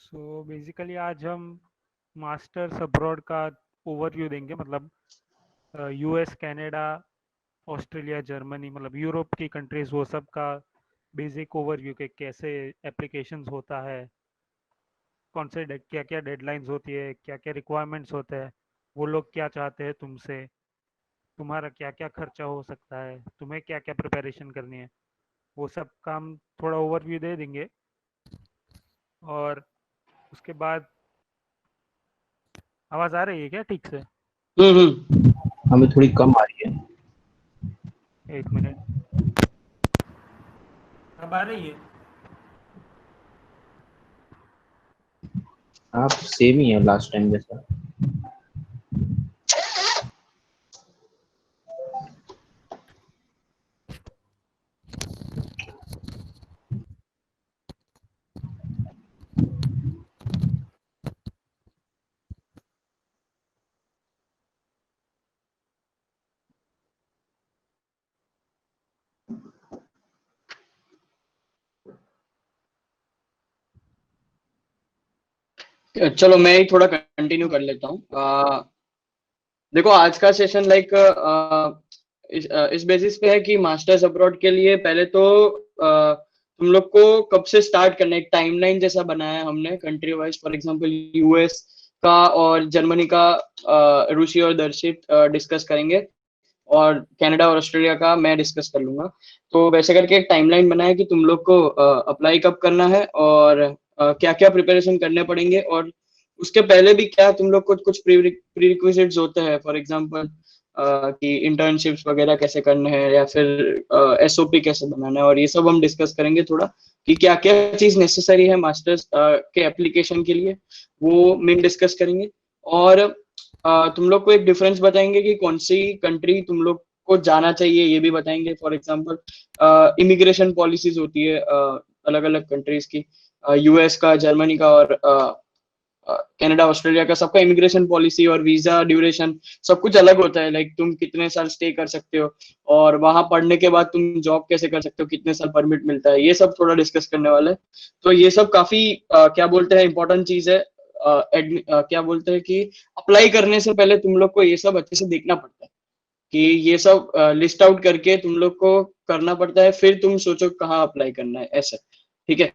So basically आज हम masters abroad का ओवरव्यू देंगे, मतलब यूएस, कनाडा, ऑस्ट्रेलिया, जर्मनी, मतलब यूरोप की कंट्रीज, वो सब का बेसिक ओवरव्यू के कैसे एप्लीकेशंस होता है, कौन से क्या क्या डेडलाइंस होती है, क्या क्या रिक्वायरमेंट्स होते हैं, वो लोग क्या चाहते हैं तुमसे, तुम्हारा क्या क्या खर्चा हो सकता है, तुम्हें क्या क्या प्रिपरेशन करनी है, वो सब का हम थोड़ा ओवरव्यू दे देंगे। और उसके बाद आवाज़ आ रही है क्या ठीक से? हमें थोड़ी कम आ रही है। एक मिनट, अब आ रही है? आप सेम ही है लास्ट टाइम जैसा। चलो मैं ही थोड़ा कंटिन्यू कर लेता हूँ। देखो आज का सेशन लाइक इस बेसिस पे है कि मास्टर्स अब्रॉड के लिए पहले तो तुम लोग को कब से स्टार्ट करना है, एक टाइमलाइन जैसा बनाया है हमने country wise. For example US का और जर्मनी का ऋषि और दर्शित डिस्कस करेंगे, और कनाडा और ऑस्ट्रेलिया का मैं डिस्कस कर लूंगा। तो वैसे करके एक टाइमलाइन बनाया है कि तुम लोग को अप्लाई कब करना है और क्या क्या प्रिपरेशन करने पड़ेंगे, और उसके पहले भी क्या तुम लोग को कुछ प्रीरिक्विजिट्स होते हैं। फॉर एग्जांपल कि इंटर्नशिप्स वगैरह कैसे करने हैं, या फिर एसओपी कैसे बनाना है, और ये सब हम डिस्कस करेंगे थोड़ा कि क्या क्या चीज नेसेसरी है मास्टर्स के एप्लीकेशन के लिए, वो मेन डिस्कस करेंगे। और तुम लोग को एक डिफरेंस बताएंगे कि कौन सी कंट्री तुम लोग को जाना चाहिए, ये भी बताएंगे। फॉर एग्जांपल इमिग्रेशन पॉलिसीज होती है अलग अलग कंट्रीज की, यूएस का, जर्मनी का और कनाडा ऑस्ट्रेलिया का, सबका इमिग्रेशन पॉलिसी और वीजा ड्यूरेशन सब कुछ अलग होता है। लाइक तुम कितने साल स्टे कर सकते हो, और वहां पढ़ने के बाद तुम जॉब कैसे कर सकते हो, कितने साल परमिट मिलता है, ये सब थोड़ा डिस्कस करने वाला है। तो ये सब काफी क्या बोलते हैं इंपॉर्टेंट चीज है। क्या बोलते हैं कि अप्लाई करने से पहले तुम लोग को ये सब अच्छे से देखना पड़ता है, कि ये सब लिस्ट आउट करके तुम लोग को करना पड़ता है, फिर तुम सोचो कहाँ अप्लाई करना है, ऐसा। ठीक है।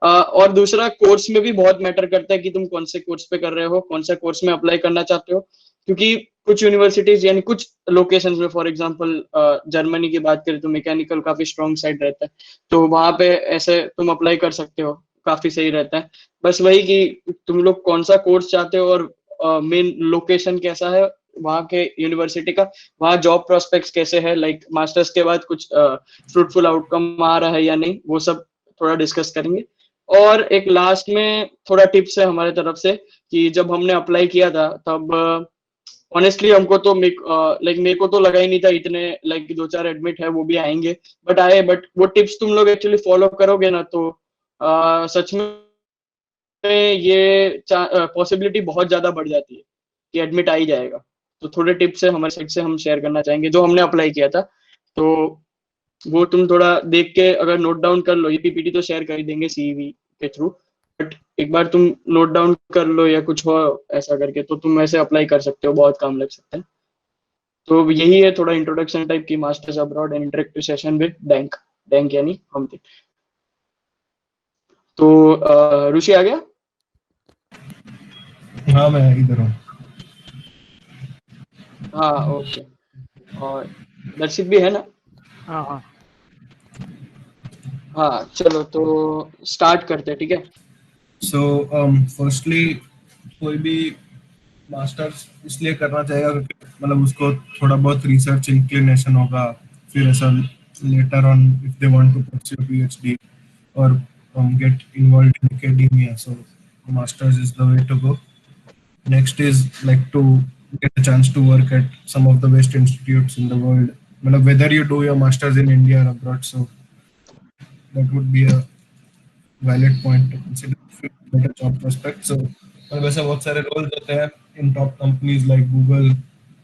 और दूसरा, कोर्स में भी बहुत मैटर करता है कि तुम कौन से कोर्स पे कर रहे हो, कौन सा कोर्स में अप्लाई करना चाहते हो। क्योंकि कुछ यूनिवर्सिटीज यानी कुछ लोकेशंस में, फॉर एग्जांपल जर्मनी की बात करें तो मैकेनिकल काफी स्ट्रॉन्ग साइड रहता है, तो वहां पे ऐसे तुम अप्लाई कर सकते हो, काफी सही रहता है। बस वही कि तुम लोग कौन सा कोर्स चाहते हो, और मेन लोकेशन कैसा है वहाँ के यूनिवर्सिटी का, वहाँ जॉब प्रोस्पेक्ट्स कैसे है, लाइक मास्टर्स के बाद कुछ फ्रूटफुल आउटकम आ रहा है या नहीं, वो सब थोड़ा डिस्कस करेंगे। और एक लास्ट में थोड़ा टिप्स है हमारे तरफ से, कि जब हमने अप्लाई किया था तब ऑनेस्टली हमको तो लाइक मेरे को तो लगा ही नहीं था इतने लाइक दो चार एडमिट है वो भी आएंगे, बट आए। बट वो टिप्स तुम लोग एक्चुअली फॉलो करोगे ना, तो सच में ये पॉसिबिलिटी बहुत ज्यादा बढ़ जाती है कि एडमिट आ ही जाएगा। तो थोड़े टिप्स है हमारे साइड से हम शेयर करना चाहेंगे जो हमने अप्लाई किया था। तो वो तुम थोड़ा देख के अगर नोट डाउन कर लो, ये पीपीटी तो शेयर कर ही देंगे सीवी के थ्रू, बट एक बार तुम नोट डाउन कर लो या कुछ हो ऐसा करके, तो तुम ऐसे अप्लाई कर सकते हो, बहुत काम लग सकता है। तो यही है थोड़ा इंट्रोडक्शन टाइप की masters abroad and interactive session with bank. Bank यानी हम थे। तो ऋषि आ गया? हाँ मैं इधर हूँ। हाँ ओके। और दर्शित भी है ना? हाँ हाँ। हाँ चलो तो स्टार्ट करते हैं, ठीक है। सो फर्स्टली कोई भी मास्टर्स इसलिए करना चाहेगा क्योंकि मतलब उसको थोड़ा बहुत रिसर्च इंक्लिनेशन होगा, फिर ऐसा later on if they want to pursue PhD और get involved in academia, so masters is the way to go. Next is like to get a chance to work at some of the best institutes in the world, मतलब whether you do your masters in India or abroad, so that would be a valid point to consider if you get a job prospect. So और वैसे बहुत सारे roles होते हैं in top companies like Google,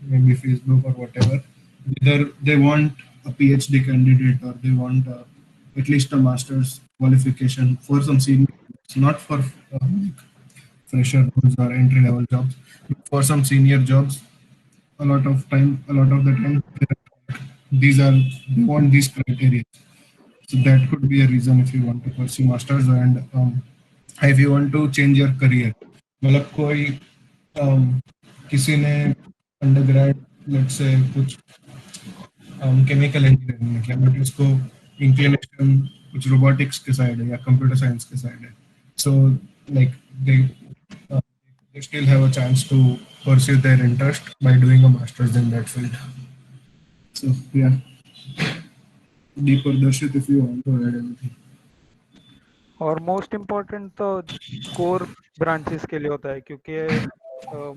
maybe Facebook or whatever. Either they want a PhD candidate or they want at least a master's qualification for some senior, not for fresher roles or entry level jobs. For some senior jobs, a lot of the time, they want these criteria. So that could be a reason if you want to pursue masters and if you want to change your career. मतलब कोई किसी ने undergrad let's say कुछ chemical engineering में किया but उसको inclination कुछ robotics के साइड है या कंप्यूटर साइंस के साइड है, so like they still have a chance to pursue their interest by doing a master's in that field. So yeah, deeper Darshit if you want to add anything. और most important तो core branches के लिए होता है, क्योंकि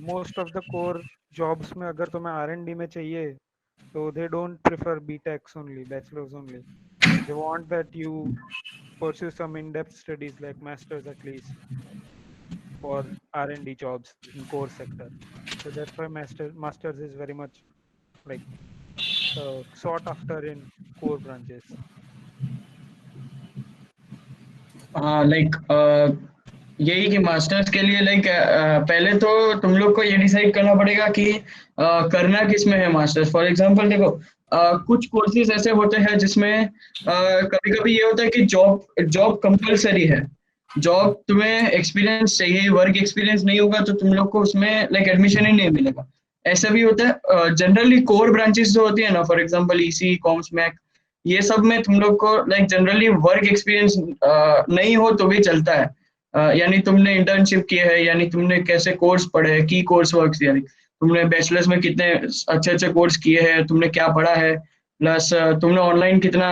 most of the core jobs में अगर तुम्हें R&D में चाहिए तो they don't prefer BTechs only, bachelors only. They want that you pursue some in-depth studies like masters at least for R&D jobs in core sector. So that's why masters is very much like sought after in core branches. हाँ like यही कि masters के लिए like पहले तो तुम लोग को ये डिसाइड करना पड़ेगा कि करना किस में है मास्टर्स. फॉर एग्जांपल देखो कुछ कोर्सेज ऐसे होते हैं जिसमें कभी कभी ये होता है कि जॉब कंपलसरी है, जॉब तुम्हें एक्सपीरियंस चाहिए, वर्क एक्सपीरियंस नहीं होगा तो तुम लोग को उसमें लाइक एडमिशन ही नहीं मिलेगा. ऐसा भी होता है. जनरली कोर ब्रांचेस जो होती है ना, for example E C, comms, mech, ये सब में तुम लोग को लाइक जनरली वर्क एक्सपीरियंस नहीं हो तो भी चलता है. यानी तुमने इंटर्नशिप किया है, यानी तुमने कैसे कोर्स पढ़े हैं, की कोर्स वर्क्स, यानी तुमने बैचलर्स में कितने अच्छे अच्छे कोर्स किए हैं, तुमने क्या पढ़ा है, प्लस तुमने ऑनलाइन कितना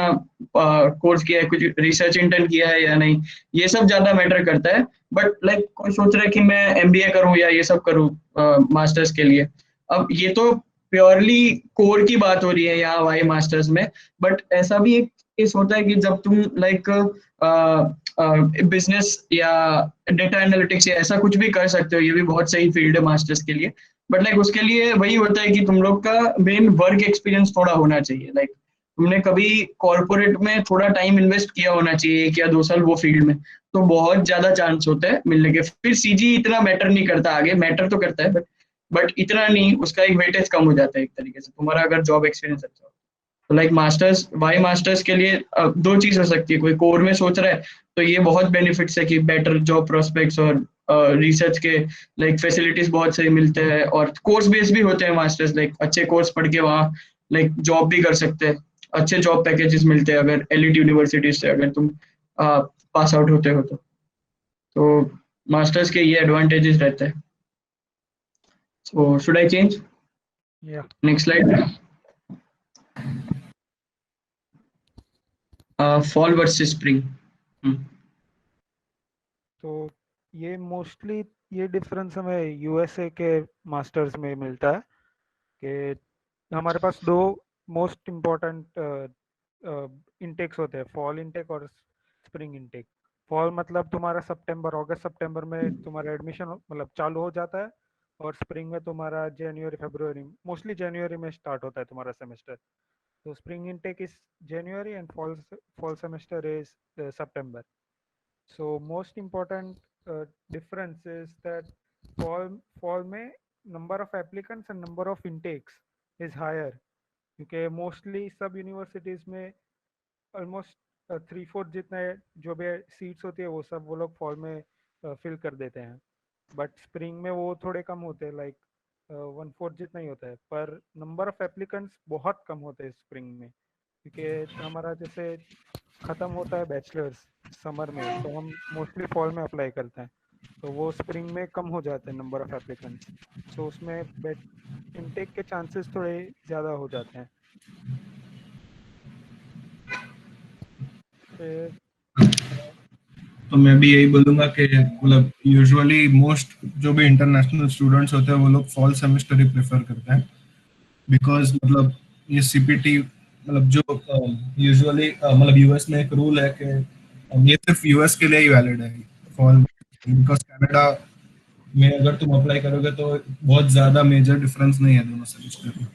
कोर्स किया है, कुछ रिसर्च इंटर्न किया है या नहीं, ये सब ज्यादा मैटर करता है. बट लाइक कोई सोच रहा है कि मैं एमबीए करूं या ये सब करूं मास्टर्स के लिए. अब ये तो प्योरली कोर की बात हो रही है यहाँ वाई मास्टर्स में, बट ऐसा भी एक केस होता है कि जब तुम लाइक बिजनेस या डेटा एनालिटिक्स या ऐसा कुछ भी कर सकते हो, ये भी बहुत सही फील्ड है मास्टर्स के लिए. बट लाइक उसके लिए वही होता है कि तुम लोग का मेन वर्क एक्सपीरियंस थोड़ा होना चाहिए. लाइक तुमने कभी कॉर्पोरेट में थोड़ा टाइम इन्वेस्ट किया होना चाहिए, 1 या 2 साल वो फील्ड में, तो बहुत ज्यादा चांस होता है मिलने के. फिर सीजी इतना मैटर नहीं करता, आगे मैटर तो करता है बट इतना नहीं, उसका एक वेटेज कम हो जाता है एक तरीके से तुम्हारा अगर जॉब एक्सपीरियंस अच्छा हो. तो लाइक मास्टर्स, वाई मास्टर्स के लिए 2 चीज हो सकती है. कोई कोर में सोच रहा है तो ये बहुत बेनिफिट्स है कि बेटर जॉब प्रोस्पेक्ट्स और रिसर्च के लाइक फैसिलिटीज बहुत सही मिलते हैं, और कोर्स बेस भी होते हैं मास्टर्स. लाइक अच्छे कोर्स पढ़ के वहाँ लाइक जॉब भी कर सकते हैं, अच्छे जॉब पैकेजेस मिलते हैं अगर एलिट यूनिवर्सिटीज से अगर तुम पास आउट होते हो तो मास्टर्स के ये एडवांटेजेस रहते हैं. So should I change? Yeah. Next slide. Fall versus spring. तो ये मोस्टली ये डिफरेंस हमें यूएसए के मास्टर्स में मिलता है कि हमारे पास 2 मोस्ट इम्पोर्टेंट इनटेक्स होते हैं, फॉल इनटेक और स्प्रिंग इनटेक. फॉल मतलब तुम्हारा अगस्त सितंबर में तुम्हारा एडमिशन मतलब चालू हो जाता है, और स्प्रिंग में तुम्हारा जनवरी फरवरी, मोस्टली जनवरी में स्टार्ट होता है तुम्हारा सेमेस्टर. तो spring intake is January and fall semester is September. So most important difference is that fall में number of applicants and number of intakes is higher, क्योंकि mostly सब universities में almost 3/4 जितने जो भी सीट्स होती है वो सब वो लोग फॉल में फिल कर देते हैं. बट स्प्रिंग में वो थोड़े कम होते हैं, लाइक 1/4 जितना ही होता है, पर नंबर ऑफ एप्लीकेंट्स बहुत कम होते हैं स्प्रिंग में, क्योंकि हमारा जैसे ख़त्म होता है बैचलर्स समर में, तो हम मोस्टली फॉल में अप्लाई करते हैं, तो वो स्प्रिंग में कम हो जाते हैं नंबर ऑफ एप्लीकेंट्स, तो उसमें इनटेक के चांसेस थोड़े ज़्यादा हो जाते हैं. तो मैं भी यही बोलूंगा कि मतलब यूजुअली मोस्ट जो भी इंटरनेशनल स्टूडेंट्स होते हैं वो लोग फॉल सेमेस्टर ही प्रेफर करते हैं, बिकॉज मतलब ये सीपीटी मतलब जो यूजुअली मतलब यूएस में एक रूल है कि ये सिर्फ यूएस के लिए ही वैलिड है फॉल, बिकॉज कनाडा में अगर तुम अप्लाई करोगे तो बहुत ज्यादा मेजर डिफरेंस नहीं है दोनों सेमेस्टर में.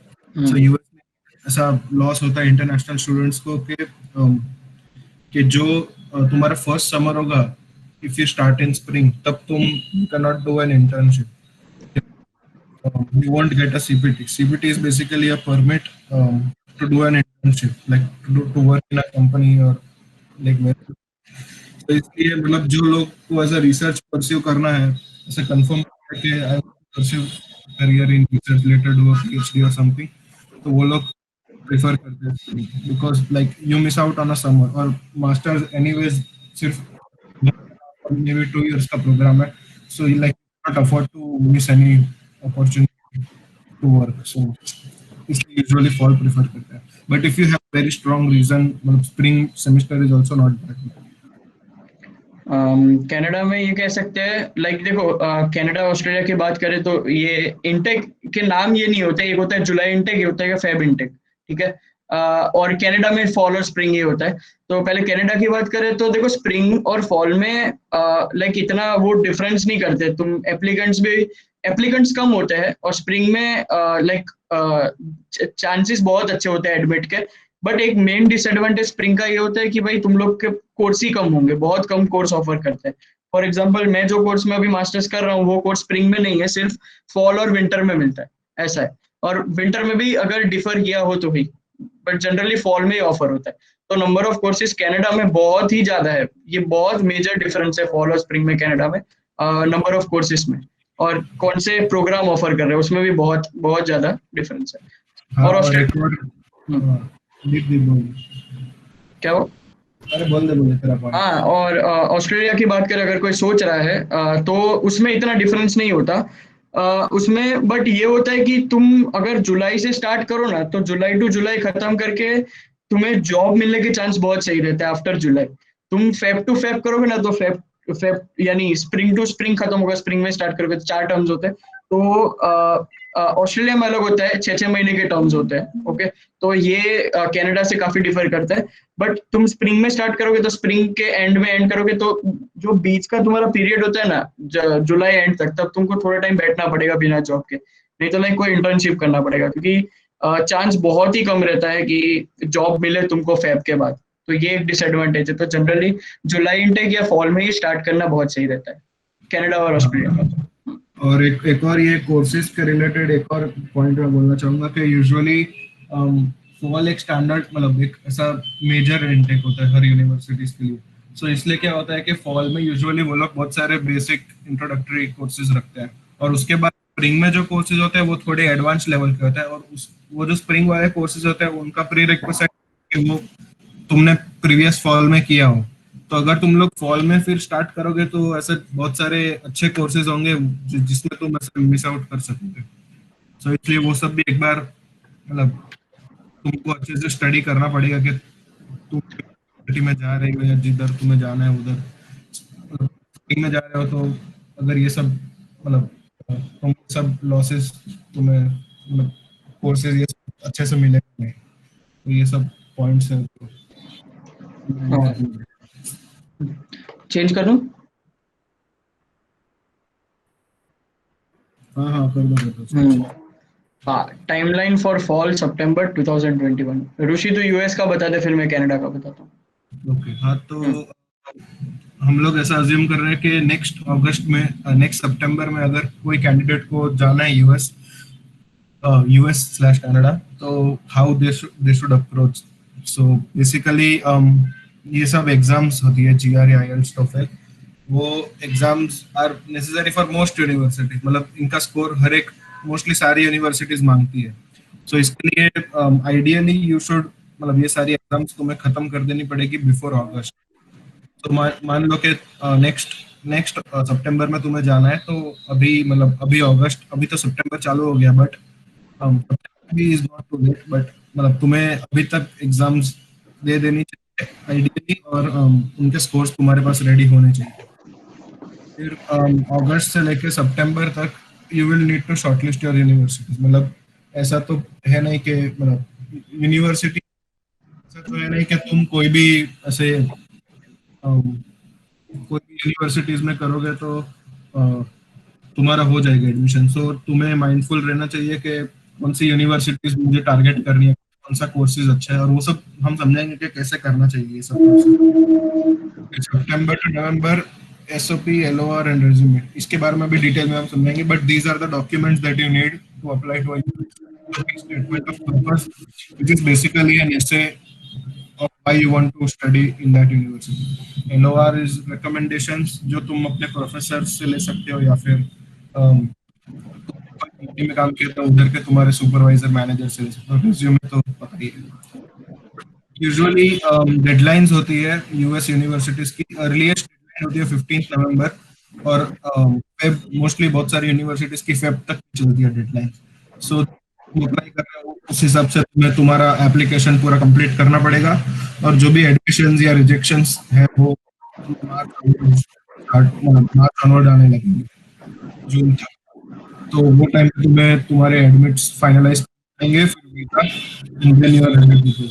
सो यूएस में ऐसा लॉस होता है इंटरनेशनल स्टूडेंट्स को कि जो तुम्हारा फर्स्ट समर होगा if you start in spring, तब तुम cannot do an internship. You won't get a CPT. CPT is basically a permit to do an internship, like to work in a company or like where. तो इसलिए मतलब जो लोग को as a research pursue करना है, ऐसे confirm करके I pursue career in research related do PhD और समथिंग, तो वो लोग प्रेफर करते हैं because like you miss out on a summer, और मास्टर्स एनीवेज सिर्फ मे बी 2 years का प्रोग्राम है, so you like not afford to miss any opportunity to work, so इसलिए यूजुअली फॉल प्रेफर करते हैं. But if you have very strong reason, मतलब spring semester is also not bad. Canada में ये कह सकते हैं, लाइक देखो कनाडा ऑस्ट्रेलिया की बात करें तो ये इनटेक के नाम ये नहीं होते, एक होता है जुलाई इनटेक, ये होता है फेब इनटेक, ठीक है. और कनाडा में फॉल और स्प्रिंग ये होता है. तो पहले कनाडा की बात करें तो देखो स्प्रिंग और फॉल में लाइक इतना वो डिफरेंस नहीं करते. तुम एप्लीकेंट्स कम होते हैं, और स्प्रिंग में लाइक चांसेस बहुत अच्छे होते हैं एडमिट के. बट एक मेन डिसएडवांटेज स्प्रिंग का ये होता है कि भाई तुम लोग के कोर्स ही कम होंगे, बहुत कम कोर्स ऑफर करते हैं. फॉर एग्जांपल मैं जो कोर्स में अभी मास्टर्स कर रहा हूँ वो कोर्स स्प्रिंग में नहीं है, सिर्फ फॉल और विंटर में मिलता है, ऐसा है. और विंटर में भी अगर डिफर किया हो तो भी, बट जनरली फॉल में ही ऑफर होता है. तो नंबर ऑफ कोर्सेज कनाडा में बहुत ही ज्यादा है, ये बहुत मेजर डिफरेंस है फॉल और स्प्रिंग में कनाडा में नंबर ऑफ कोर्सेज में, और कौन से प्रोग्राम ऑफर कर रहे हैं उसमें भी बहुत बहुत ज्यादा डिफरेंस है. हाँ, और क्या वो अरे बोल दे तेरा पॉइंट. हाँ, और ऑस्ट्रेलिया की बात करें अगर कोई सोच रहा है तो उसमें इतना डिफरेंस नहीं होता उसमें. बट ये होता है कि तुम अगर जुलाई से स्टार्ट करो ना, तो जुलाई टू जुलाई खत्म करके तुम्हें जॉब मिलने के चांस बहुत सही रहते हैं आफ्टर जुलाई. तुम फेब टू फेब करोगे ना, तो फेब यानी स्प्रिंग टू स्प्रिंग खत्म होगा, स्प्रिंग में स्टार्ट करोगे तो 4 टर्म्स होते हैं. तो ऑस्ट्रेलिया में अलग होता है, 6 महीने के टर्म्स होते हैं. ओके, तो ये कनाडा से काफी डिफर करता है. बट तुम स्प्रिंग में स्टार्ट करोगे तो स्प्रिंग के एंड में एंड करोगे, तो जो बीच का तुम्हारा पीरियड होता है ना जुलाई एंड तक, तब तुमको थोड़ा टाइम बैठना पड़ेगा बिना जॉब के, नहीं तो लाइक कोई इंटर्नशिप करना पड़ेगा, क्योंकि चांस बहुत ही कम रहता है कि जॉब मिले तुमको फेब के बाद. तो ये एक डिसएडवांटेज है. तो जनरली जुलाई इनटेक या फॉल में ही स्टार्ट करना बहुत सही रहता है कनाडा और ऑस्ट्रेलिया में. और एक और ये कोर्सेज के रिलेटेड एक और पॉइंट मैं बोलना चाहूंगा कि यूजुअली फॉल एक स्टैंडर्ड, मतलब एक ऐसा मेजर इनटेक होता है हर यूनिवर्सिटीज के लिए. सो इसलिए क्या होता है कि फॉल में यूजुअली वो लोग बहुत सारे बेसिक इंट्रोडक्टरी कोर्सेज रखते हैं, और उसके बाद स्प्रिंग में जो कोर्सेज होते हैं वो थोड़े एडवांस लेवल के होते हैं. और वो जो स्प्रिंग वाले कोर्सेज होते हैं उनका प्री रिक्विजिट कि वो तुमने प्रीवियस फॉल में किया हो. तो अगर तुम लोग फॉल में फिर स्टार्ट करोगे तो ऐसे बहुत सारे अच्छे कोर्सेज होंगे जिसमें तुम ऐसे मिस आउट कर सकोगे. सो इसलिए वो सब भी एक बार मतलब तुमको अच्छे से स्टडी करना पड़ेगा कि तुम यूनिवर्सिटी में जा रहे हो या जिधर तुम्हें जाना है उधर में जा रहे हो, तो अगर ये सब मतलब तुम सब लॉसेस तुम्हें मतलब कोर्सेज ये अच्छे से मिलेंगे नहीं. तो ये सब पॉइंट्स हैं. चेंज कर दूं? हाँ कर दो. हाँ, टाइमलाइन फॉर फॉल सितंबर 2021. ऋषि तो यूएस का बता दे, फिर मैं कनाडा का बताता हूँ. ओके, हाँ तो हम लोग ऐसा अज्यूम कर रहे हैं कि नेक्स्ट सितंबर में अगर कोई कैंडिडेट को जाना है यूएस/कनाडा, तो how they should approach. So basically ये सब एग्जाम्स होती है, GRE, IELTS, TOEFL. वो exams are necessary for most universities, मतलब इनका स्कोर हर एक मोस्टली सारी यूनिवर्सिटीज मांगती है. सो इसके लिए आइडियली यू शुड मतलब ये सारी एग्जाम्स तुम्हें खत्म कर देनी पड़ेगी बिफोर अगस्त. तो मान लो कि नेक्स्ट सितंबर में तुम्हें जाना है, तो अभी अगस्त, अभी तो सितंबर चालू हो गया, बट अभी is not too late. But मतलब तुम्हें अभी तक एग्जाम्स दे देनी चाहिए आइडियली, और उनके स्कोर्स तुम्हारे पास रेडी होने चाहिए. फिर अगस्त से लेके सितंबर तक you will need to shortlist your universities. मतलब ऐसा तो है नहीं कि मतलब यूनिवर्सिटी ऐसा तो है नहीं कि तुम कोई भी ऐसे कोई भी यूनिवर्सिटीज में करोगे तो तुम्हारा हो जाएगा एडमिशन. सो तुम्हें माइंडफुल रहना चाहिए कि कौन सी यूनिवर्सिटीज मुझे टारगेट करनी है, कौन सा कोर्सेज अच्छा है, और वो सब हम समझेंगे कि कैसे करना चाहिए. सब सितंबर टू नवंबर SOP, LOR एंड resume. इसके बारे में भी डिटेल में हम समझेंगे, but these are the documents that you need to apply to statement of purpose, which is basically an essay of why you want to study in that university. LOR is recommendations जो तुम अपने professor से ले सकते हो, या फिर company में काम किया तो उधर के तुम्हारे सुपरवाइजर मैनेजर से ले सकते हो. रिज्यूमे तो पता ही है. यूजुअली डेडलाइंस होती है यूएस यूनिवर्सिटीज की. अर्लीस्ट डेडलाइन होती है 15 नवंबर, और फेब मोस्टली बहुत सारी यूनिवर्सिटीज की फेब तक चलती है डेडलाइन. सो तुम अप्लाई कर रहे हो उस हिसाब से तुम्हें तुम्हारा एप्लीकेशन पूरा कंप्लीट करना पड़ेगा, और जो भी एडमिशंस या रिजेक्शंस है वो मार्च ऑनवर्ड आने लगेंगे जून तक. तो वो टाइम पे तुम्हें तुम्हारे एडमिट्स फाइनलाइज करेंगे, फिर visa and then your eligibility.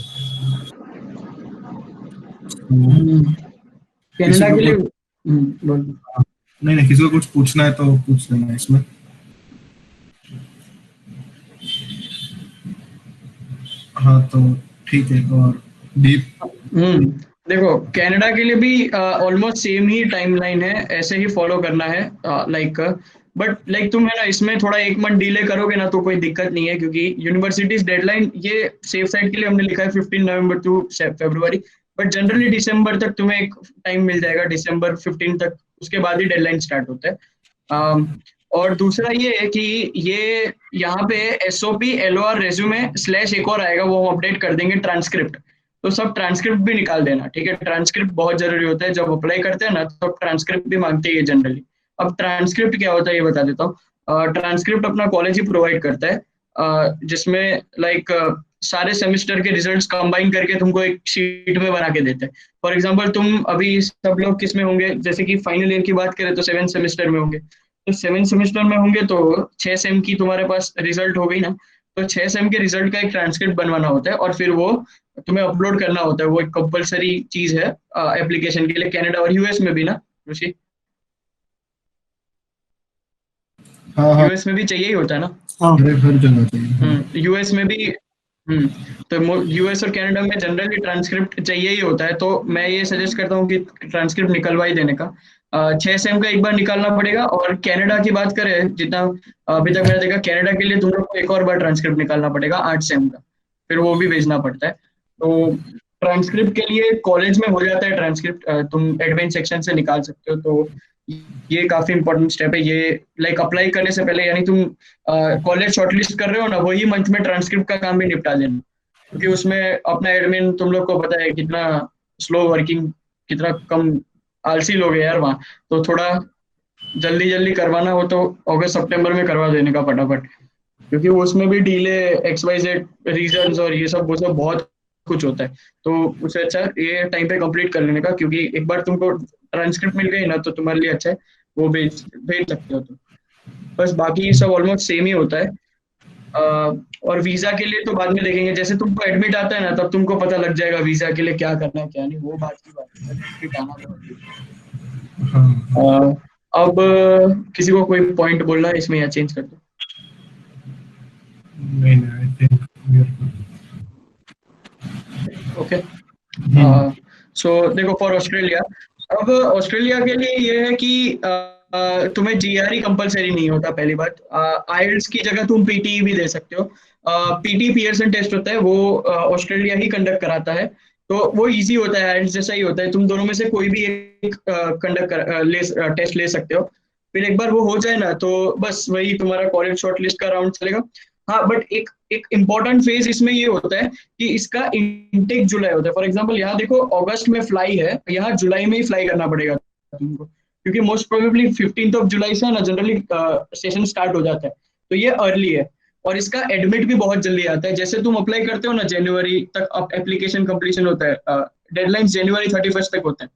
Canada के लिए नहीं, किसी को कुछ पूछना है तो पूछ लेना इसमें. हाँ तो ठीक है. और दीप, देखो कनाडा के लिए भी ऑलमोस्ट सेम ही टाइमलाइन है, ऐसे ही फॉलो करना है. लाइक बट लाइक तुम है ना इसमें थोड़ा 1 मंथ डिले करोगे ना तो कोई दिक्कत नहीं है, क्योंकि यूनिवर्सिटीज डेडलाइन ये सेफ साइड के लिए हमने लिखा है 15 नवंबर टू फरवरी, बट जनरली दिसंबर तक तुम्हें एक टाइम मिल जाएगा, दिसंबर 15 तक, उसके बाद ही डेडलाइन स्टार्ट होता है. और दूसरा ये है कि ये यहाँ पे SOP, LOR, रेज्यूमे / एक और आएगा, वो हम अपडेट कर देंगे, ट्रांसक्रिप्ट. तो सब ट्रांसक्रिप्ट भी निकाल देना, ठीक है. ट्रांसक्रिप्ट बहुत जरूरी होता है, जब अप्लाई करते हैं ना तो ट्रांसक्रिप्ट भी मांगते हैं जनरली. अब ट्रांसक्रिप्ट क्या होता है ये बता देता हूँ. ट्रांसक्रिप्ट अपना कॉलेज ही प्रोवाइड करता है, जिसमें लाइक सारे सेमेस्टर के रिजल्ट्स कंबाइन करके तुमको एक शीट में बना के देते हैं. फॉर एग्जांपल तुम अभी सब लोग किस में होंगे, जैसे कि फाइनल ईयर की बात करें तो 7th सेमेस्टर में होंगे. तो 7th सेमेस्टर में होंगे तो 6 सेम की तुम्हारे पास रिजल्ट हो गई ना, तो 6 सेम के रिजल्ट का एक ट्रांसक्रिप्ट बनवाना होता है, और फिर वो तुम्हें अपलोड करना होता है. वो एक कंपलसरी चीज है एप्लीकेशन के लिए, कनाडा और यूएस में भी ना ऋषि. हाँ यूएस में भी चाहिए ही होता है ना. हर जगह चाहिए. यूएस में भी तो यूएस और कनाडा में जनरली ट्रांसक्रिप्ट चाहिए ही होता है. तो मैं ये सजेस्ट करता हूँ कि ट्रांसक्रिप्ट निकलवा ही देने का. 6 सेम का एक बार निकालना पड़ेगा. और कनाडा की बात करें, जितना अभी तक मैंने देखा, कनाडा के लिए तुम लोग को एक और बार ट्रांसक्रिप्ट निकालना पड़ेगा 8 सेम का, फिर वो भी भेजना पड़ता है. तो ट्रांसक्रिप्ट के लिए कॉलेज में हो जाता है ट्रांसक्रिप्ट, तुम एडमिन सेक्शन से निकाल सकते हो. तो ये काफी इंपॉर्टेंट स्टेप है ये. लाइक अप्लाई करने से पहले, यानी तुम कॉलेज शॉर्टलिस्ट कर रहे हो ना, वही मंथ में ट्रांसक्रिप्ट का काम भी निपटा देना, क्योंकि उसमें अपना एडमिन तुम लोग को पता है कितना स्लो वर्किंग, कितना कम आलसी लोग है यार वहाँ. तो थोड़ा जल्दी जल्दी करवाना हो तो अगस्त सितंबर में करवा देने का फटाफट, क्योंकि उसमें भी डिले XYZ रीजंस और ये सब वो सब बहुत कुछ होता है. तो उससे अच्छा ये टाइम पे कंप्लीट कर लेने का, क्योंकि एक बार तुमको ट्रांसक्रिप्ट मिल गई ना तो तुम्हारे लिए अच्छा है, वो भेज सकते हो तुम. बस बाकी सब ऑलमोस्ट सेम ही होता है. और वीजा के लिए तो बाद में देखेंगे, जैसे तुमको एडमिट आता है ना तब तुमको पता लग जाएगा वीजा के लिए क्या करना है क्या नहीं, वो बात की बात है. एडमिट आना बहुत. अब किसी को कोई पॉइंट बोलना है इसमें या चेंज कर दो. नहीं, आई थिंक ओके. सो देखो फॉर ऑस्ट्रेलिया, अब ऑस्ट्रेलिया के लिए ये है कि तुम्हें GRE कंपलसरी नहीं होता. पहली बात, IELTS की जगह तुम PTE भी दे सकते हो. PT पियर्सन टेस्ट होता है, वो ऑस्ट्रेलिया ही कंडक्ट कराता है. तो वो इजी होता है, IELTS जैसा ही होता है. तुम दोनों में से कोई भी एक टेस्ट ले सकते हो. फिर एक बार वो हो जाए ना तो बस वही तुम्हारा कॉलेज शॉर्टलिस्ट का राउंड चलेगा. हाँ, बट एक इम्पोर्टेंट फेज इसमें ये होता है कि इसका इनटेक जुलाई होता है. फॉर एग्जांपल यहाँ देखो अगस्त में फ्लाई है, यहाँ जुलाई में ही फ्लाई करना पड़ेगा तुमको, क्योंकि मोस्ट प्रोबेबली 15 जुलाई से ना जनरली सेशन स्टार्ट हो जाता है. तो ये अर्ली है, और इसका एडमिट भी बहुत जल्दी आता है. जैसे तुम अप्लाई करते हो ना जनवरी तक एप्लीकेशन कंप्लीशन होता है, डेडलाइन जनवरी 31 तक होता है.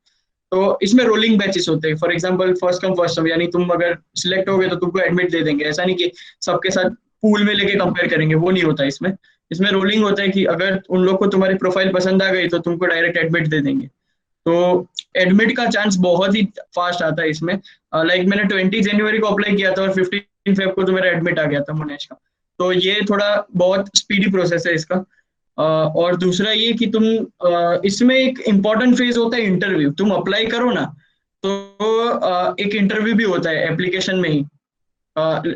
तो इसमें रोलिंग बैचेस होते हैं. For example first come first serve, यानी तुम अगर सिलेक्ट हो गए तो तुमको एडमिट दे देंगे. ऐसा नहीं कि सबके साथ पूल में लेके कंपेयर करेंगे, वो नहीं होता इसमें. इसमें रोलिंग होता है कि अगर उन लोग को तुम्हारी प्रोफाइल पसंद आ गई तो तुमको डायरेक्ट एडमिट दे देंगे. तो एडमिट का चांस बहुत ही फास्ट आता है इसमें. लाइक मैंने 20 जनवरी को अप्लाई किया था और 15 फेब को तो मेरा एडमिट आ गया था मोनेश का. तो ये थोड़ा बहुत स्पीडी प्रोसेस है इसका. और दूसरा ये कि तुम इसमें एक इम्पॉर्टेंट फेज होता है इंटरव्यू. तुम अप्लाई करो ना, तो एक इंटरव्यू भी होता है एप्लीकेशन में ही।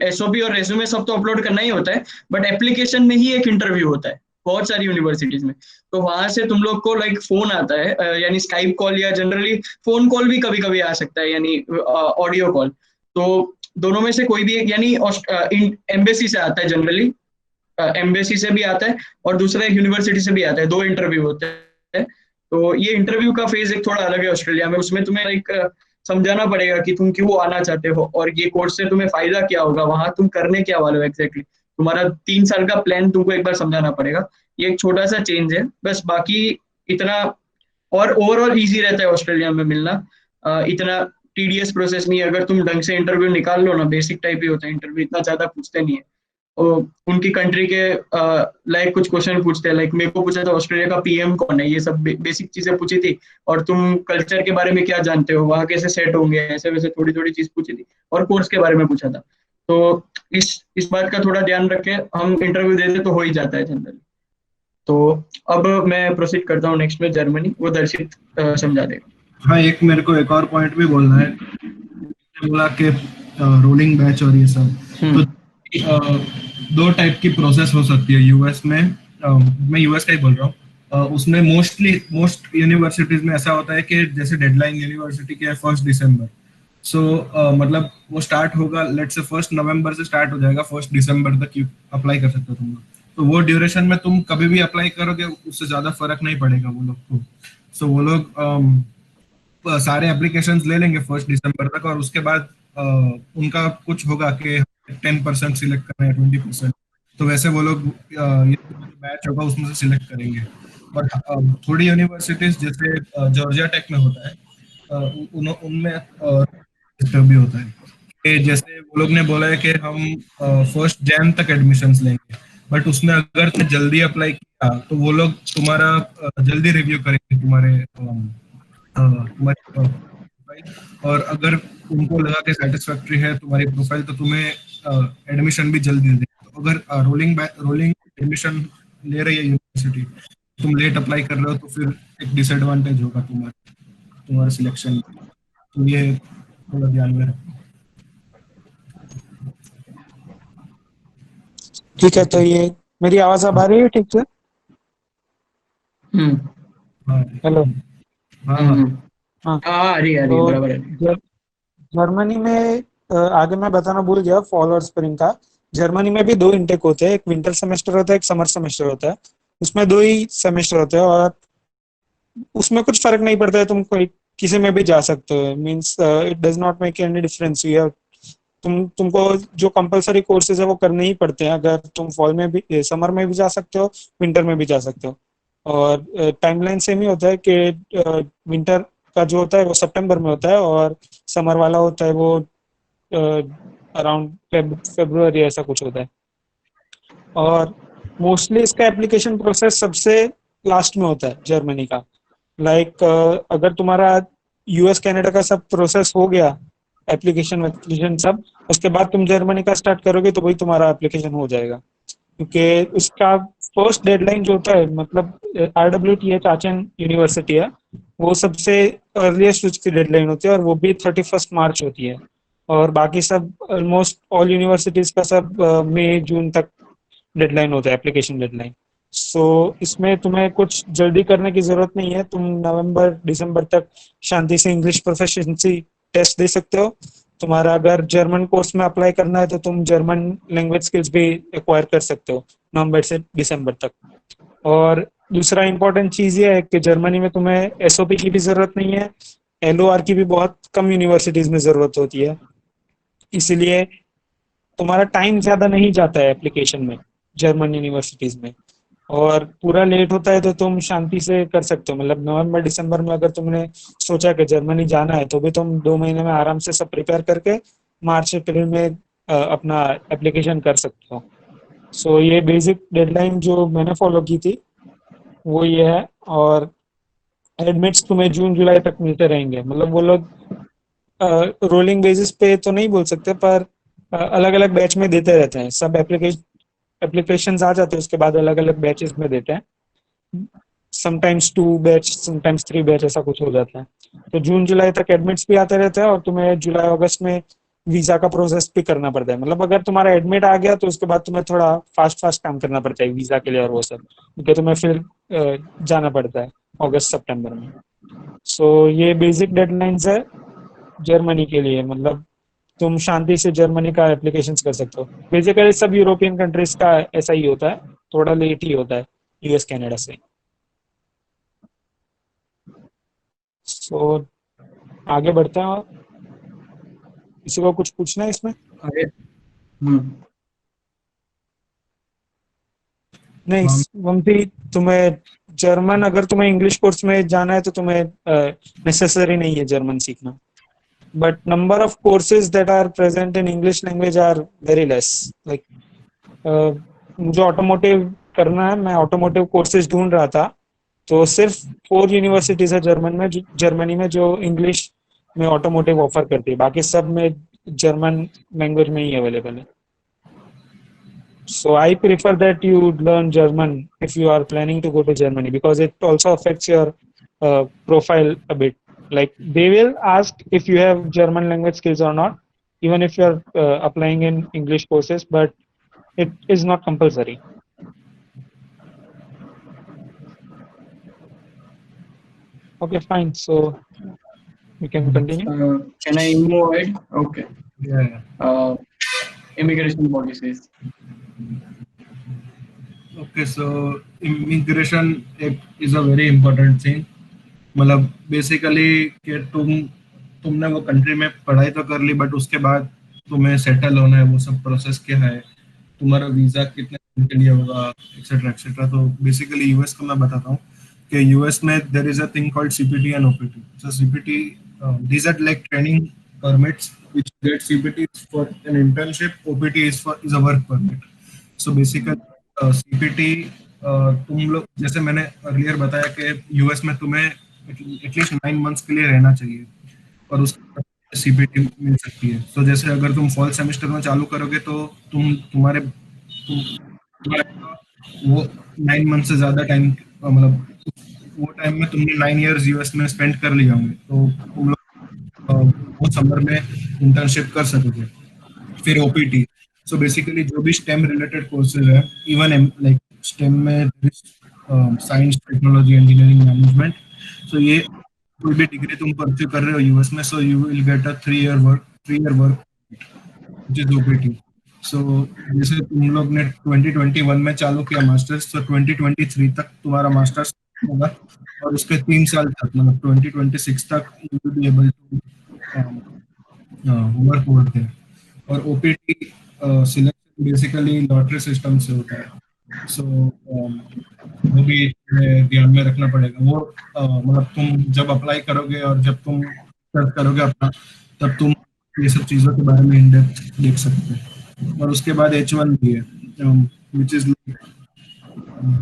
एसओपी और रेज्यूमे सब तो अपलोड करना ही होता है, बट एप्लीकेशन में ही एक इंटरव्यू होता है बहुत सारी यूनिवर्सिटीज में। तो वहां से तुम लोग को लाइक फोन आता है, यानी स्काइप कॉल या जनरली फोन कॉल भी कभी कभी आ सकता है, यानी ऑडियो कॉल। तो दोनों में से कोई भी एक, यानी एम्बेसी से आता है जनरली, एम्बेसी से भी आता है और दूसरा एक यूनिवर्सिटी से भी आता है, 2 इंटरव्यू होते हैं। तो ये इंटरव्यू का फेज एक थोड़ा अलग है ऑस्ट्रेलिया में। उसमें तुम्हें लाइक समझाना पड़ेगा कि तुम क्यों आना चाहते हो और ये कोर्स से तुम्हें फायदा क्या होगा, वहां तुम करने क्या वाले हो एग्जैक्टली। तुम्हारा 3 साल का प्लान तुमको एक बार समझाना पड़ेगा। ये एक छोटा सा चेंज है बस, बाकी इतना। और ओवरऑल इजी रहता है ऑस्ट्रेलिया में मिलना, इतना टीडीएस प्रोसेस नहीं है। अगर तुम ढंग से इंटरव्यू निकाल लो ना, बेसिक टाइप ही होता है इंटरव्यू, इतना ज्यादा पूछते नहीं है। उनकी कंट्री के लाइक कुछ क्वेश्चन पूछते हैं, लाइक मेरे को पूछा था ऑस्ट्रेलिया का पीएम कौन है, ये सब बेसिक चीजें पूछी थी। और तुम कल्चर के बारे में क्या जानते हो, वहां कैसे सेट होंगे, ऐसे वैसे थोड़ी थोड़ी चीज पूछी थी। और कोर्स के बारे में पूछा था। तो इस बात का थोड़ा ध्यान रख के हम इंटरव्यू देते तो हो ही जाता है जनरली। तो अब मैं प्रोसीड करता हूँ नेक्स्ट में, जर्मनी, वो दर्शित समझा देगा। हाँ, एक मेरे को एक और पॉइंट भी बोलना है। बोला कि रोलिंग बैच और ये सब, तो 2 टाइप की प्रोसेस हो सकती है यूएस में। मैं यूएस का ही बोल रहा हूँ। उसमें मोस्ट यूनिवर्सिटीज में ऐसा होता है कि जैसे डेडलाइन यूनिवर्सिटी की है 1 दिसंबर। सो मतलब वो स्टार्ट होगा, लेट से 1 नवंबर से स्टार्ट हो जाएगा, 1 दिसंबर तक अप्लाई कर सकते हो तुम लोग। तो वो ड्यूरेशन में तुम कभी भी अप्लाई करोगे, उससे ज्यादा फर्क नहीं पड़ेगा वो लोग को। सो वो लोग सारे एप्लीकेशंस ले लेंगे 1 दिसंबर तक, और उसके बाद उनका कुछ होगा कि 10% सिलेक्ट करना है, 20%। तो वैसे वो लोग ये बैच होगा उसमें से सिलेक्ट करेंगे। बट थोड़ी यूनिवर्सिटीज जैसे जॉर्जिया टेक में होता है, उनमें भी होता है कि जैसे वो लोग ने बोला है कि हम 1 जैन तक एडमिशंस लेंगे। बट उसमें अगर तुमने जल्दी अप्लाई किया तो वो लोग तुम्हारा जल्दी रिव्यू करेंगे तुम्हारी प्रोफाइल। और अगर उनको लगा कि सेटिस्फैक्ट्री है तुम्हारी प्रोफाइल, तो तुम्हें एडमिशन भी जल्दी दे देंगे। तो अगर रोलिंग एडमिशन ले रही है यूनिवर्सिटी, तुम लेट अप्लाई कर रहे हो, तो फिर एक डिसएडवांटेज होगा तुम्हारे सिलेक्शन। तो ये थोड़ा ध्यान में रखो। ठीक है, तो ये मेरी आवाज अब आ रही है ठीक से? हाँ हेलो। हाँ हाँ हाँ, आ रही है तो बराबर है। जर्मनी में आगे मैं बताना भूल गया फॉल और स्प्रिंग का। जर्मनी में भी 2 इंटेक होते हैं, एक विंटर सेमेस्टर होता है, एक समर सेमेस्टर होता है। उसमें 2 ही सेमेस्टर होते हैं और उसमें कुछ फर्क नहीं पड़ता है, तुम कोई किसी में भी जा सकते हो। Means it does not make any difference. You तुमको जो कंपलसरी कोर्सेज है वो करने ही पड़ते हैं। अगर तुम फॉल में भी, समर में भी जा सकते हो, विंटर में भी जा सकते हो। और टाइमलाइन सेम ही होता है कि विंटर का जो होता है वो सितंबर में होता है और समर वाला होता है वो अराउंड फरवरी ऐसा कुछ होता है। और मोस्टली इसका एप्लीकेशन प्रोसेस सबसे लास्ट में होता है जर्मनी का। लाइक अगर तुम्हारा यूएस कनाडा का सब प्रोसेस हो गया, एप्लीकेशन सब, उसके बाद तुम जर्मनी का स्टार्ट करोगे तो वही तुम्हारा एप्लीकेशन हो जाएगा। क्योंकि उसका फर्स्ट डेडलाइन जो होता है, मतलब RWTH आचन यूनिवर्सिटी है, वो सबसे अर्लीस्ट उसकी डेडलाइन होती है और वो भी 31 मार्च होती है। और बाकी सब ऑलमोस्ट ऑल यूनिवर्सिटीज का सब मई जून तक डेडलाइन होता है, एप्लीकेशन डेडलाइन। सो इसमें तुम्हें कुछ जल्दी करने की जरूरत नहीं है। तुम नवंबर दिसंबर तक शांति से इंग्लिश प्रोफिशिएंसी टेस्ट दे सकते हो। तुम्हारा अगर जर्मन कोर्स में अप्लाई करना है तो तुम जर्मन लैंग्वेज स्किल्स भी एक्वायर कर सकते हो नवंबर से दिसंबर तक। और दूसरा इंपॉर्टेंट चीज ये है कि जर्मनी में तुम्हें एसओपी की भी जरूरत नहीं है, एलओआर की भी बहुत कम यूनिवर्सिटीज में जरूरत होती है। इसीलिए तुम्हारा टाइम ज्यादा नहीं जाता है एप्लीकेशन में जर्मन यूनिवर्सिटीज में। और पूरा लेट होता है तो तुम शांति से कर सकते हो। मतलब नवंबर दिसंबर में अगर तुमने सोचा कि जर्मनी जाना है तो भी तुम 2 महीने में आराम से सब प्रिपेयर करके मार्च अप्रैल में अपना एप्लीकेशन कर सकते हो। सो ये बेसिक डेडलाइन जो मैंने फॉलो की थी वो ये है। और एडमिट्स तुम्हें जून जुलाई तक मिलते रहेंगे। मतलब वो लोग रोलिंग बेसिस पे तो नहीं बोल सकते, पर अलग अलग बैच में देते रहते हैं। सब एप्लीकेशन आ जाते हैं उसके बाद अलग अलग बैचेस में देते हैं। समटाइम्स 2 बैच, समटाइम्स 3 बैच, ऐसा कुछ हो जाता है। तो जून जुलाई तक एडमिट्स भी आते रहते हैं और तुम्हें जुलाई अगस्त में वीजा का प्रोसेस भी करना पड़ता है। मतलब अगर तुम्हारा एडमिट आ गया तो उसके बाद तुम्हें थोड़ा फास्ट काम करना पड़ता है वीजा के लिए और वो सब, क्योंकि तुम्हें फिर जाना पड़ता है अगस्त सितंबर में। सो ये बेसिक डेडलाइंस है जर्मनी के लिए। मतलब तुम शांति से जर्मनी का एप्लीकेशन कर सकते हो। बेसिकली सब यूरोपियन कंट्रीज का ऐसा ही होता है, थोड़ा लेट ही होता है यूएस कनाडा से। सो आगे बढ़ते हैं। और किसी को कुछ पूछना है इसमें? आगे नहीं वंशी, तुम्हें जर्मन, अगर तुम्हें इंग्लिश कोर्स में जाना है तो तुम्हें नेसेसरी नहीं है जर्मन सीखना, but number of courses that are present in English language are very less. Like मुझे ऑटोमोटिव करना है, मैं ऑटोमोटिव कोर्सेज ढूंढ रहा था, तो सिर्फ 4 यूनिवर्सिटीज है जर्मनी में जो इंग्लिश में ऑटोमोटिव ऑफर करती है, बाकी सब में जर्मन लैंग्वेज में ही अवेलेबल है। So I prefer that you learn German if you are planning to go to Germany, because it also affects your profile a bit. Like they will ask if you have German language skills or not, even if you are applying in English courses, but it is not compulsory. Okay, fine. So we can continue. Can I move ahead? Okay. Yeah. Immigration policies. Okay, so immigration is a very important thing. मतलब basically कि तुमने वो country में पढ़ाई तो कर ली, but उसके बाद तुम्हें सेटल होना है, वो सब प्रोसेस क्या है, तुम्हारा वीजा कितने दिन के लिए होगा, एक्सेट्रा एक्सेट्रा। तो बेसिकली यूएस को मैं बताता हूँ कि यूएस में there is a thing called CPT and OPT. So CPT, these are like training permits which get CPT for an internship, OPT is a work permit. So basically CPT तुम लोग, जैसे मैंने अर्लियर बताया कि US में तुम्हें at least 9 months के लिए रहना चाहिए और उसके बाद सीपीटी मिल सकती है। तो जैसे अगर तुम फॉल सेमेस्टर में चालू करोगे तो तुम्हारे वो 9 मंथ से ज्यादा टाइम, मतलब वो टाइम में तुमने 9 इयर्स यूएस में स्पेंड कर लिए होंगे, तो तुम लोग वो समर में इंटर्नशिप कर सकोगे। फिर ओपीटी, सो बेसिकली जो भी स्टेम रिलेटेड कोर्सेज है, इवन लाइक स्टेम में साइंस, टेक्नोलॉजी, इंजीनियरिंग, मैनेजमेंट, सो ये कोई भी डिग्री तुम परस्यू कर रहे हो यूएस में, so you will get a 3 year work which is OPT. So जैसे तुम लोग ने 2021 में चालू किया मास्टर्स, तो 2023 तक तुम्हारा मास्टर्स होगा और उसके 3 साल तक, मतलब 2026 तक you will be able to work over there. और OPT selection basically lottery system से होता है। सो वो भी ध्यान में रखना पड़ेगा। वो मतलब तुम जब अप्लाई करोगे और जब तुम सर्च करोगे अपना, तब तुम ये सब चीज़ों के बारे में इन डेप्थ देख सकते हैं। और उसके बाद H1 भी है, which is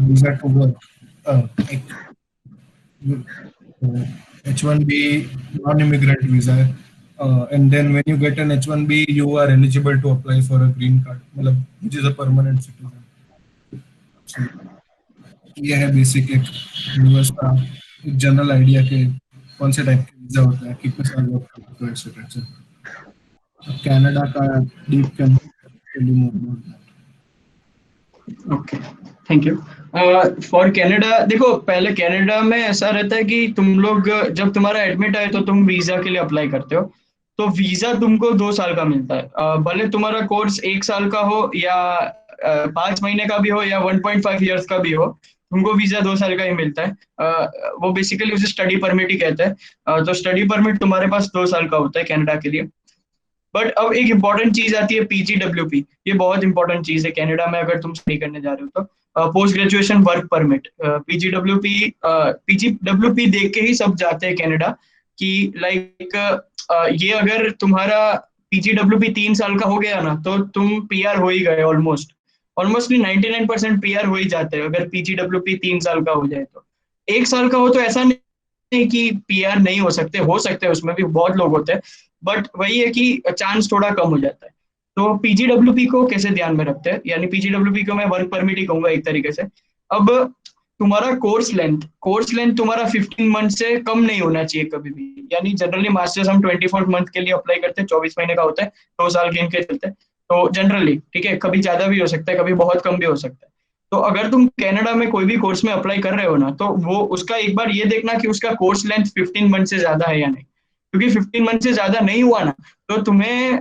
visa to work। H1B non-immigrant visa है, and then when you get an H1B you are eligible to apply for a green card, मतलब which is a permanent citizen। So, ये है basic एक US का एक general idea के कौन से टाइप के वीजा होता है, कितने साल वर्क करते हो, एक्सेट्रा एक्सेट्रा। कनाडा का Deep can tell you more about that. Okay, thank you. For Canada, देखो पहले कनाडा में ऐसा रहता है कि तुम लोग जब तुम्हारा एडमिट आए तो तुम वीजा के लिए अप्लाई करते हो, तो वीजा तुमको 2 साल का मिलता है। भले तुम्हारा कोर्स 1 साल का हो या 5 महीने का भी हो या 1.5 ईयर्स का भी हो, तुमको वीजा 2 साल का ही मिलता है। वो बेसिकली उसे स्टडी परमिट ही कहते हैं। तो स्टडी परमिट तुम्हारे पास 2 साल का होता है कनाडा के लिए। बट अब एक इम्पॉर्टेंट चीज आती है PGWP। ये बहुत इंपॉर्टेंट चीज है कनाडा में अगर तुम स्टडी करने जा रहे हो तो। Post graduation work permit, PGWP देख के ही सब जाते हैं कनाडा कि लाइक ये अगर तुम्हारा PGWP 3 साल का हो गया ना, तो तुम PR हो ही गए। ऑलमोस्ट 99% PR हो ही जाते हैं अगर PGWP 3 साल का हो जाए। तो 1 साल का हो तो ऐसा नहीं कि PR नहीं हो सकते हैं, उसमें भी बहुत लोग होते हैं, बट वही है कि चांस थोड़ा कम हो जाता है। तो PGWP को कैसे ध्यान में रखते हैं, यानी PGWP को मैं वर्क परमिट ही कहूंगा एक तरीके से। अब तुम्हारा कोर्स लेंथ तुम्हारा 15 मंथ से कम नहीं होना चाहिए कभी भी। यानी जनरली मास्टर्स हम 24 मंथ के लिए अप्लाई करते हैं, 24 महीने का होता है, 2 साल गिन के चलते हैं। तो जनरली ठीक है, कभी ज्यादा भी हो सकता है, कभी बहुत कम भी हो सकता है। तो अगर तुम कनाडा में कोई भी कोर्स में अप्लाई कर रहे हो ना, तो वो उसका एक बार ये देखना कि उसका कोर्स लेंथ 15 मंथ से ज्यादा है या नहीं। क्योंकि 15 मंथ से ज्यादा नहीं हुआ ना, तो तुम्हें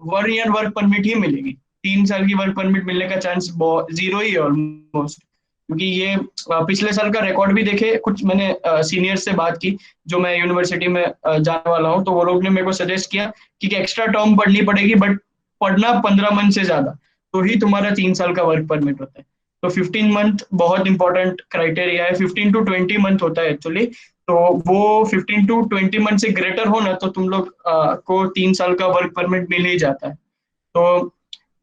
1 ईयर वर्क परमिट ही मिलेगी। 3 साल की वर्क परमिट मिलने का चांस जीरो ही है ऑलमोस्ट। क्योंकि ये पिछले साल का रिकॉर्ड भी देखे कुछ, मैंने सीनियर्स से बात की जो मैं यूनिवर्सिटी में जाने वाला हूँ, तो वो लोग ने मेरे को सजेस्ट किया कि एक्स्ट्रा टर्म पढ़नी पड़ेगी, बट पढ़ना 15 मंथ से ज्यादा, तो ही तुम्हारा 3 साल का वर्क परमिट होता है। तो 15 मंथ बहुत इंपॉर्टेंट क्राइटेरिया है। 15 to 20 मंथ होता है एक्चुअली। तो वो 15 to 20 मंथ से ग्रेटर हो ना, तो तुम लोग को 3 साल का वर्क परमिट मिल ही जाता है। तो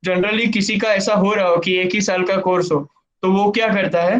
जनरली किसी का ऐसा हो रहा हो कि एक ही साल का कोर्स हो, तो वो क्या करता है,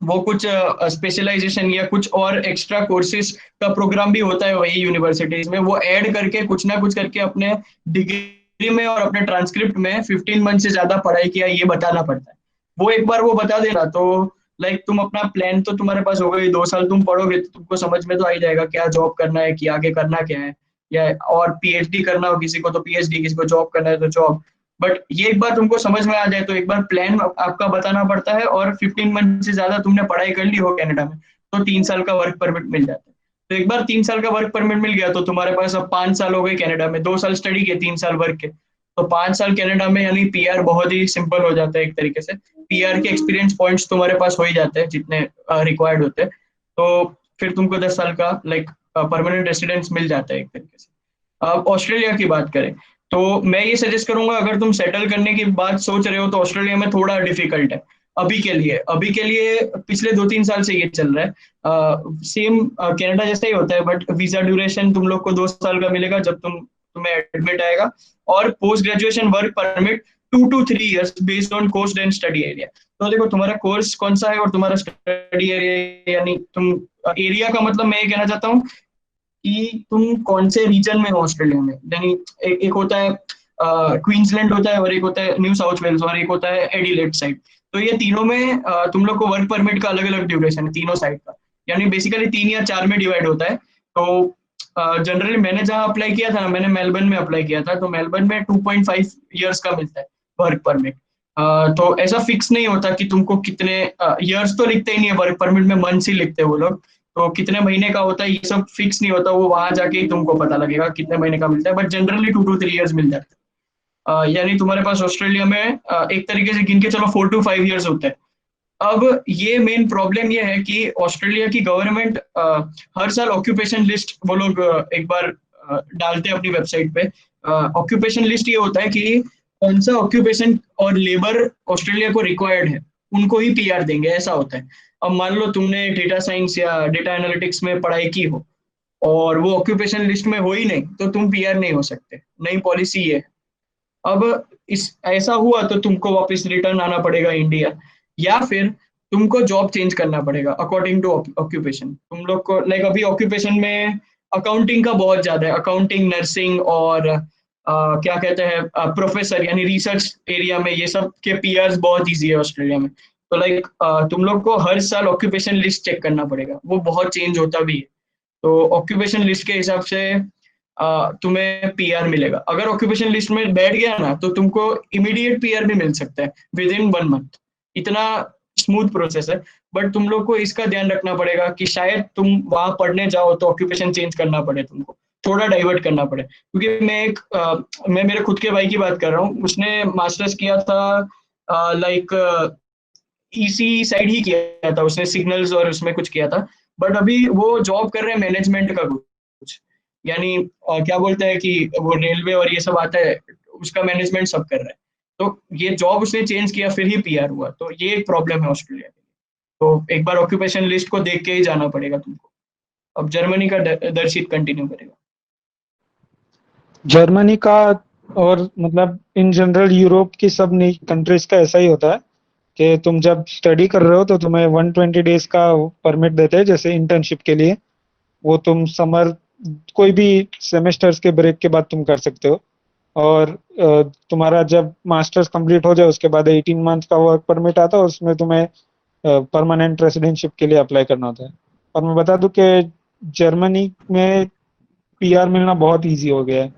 वो कुछ स्पेशलाइजेशन या कुछ और एक्स्ट्रा कोर्सेज का प्रोग्राम भी होता है वही यूनिवर्सिटीज में, वो ऐड करके कुछ ना कुछ करके अपने डिग्री में और अपने ट्रांसक्रिप्ट में 15 मंथ से ज्यादा पढ़ाई किया ये बताना पड़ता है। वो एक बार वो बता देना, तो लाइक तुम अपना प्लान तो तुम्हारे पास होगा ही, 2 साल तुम पढ़ोगे तो तुमको समझ में तो आ ही जाएगा क्या जॉब करना है, कि आगे करना क्या है। या और पीएचडी करना हो किसी को तो पीएचडी, किसी को जॉब करना है तो जॉब। बट ये एक बार तुमको समझ में आ जाए तो एक बार प्लान आपका बताना पड़ता है, और 15 मंथ से ज्यादा तुमने पढ़ाई कर ली हो कनाडा में, तो 3 साल का वर्क परमिट मिल जाता है। तो एक बार 3 साल का वर्क परमिट मिल गया तो तुम्हारे पास अब 5 साल हो गए कनाडा में, 2 साल स्टडी के, 3 साल वर्क के, तो 5 साल कनाडा में, यानी पीआर बहुत ही सिंपल हो जाता है एक तरीके से। पीआर के एक्सपीरियंस पॉइंट्स तुम्हारे पास हो ही जाते हैं जितने रिक्वायर्ड होते हैं। तो फिर तुमको 10 साल का लाइक परमानेंट रेसिडेंस मिल जाता है एक तरीके से। अब ऑस्ट्रेलिया की बात करें, तो मैं ये सजेस्ट करूंगा, अगर तुम सेटल करने की बात सोच रहे हो तो ऑस्ट्रेलिया में थोड़ा डिफिकल्ट है अभी के लिए पिछले 2-3 साल से ये चल रहा है। सेम कनाडा जैसा ही होता है, बट वीजा ड्यूरेशन तुम लोग को 2 साल का मिलेगा जब तुम्हें एडमिट आएगा, और post graduation work permit 2 to 3 years based on course and study area. तो देखो तुम्हारा कोर्स कौन सा है और तुम्हारा स्टडी एरिया, यानी तुम एरिया का मतलब मैं ये कहना चाहता हूँ कि तुम कौन से रीजन में हो ऑस्ट्रेलिया में। यानी एक होता है क्वींसलैंड होता है, और एक होता है न्यू साउथ वेल्स, और एक होता है एडिलेड साइड। तो ये तीनों में तुम लोग को वर्क परमिट का अलग अलग ड्यूरेशन है तीनों साइड का, यानी बेसिकली 3 या 4 में डिवाइड होता है। तो जनरली मैंने जहाँ अप्लाई किया था ना, मैंने मेलबर्न में अप्लाई किया था, तो मेलबर्न में 2.5 ईयर्स का मिलता है वर्क परमिट। तो ऐसा फिक्स नहीं होता कि तुमको कितने ईयर्स, तो लिखते ही नहीं है वर्क परमिट में, मंथ्स ही लिखते हैं वो लोग। तो कितने महीने का होता है ये सब फिक्स नहीं होता, वो वहां जाके ही तुमको पता लगेगा कितने महीने का मिलता है, बट जनरली 2 to 3 years मिल जाता है। यानी तुम्हारे पास ऑस्ट्रेलिया में एक तरीके से गिन के चलो 4 to 5 years होते हैं। अब ये मेन प्रॉब्लम ये है कि ऑस्ट्रेलिया की गवर्नमेंट हर साल ऑक्यूपेशन लिस्ट वो लोग एक बार डालते हैं अपनी वेबसाइट पे। ऑक्यूपेशन लिस्ट ये होता है कि कौन सा ऑक्यूपेशन और लेबर ऑस्ट्रेलिया को रिक्वायर्ड है, उनको ही पीआर देंगे, ऐसा होता है। अब मान लो तुमने डेटा साइंस या डेटा एनालिटिक्स में पढ़ाई की हो और वो ऑक्यूपेशन लिस्ट में हो ही नहीं, तो तुम पीआर नहीं हो सकते, नई पॉलिसी है। अब इस ऐसा हुआ तो तुमको वापस रिटर्न आना पड़ेगा इंडिया, या फिर तुमको जॉब चेंज करना पड़ेगा अकॉर्डिंग टू ऑक्यूपेशन। तुम लोग को लाइक अभी ऑक्यूपेशन में अकाउंटिंग का बहुत ज्यादा है, अकाउंटिंग, नर्सिंग और क्या कहते हैं प्रोफेसर, यानी रिसर्च एरिया में, ये सब के पीआर्स बहुत इजी है ऑस्ट्रेलिया में। तो लाइक तुम लोग को हर साल ऑक्यूपेशन लिस्ट चेक करना पड़ेगा, वो बहुत चेंज होता भी है। तो ऑक्यूपेशन लिस्ट के हिसाब से तुम्हें पीआर मिलेगा। अगर ऑक्यूपेशन लिस्ट में बैठ गया ना, तो तुमको इमीडिएट पीआर भी मिल सकता है विद इन 1 मंथ। इतना स्मूथ प्रोसेस है। बट तुम लोग को इसका ध्यान रखना पड़ेगा कि शायद तुम वहां पढ़ने जाओ तो ऑक्यूपेशन चेंज करना पड़े, तुमको थोड़ा डाइवर्ट करना पड़े। क्योंकि मैं मेरे खुद के भाई की बात कर रहा हूँ, उसने मास्टर्स किया था लाइक ईसी साइड ही किया था उसने, सिग्नल्स और उसमें कुछ किया था। बट अभी वो जॉब कर रहे हैं मैनेजमेंट का कुछ, यानी क्या बोलते हैं कि वो रेलवे और ये सब आता है, उसका मैनेजमेंट सब कर रहा है। तो ये जॉब उसने चेंज किया फिर ही पीआर हुआ, तो ये एक प्रॉब्लम है ऑस्ट्रेलिया की। तो एक बार ऑक्यूपेशन लिस्ट को देख के ही जाना पड़ेगा तुमको। अब जर्मनी का दर्शित कंटिन्यू करेगा। जर्मनी का और मतलब इन जनरल यूरोप की सब कंट्रीज का ऐसा ही होता है कि तुम जब स्टडी कर रहे हो तो तुम्हें 120 डेज का परमिट देते हैं, जैसे इंटर्नशिप के लिए। वो तुम समर कोई भी सेमेस्टर्स के ब्रेक के बाद तुम कर सकते हो। और तुम्हारा जब मास्टर्स कंप्लीट हो जाए उसके बाद 18 मंथ का वर्क परमिट आता है, उसमें तुम्हें परमानेंट रेसिडेंटशिप के लिए अप्लाई करना होता है। और मैं बता दूं कि जर्मनी में पीआर मिलना बहुत इजी हो गया है।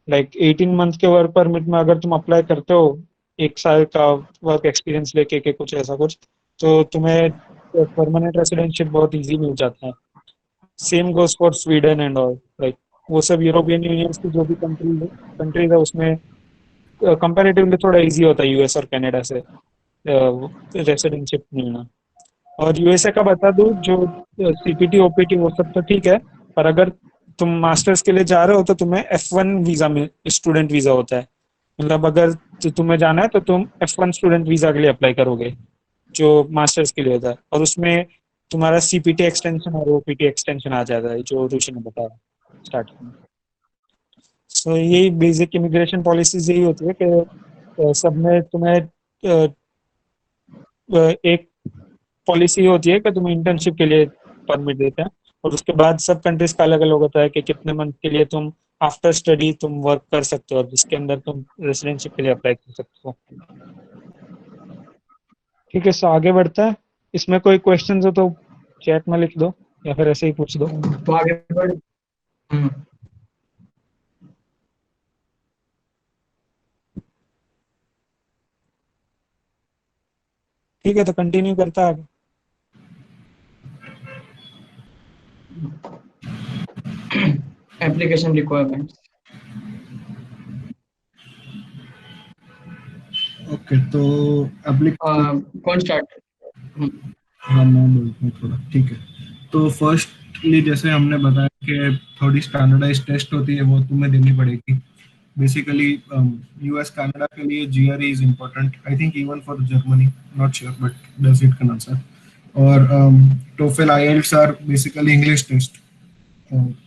लाइक 18 मंथ के वर्क परमिट में अगर तुम अप्लाई करते हो 1 साल का वर्क एक्सपीरियंस लेके के कुछ ऐसा कुछ, तो तुम्हें परमानेंट रेसिडेंटशिप बहुत इजी मिल जाता है। Same goes for Sweden and all. Like वो सब यूरोपियन यूनियन की जो भी कंट्रीज है उसमें कंपैरेटिवली थोड़ा इजी होता है यूएस और कनाडा से रेसिडेंटशिप मिलना। और यूएसए का बता दूं, जो सीपीटी ओपीटी वो सब तो ठीक है, पर अगर तुम मास्टर्स के लिए जा रहे हो तो तुम्हें F1 वीजा में स्टूडेंट वीजा होता है। मतलब अगर तुम्हें जाना है तो तुम F1 स्टूडेंट वीजा के लिए अप्लाई करोगे, जो मास्टर्स के लिए होता है, और उसमें तुम्हारा सीपीटी एक्सटेंशन और ओपीटी एक्सटेंशन आ जाता है, जो ऋषि ने बताया स्टार्टिंग में। सो यही बेसिक इमिग्रेशन पॉलिसीज यही होती है कि सब में तुम्हें एक पॉलिसी होती है कि तुम्हें इंटर्नशिप के लिए परमिट देते हैं, और उसके बाद सब कंट्रीज का अलग अलग होता है कि कितने मंथ के लिए तुम आफ्टर स्टडी तुम वर्क कर सकते हो और जिसके अंदर तुम रेसिडेंटशिप के लिए अप्लाई कर सकते हो। ठीक है, सो आगे बढ़ता है। इसमें कोई क्वेश्चन हो तो चैट में लिख दो या फिर ऐसे ही पूछ दो। तो आगे बढ़। ठीक है, तो कंटिन्यू करता है आगे। Application requirements. ओके, तो कौन स्टार्ट? हाँ, मैं बोलता हूँ थोड़ा। ठीक है, तो फर्स्टली जैसे हमने बताया कि थोड़ी स्टैंडर्डाइज टेस्ट होती है, वो तुम्हें देनी पड़ेगी। बेसिकली यूएस कनाडा के लिए GRE is important, I think even for Germany, not sure but that's it can answer. और TOEFL IELTS are basically English test.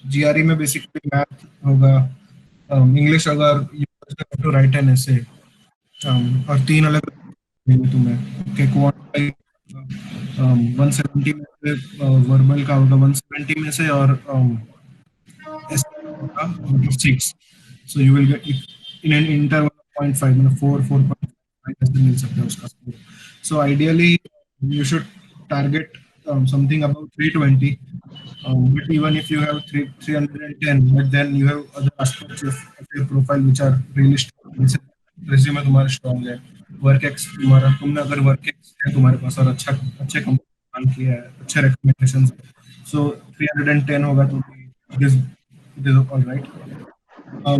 GRE में बेसिकली मैथ होगा, इंग्लिश होगा, और you have to write an essay. और 3 अलग में तुम्हें कि क्वांटाइल 170 में से वर्बल का होगा 170 में से, और होगा 6। सो you will get in an interval 0.5 मतलब 4.5 ऐसे मिल सकता है उसका score. So ideally you should target something about 320, but even if you have 310, but then you have other aspects of your profile which are really strong. जैसे resume तुम्हारा strong है, work ex तुम्हारा, तुमने अगर वर्क एक्स है तुम्हारे पास और अच्छे कंपनी काम किया है, अच्छे रिकमेंडेशंस, सो 310 होगा तो इट इज ऑलराइट। हाँ,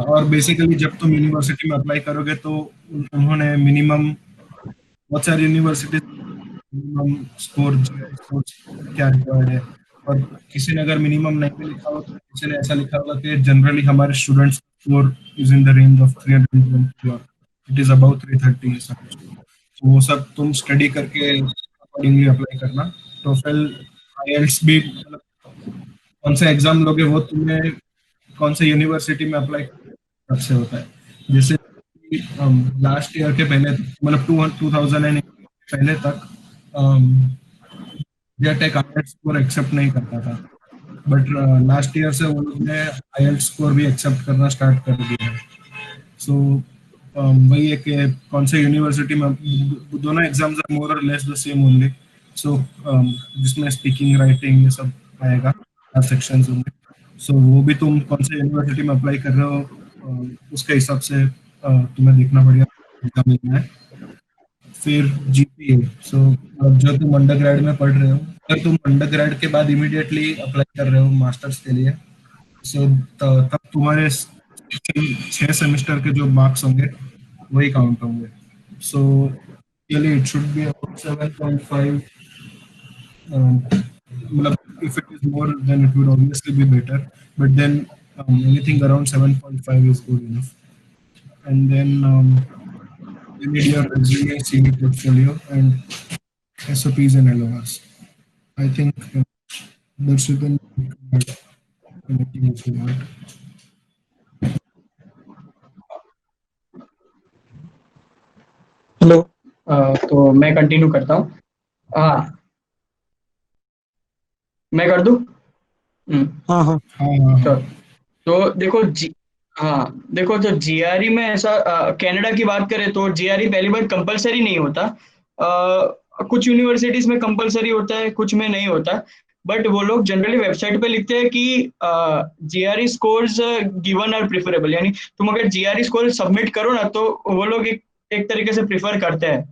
और बेसिकली जब तुम यूनिवर्सिटी में अप्लाई करोगे तो उन्होंने मिनिमम, बहुत सारी यूनिवर्सिटी मिनिमम स्कोर क्या रिक्वायर्ड है, और किसी ने अगर मिनिमम नहीं भी लिखा हो तो किसी ने ऐसा लिखा होगा कि जनरली हमारे students score is in the range of 320 और इट इज अबाउट 330 ऐसा कुछ। तो वो सब तुम स्टडी करके अकॉर्डिंगली अप्लाई करना। टोफेल आईएलटीएस भी मतलब कौन सा एग्जाम लोगे वो तुम्हें कौन से यूनिवर्सिटी में अप्लाई से होता है। जैसे लास्ट ईयर के पहले मतलब 2008 पहले तक टेक आईएलटीएस स्कोर एक्सेप्ट नहीं करता था, बट लास्ट ईयर से वो लोग ने आईएलटीएस स्कोर भी एक्सेप्ट करना स्टार्ट कर दिया है। सो वही है कि कौन से यूनिवर्सिटी में दोनों एग्जाम्स आर मोर और लेस द सेम ओनली। सो जिसमें स्पीकिंग राइटिंग ये सब आएगा, सेक्शंस होंगे। सो वो भी तुम कौन से यूनिवर्सिटी में अप्लाई कर रहे हो उसके हिसाब से तुम्हें देखना पड़ेगा एग्जाम लिखना है। फिर जीपीए, सो जो तुम अंडरग्रेड में पढ़ रहे हो, अगर तुम अंडरग्रेड के बाद इमीडिएटली अप्लाई कर रहे हो मास्टर्स के लिए, सो तब तुम्हारे 6 सेमेस्टर के जो मार्क्स होंगे वही काउंट होंगे। So it should be about 7.5, मतलब if it is more then it would obviously be better, but then anything around 7.5 is good enough. And then you need your resume, CV, portfolio, and SOPs and LORs. I think that's within anything else you want. Hello. तो मैं continue करता हूँ। हाँ, मैं कर दूँ? हाँ हाँ Sure. तो देखो देखो, तो जीआरई में ऐसा कनाडा की बात करें तो जीआरई पहली बार कंपलसरी नहीं होता, कुछ यूनिवर्सिटीज में कंपलसरी होता है, कुछ में नहीं होता, बट वो लोग जनरली वेबसाइट पे लिखते हैं कि GRE scores given are preferable, यानी तुम अगर जीआरई स्कोर सबमिट करो ना तो वो लोग एक तरीके से प्रिफर करते हैं।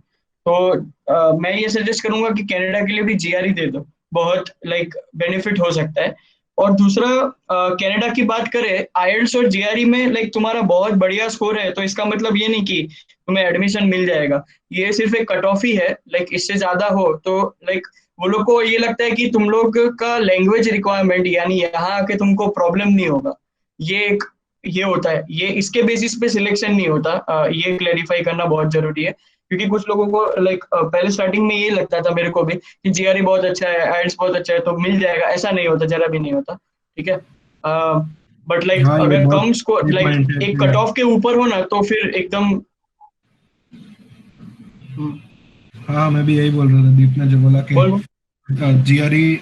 तो मैं ये सजेस्ट करूंगा कि कनाडा के लिए भी जीआरई दे दो, बहुत लाइक बेनिफिट हो सकता है। और दूसरा, कनाडा की बात करें, आईएलटीएस और जीआरई में लाइक तुम्हारा बहुत बढ़िया स्कोर है तो इसका मतलब ये नहीं कि तुम्हें एडमिशन मिल जाएगा, ये सिर्फ एक कट ऑफ ही है। लाइक इससे ज्यादा हो तो लाइक वो लोग को ये लगता है कि तुम लोग का लैंग्वेज रिक्वायरमेंट, यानी यहाँ आके तुमको प्रॉब्लम नहीं होगा, ये होता है, ये इसके बेसिस पे सिलेक्शन नहीं होता। ये क्लेरिफाई करना बहुत जरूरी है, क्योंकि कुछ लोगों को लाइक पहले स्टार्टिंग में ये लगता था मेरे को भी कि जीआरई बहुत अच्छा है, आईएलटीएस बहुत अच्छा है तो मिल जाएगा, ऐसा नहीं होता, जरा भी नहीं होता। ठीक है, बट लाइक हाँ, ये अगर बहुत कम स्कोर सही लाइक point है एक कि- कट ऑफ के ऊपर हो ना तो फिर एकदम हाँ, मैं भी यही बोल रहा था, दीप ने जो बोला कि बोल जीआरई,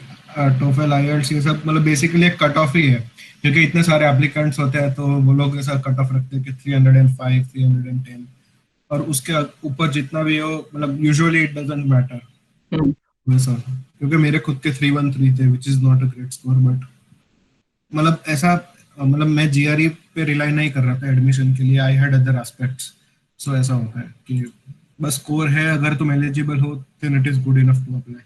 टोफल, आईएलटीएस ये सब मतलब बेसिकली एक कट ऑफ ही है, क्योंकि इतने सारे एप्लीकेंट्स होते हैं तो वो लोग ऐसा कट ऑफ रखते हैं कि 305, 310, और उसके ऊपर जितना भी हो मतलब यूजुअली इट डजंट मैटर वैसा। क्योंकि मेरे खुद के 313 थे, which is not a great score, but मतलब ऐसा मतलब मैं जीआरई पे रिलाई नहीं कर रहा था एडमिशन के लिए, आई हैड अदर एस्पेक्ट्स। सो ऐसा होता है कि बस स्कोर है, अगर तुम एलिजिबल हो then it is good enough to apply.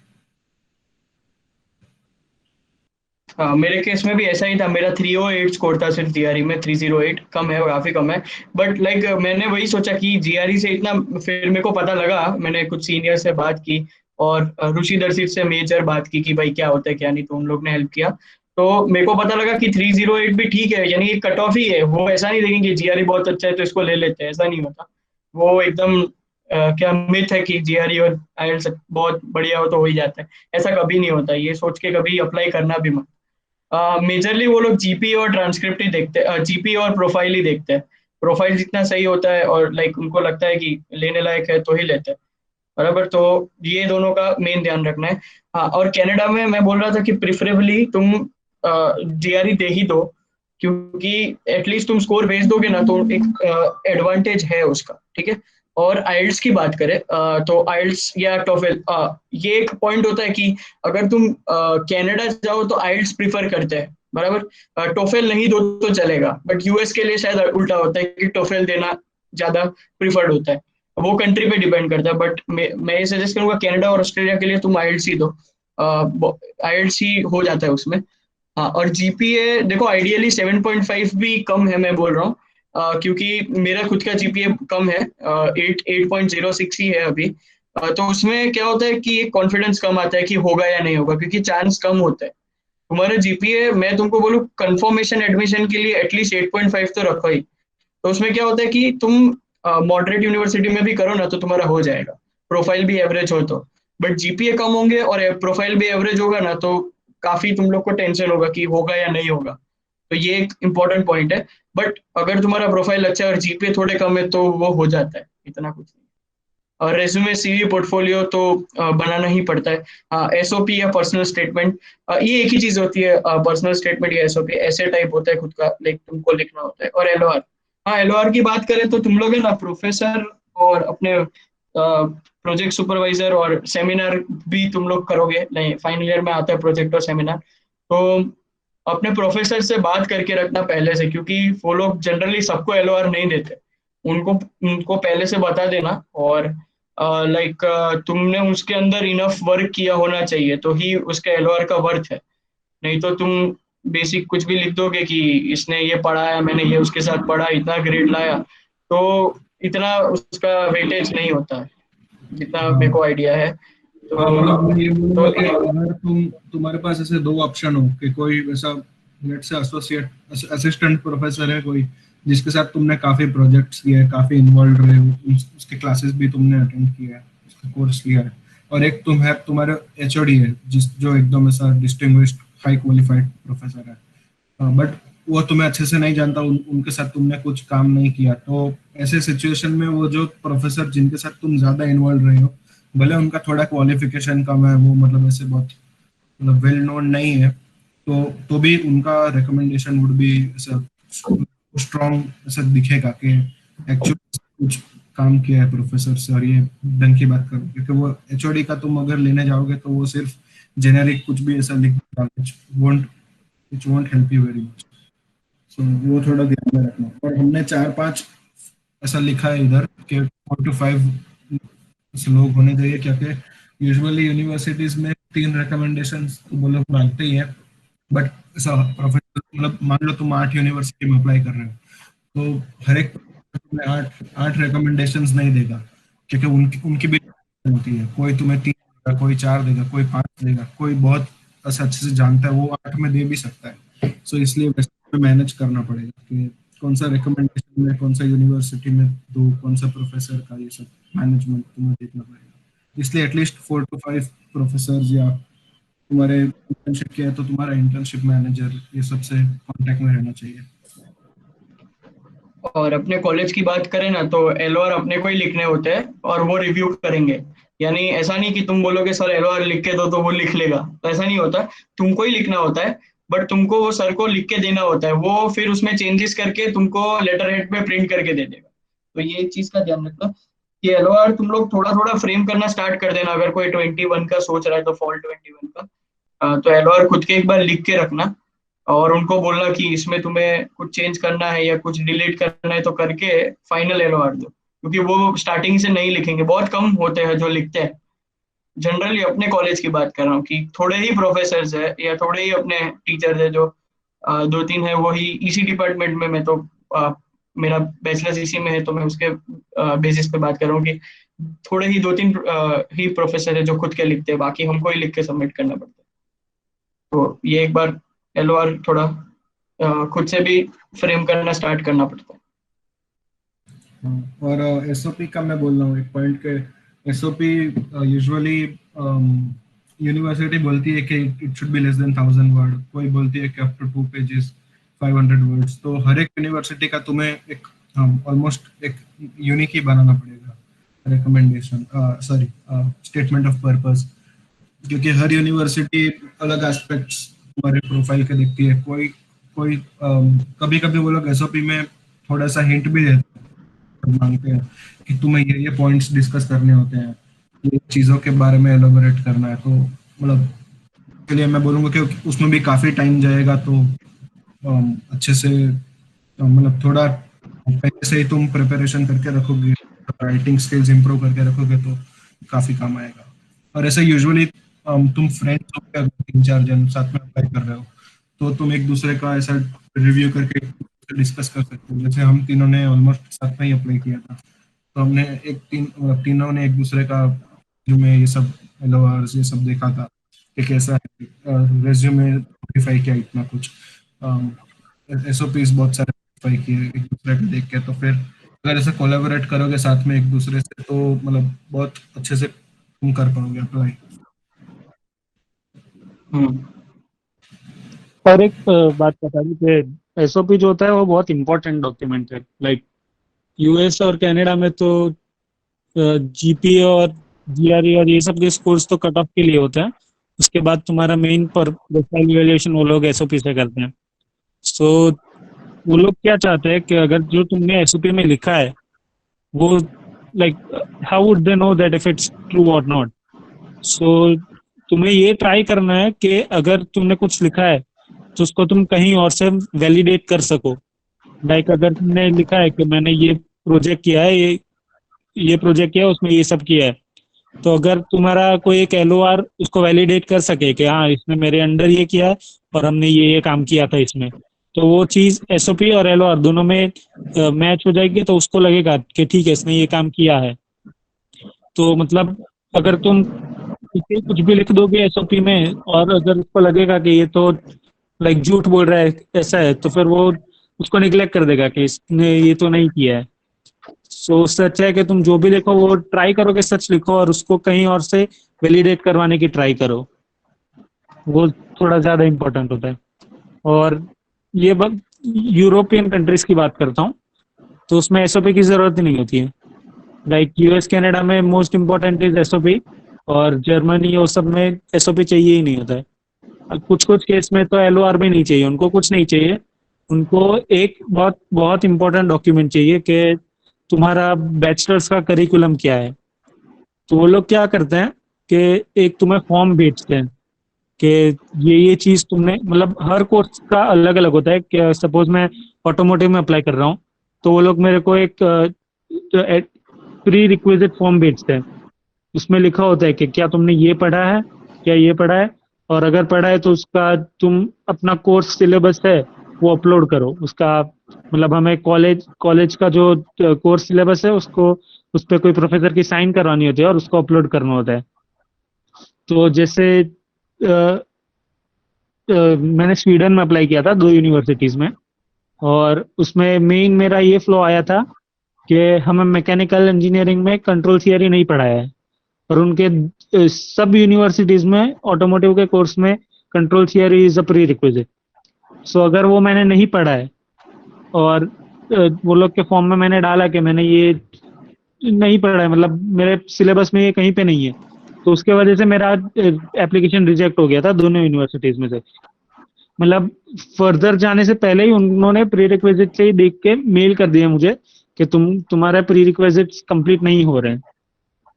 मेरे केस में भी ऐसा ही था, मेरा 308 स्कोर था सिर्फ जीआरई में, 308 कम है, काफी कम है। बट लाइक मैंने वही सोचा कि जीआरई से इतना, फिर मेरे को पता लगा, मैंने कुछ सीनियर से बात की और ऋषि दर्शित से मेजर बात की कि भाई क्या होता है क्या नहीं, तो उन लोग ने हेल्प किया। तो मेरे को पता लगा कि 308 भी ठीक है, यानी ये कट ऑफ ही है, वो ऐसा नहीं देखेंगे जीआरई बहुत अच्छा है तो इसको ले लेते हैं, ऐसा नहीं होता। वो एकदम क्या मिथ है कि जीआरई और आईएलटीएस बहुत बढ़िया हो तो हो ही जाता है, ऐसा कभी नहीं होता, ये सोच के कभी अप्लाई करना भी मत। मेजरली वो लोग जीपी और ट्रांसक्रिप्ट ही देखते हैं, जीपी और प्रोफाइल ही देखते हैं। प्रोफाइल जितना सही होता है और लाइक उनको लगता है कि लेने लायक है तो ही लेते हैं, बराबर। तो ये दोनों का मेन ध्यान रखना है। हाँ, और कनाडा में मैं बोल रहा था कि प्रिफरेबली तुम जीआरई दे ही दो, क्योंकि एटलीस्ट तुम स्कोर भेज दोगे ना तो एक एडवांटेज है उसका। ठीक है, और आइल्स की बात करें तो आइल्स या टोफेल, ये एक पॉइंट होता है कि अगर तुम कनाडा जाओ तो आइल्स प्रिफर करते हैं, बराबर। टोफेल नहीं दो तो चलेगा, बट यूएस के लिए शायद उल्टा होता है कि टोफेल देना ज्यादा प्रिफर्ड होता है, वो कंट्री पे डिपेंड करता है। बट मैं ये सजेस्ट करूंगा कनाडा और ऑस्ट्रेलिया के लिए तुम आइल्स ही दो, आइल्स ही हो जाता है उसमें। हाँ, और जीपीए देखो आइडियली 7.5 भी कम है, मैं बोल रहा हूँ, क्योंकि मेरा खुद का जीपीए कम है, 8.06 ही है अभी। तो उसमें क्या होता है कि कॉन्फिडेंस कम आता है कि होगा या नहीं होगा, क्योंकि चांस कम होता है। तुम्हारा जीपीए मैं तुमको बोलूँ कंफर्मेशन एडमिशन के लिए एटलीस्ट 8.5 तो रखो ही। तो उसमें क्या होता है कि तुम मॉडरेट यूनिवर्सिटी में भी करो ना तो तुम्हारा हो जाएगा, प्रोफाइल भी एवरेज हो तो। बट जीपीए कम होंगे और प्रोफाइल भी एवरेज होगा ना तो काफी तुम लोग को टेंशन होगा कि होगा या नहीं होगा। तो ये एक इम्पोर्टेंट पॉइंट है। बट अगर तुम्हारा प्रोफाइल अच्छा है और जीपीए थोड़े कम है तो वो हो जाता है, इतना कुछ नहीं। और रेज्यूमे सीवी पोर्टफोलियो तो बनाना ही पड़ता है। हाँ, एसओपी या पर्सनल स्टेटमेंट, ये एक ही चीज होती है, पर्सनल स्टेटमेंट या एसओपी ऐसे टाइप होता है खुद का, लाइक तुमको लिखना होता है। और एलओआर, हाँ एलओआर की बात करें तो तुम लोग है ना प्रोफेसर और अपने प्रोजेक्ट सुपरवाइजर और सेमिनार भी तुम लोग करोगे, नहीं फाइनल ईयर में आता है प्रोजेक्ट और सेमिनार, तो अपने प्रोफेसर से बात करके रखना पहले से, क्योंकि वो लोग जनरली सबको एलओआर नहीं देते, उनको उनको पहले से बता देना। और लाइक तुमने उसके अंदर इनफ वर्क किया होना चाहिए तो ही उसका एलओआर का वर्थ है। नहीं तो तुम बेसिक कुछ भी लिख दोगे कि इसने ये पढ़ाया, मैंने ये उसके साथ पढ़ा, इतना ग्रेड लाया, तो इतना उसका वेटेज नहीं होता है जितना मेरे को आइडिया है। तो हाँ, मतलब मैं ये बोलूंगा कि तो अगर तुम्हारे पास ऐसे दो ऑप्शन हो कि कोई वैसा लेट से एसोसिएट असिस्टेंट प्रोफेसर है कोई, जिसके साथ तुमने काफी प्रोजेक्ट्स किए हैं, काफी इन्वॉल्व रहे हो, उसके क्लासेस भी तुमने अटेंड किया है, उसका कोर्स लिया है, और एक तुम्हारे एचओडी है जो एकदम ऐसा डिस्टिंग्विश्ड हाई क्वालिफाइड प्रोफेसर है, बट वो तुम्हें अच्छे से नहीं जानता, उनके साथ तुमने कुछ काम नहीं किया, तो ऐसे सिचुएशन में वो जो प्रोफेसर जिनके साथ तुम ज्यादा इन्वॉल्व रहे हो, भले उनका थोड़ा क्वालिफिकेशन कम है, वो मतलब ऐसे बहुत मतलब वेल नोन नहीं है, तो भी उनका रिकमेंडेशन वुड बी ऐसा स्ट्रॉन्ग ऐसा दिखेगा कि एक्चुअली कुछ काम किया है प्रोफेसर से, और ये ढंग की बात करो, क्योंकि वो एचओडी का तुम अगर लेने जाओगे तो वो सिर्फ जेनेरिक कुछ भी ऐसा लिख देगा which won't help you very much. So वो थोड़ा ध्यान में रखना। और हमने 4-5 ऐसा लिखा है इधर कि 4 to 5 लोग होने चाहिए, क्योंकि यूजुअली यूनिवर्सिटीज में 3 रिकमेंडेशंस तो वो लोग मांगते ही है, बट ऐसा प्रोफेसर मतलब मान लो तुम 8 यूनिवर्सिटी में अप्लाई कर रहे हो, तो हर एक तुम्हें 8 रिकमेंडेशंस नहीं देगा, क्योंकि उनकी उनकी भी होती है। कोई तुम्हें 3 देगा, कोई 4 देगा, कोई 5 देगा, कोई बहुत ऐसा अच्छे से जानता है वो 8 में दे भी सकता है। सो इसलिए वैसे मैनेज करना पड़ेगा कि कौन सा रिकमेंडेशन में, कौन सा यूनिवर्सिटी में दो, कौन सा प्रोफेसर का, ये सब मैनेजमेंट तुम्हें देखना पड़ेगा। इसलिए एटलीस्ट 4 to 5 प्रोफेसर, या तुम्हारे इंटर्नशिप किया है तो तुम्हारा इंटर्नशिप मैनेजर, ये सबसे कांटेक्ट में रहना चाहिए। और अपने कॉलेज की बात करें ना, तो एलओआर अपने को ही लिखने होते हैं और वो रिव्यू करेंगे। यानी ऐसा नहीं कि तुम बोलोगे सर एलओआर लिख के दो तो वो लिख लेगा, तो ऐसा नहीं होता, तुमको ही लिखना होता है। बट तुमको वो सर को लिख के देना होता है, वो फिर उसमें चेंजेस करके तुमको लेटर हेड पे प्रिंट करके दे देगा। तो ये चीज का ध्यान रखना कि एलओआर तुम लोग थोड़ा थोड़ा फ्रेम करना स्टार्ट कर देना। अगर कोई 21 का सोच रहा है तो फॉल 21 का, तो एलओआर खुद के एक बार लिख के रखना और उनको बोलना कि इसमें तुम्हें कुछ चेंज करना है या कुछ डिलीट करना है तो करके फाइनल एलओआर दो। क्योंकि वो स्टार्टिंग से नहीं लिखेंगे, बहुत कम होते हैं जो लिखते हैं। जनरली अपने कॉलेज की बात कर रहा हूँ कि थोड़े ही प्रोफेसर है या थोड़े ही अपने टीचर है जो 2-3 है, वही इसी डिपार्टमेंट में। मैं तो मेरा बैचलर्स इसी में है, तो मैं उसके बेसिस पे बात कर रहा हूँ कि थोड़े ही 2-3 ही प्रोफेसर है जो खुद के लिखते हैं, बाकी हमको ही लिख के सबमिट करना पड़ता है। तो ये एक बार एलओआर थोड़ा खुद से भी फ्रेम करना स्टार्ट करना पड़ता है। और एसओपी का मैं बोल रहा हूँ एक पॉइंट के, एसओपी यूजुअली यूनिवर्सिटी बोलती है कि it should be less than 1000 word, कोई बोलती है कि अप टू 2 pages 500 वर्ड्स। तो हर एक यूनिवर्सिटी का तुम्हें एक ऑलमोस्ट एक यूनिक ही बनाना पड़ेगा recommendation, sorry statement of purpose, क्योंकि हर यूनिवर्सिटी अलग एस्पेक्ट्स तुम्हारे प्रोफाइल के देखती है। कोई कोई कभी कभी वो लोग एसओपी में थोड़ा सा हिंट भी देते हैं, मांगते हैं कि तुम्हें ये पॉइंट्स डिस्कस करने होते हैं, ये चीज़ों के बारे में एलोबरेट करना है। तो मतलब के लिए मैं बोलूँगा कि उसमें भी काफ़ी टाइम जाएगा, तो अच्छे से मतलब थोड़ा पहले से ही तुम प्रिपरेशन करके रखोगे, राइटिंग स्किल्स इंप्रूव करके रखोगे तो काफ़ी काम आएगा। और ऐसे यूजुअली तुम फ्रेंड्स हो गए 3-4 जन साथ में अप्लाई कर रहे हो, तो तुम एक दूसरे का ऐसा रिव्यू करके डिस्कस कर सकते हो। जैसे हम तीनों ने ऑलमोस्ट साथ में ही अप्लाई किया था, तो हमने तीनों ने एक दूसरे का रेज्यूमे ये सब एलओआर्स ये सब देखा था कि कैसा है, रेज्यूमे मॉडिफाई किया इतना कुछ, एसओपीज बहुत सारे मॉडिफाई किए एक दूसरे को देख के। तो फिर अगर ऐसे कोलैबोरेट करोगे साथ में एक दूसरे से, तो मतलब बहुत अच्छे से तुम कर पाओगे अप्लाई। और एक बात बता दूं कि एसओपी जो होता है वो बहुत इंपॉर्टेंट डॉक्यूमेंट है। लाइक यूएस और कनाडा में तो जीपीए और जीआरई और ये सब के स्कोर्स तो कट ऑफ के लिए होते हैं, उसके बाद तुम्हारा मेन पर प्रोफाइल इवैल्यूएशन वो लोग एसओपी से करते हैं। सो वो लोग क्या चाहते हैं कि अगर जो तुमने एसओपी में लिखा है वो like how would they know that if it's true और नॉट। सो तुम्हें ये ट्राई करना है कि अगर तुमने कुछ लिखा है तो उसको तुम कहीं और से वैलिडेट कर सको। लाइक अगर तुमने लिखा है कि मैंने ये प्रोजेक्ट किया है, ये प्रोजेक्ट किया है, उसमें ये सब किया है, तो अगर तुम्हारा कोई एक एलओआर उसको वैलिडेट कर सके कि हाँ इसने मेरे अंडर ये किया है और हमने ये काम किया था इसमें, तो वो चीज एसओपी और एलओआर दोनों में मैच हो जाएगी, तो उसको लगेगा कि ठीक है इसने ये काम किया है। तो मतलब अगर तुम कुछ भी लिख दोगे एसओपी में और अगर उसको लगेगा कि ये तो लाइक झूठ बोल रहा है ऐसा है, तो फिर वो उसको निग्लेक्ट कर देगा कि इसने ये तो नहीं किया है। सो उससे अच्छा है कि तुम जो भी लिखो वो ट्राई करो कि सच लिखो और उसको कहीं और से वैलिडेट करवाने की ट्राई करो, वो थोड़ा ज्यादा इम्पोर्टेंट होता है। और ये यूरोपियन कंट्रीज की बात करता हूँ तो उसमें एसओपी की जरूरत ही नहीं होती है। लाइक यूएस कनाडा में मोस्ट इम्पोर्टेंट इज एसओपी, और जर्मनी और सब में एसओपी चाहिए ही नहीं होता है। कुछ कुछ केस में तो एलओआर भी नहीं चाहिए, उनको कुछ नहीं चाहिए, उनको एक बहुत बहुत इंपॉर्टेंट डॉक्यूमेंट चाहिए कि तुम्हारा बैचलर्स का करिकुलम क्या है। तो वो लोग क्या करते हैं कि एक तुम्हें फॉर्म भेजते हैं कि ये चीज तुमने, मतलब हर कोर्स का अलग अलग होता है। कि सपोज मैं ऑटोमोटिव में अप्लाई कर रहा हूँ, तो वो लोग मेरे को एक प्री रिक्विजिट फॉर्म भेजते हैं। उसमें लिखा होता है कि क्या तुमने ये पढ़ा है, क्या ये पढ़ा है, और अगर पढ़ा है तो उसका तुम अपना कोर्स सिलेबस है वो अपलोड करो। उसका मतलब हमें कॉलेज का जो कोर्स सिलेबस है उसको, उस पर कोई प्रोफेसर की साइन करवानी होती है और उसको अपलोड करना होता है। तो जैसे मैंने स्वीडन में अप्लाई किया था 2 यूनिवर्सिटीज में, और उसमें मेन मेरा ये फ्लो आया था कि हमें मैकेनिकल इंजीनियरिंग में कंट्रोल थियरी नहीं पढ़ाया है, और उनके सब यूनिवर्सिटीज में ऑटोमोटिव के कोर्स में control theory is a prerequisite. So अगर वो मैंने नहीं पढ़ा है और वो लोग के फॉर्म में मैंने डाला कि मैंने ये नहीं पढ़ा है, मतलब मेरे सिलेबस में ये कहीं पे नहीं है, तो उसके वजह से मेरा एप्लीकेशन रिजेक्ट हो गया था दोनों यूनिवर्सिटीज में से। मतलब फर्दर जाने से पहले ही उन्होंने प्री रिक्विजिट से ही देख के मेल कर दिया मुझे कि तुम्हारा प्री रिक्विजिट कंप्लीट नहीं हो रहे हैं।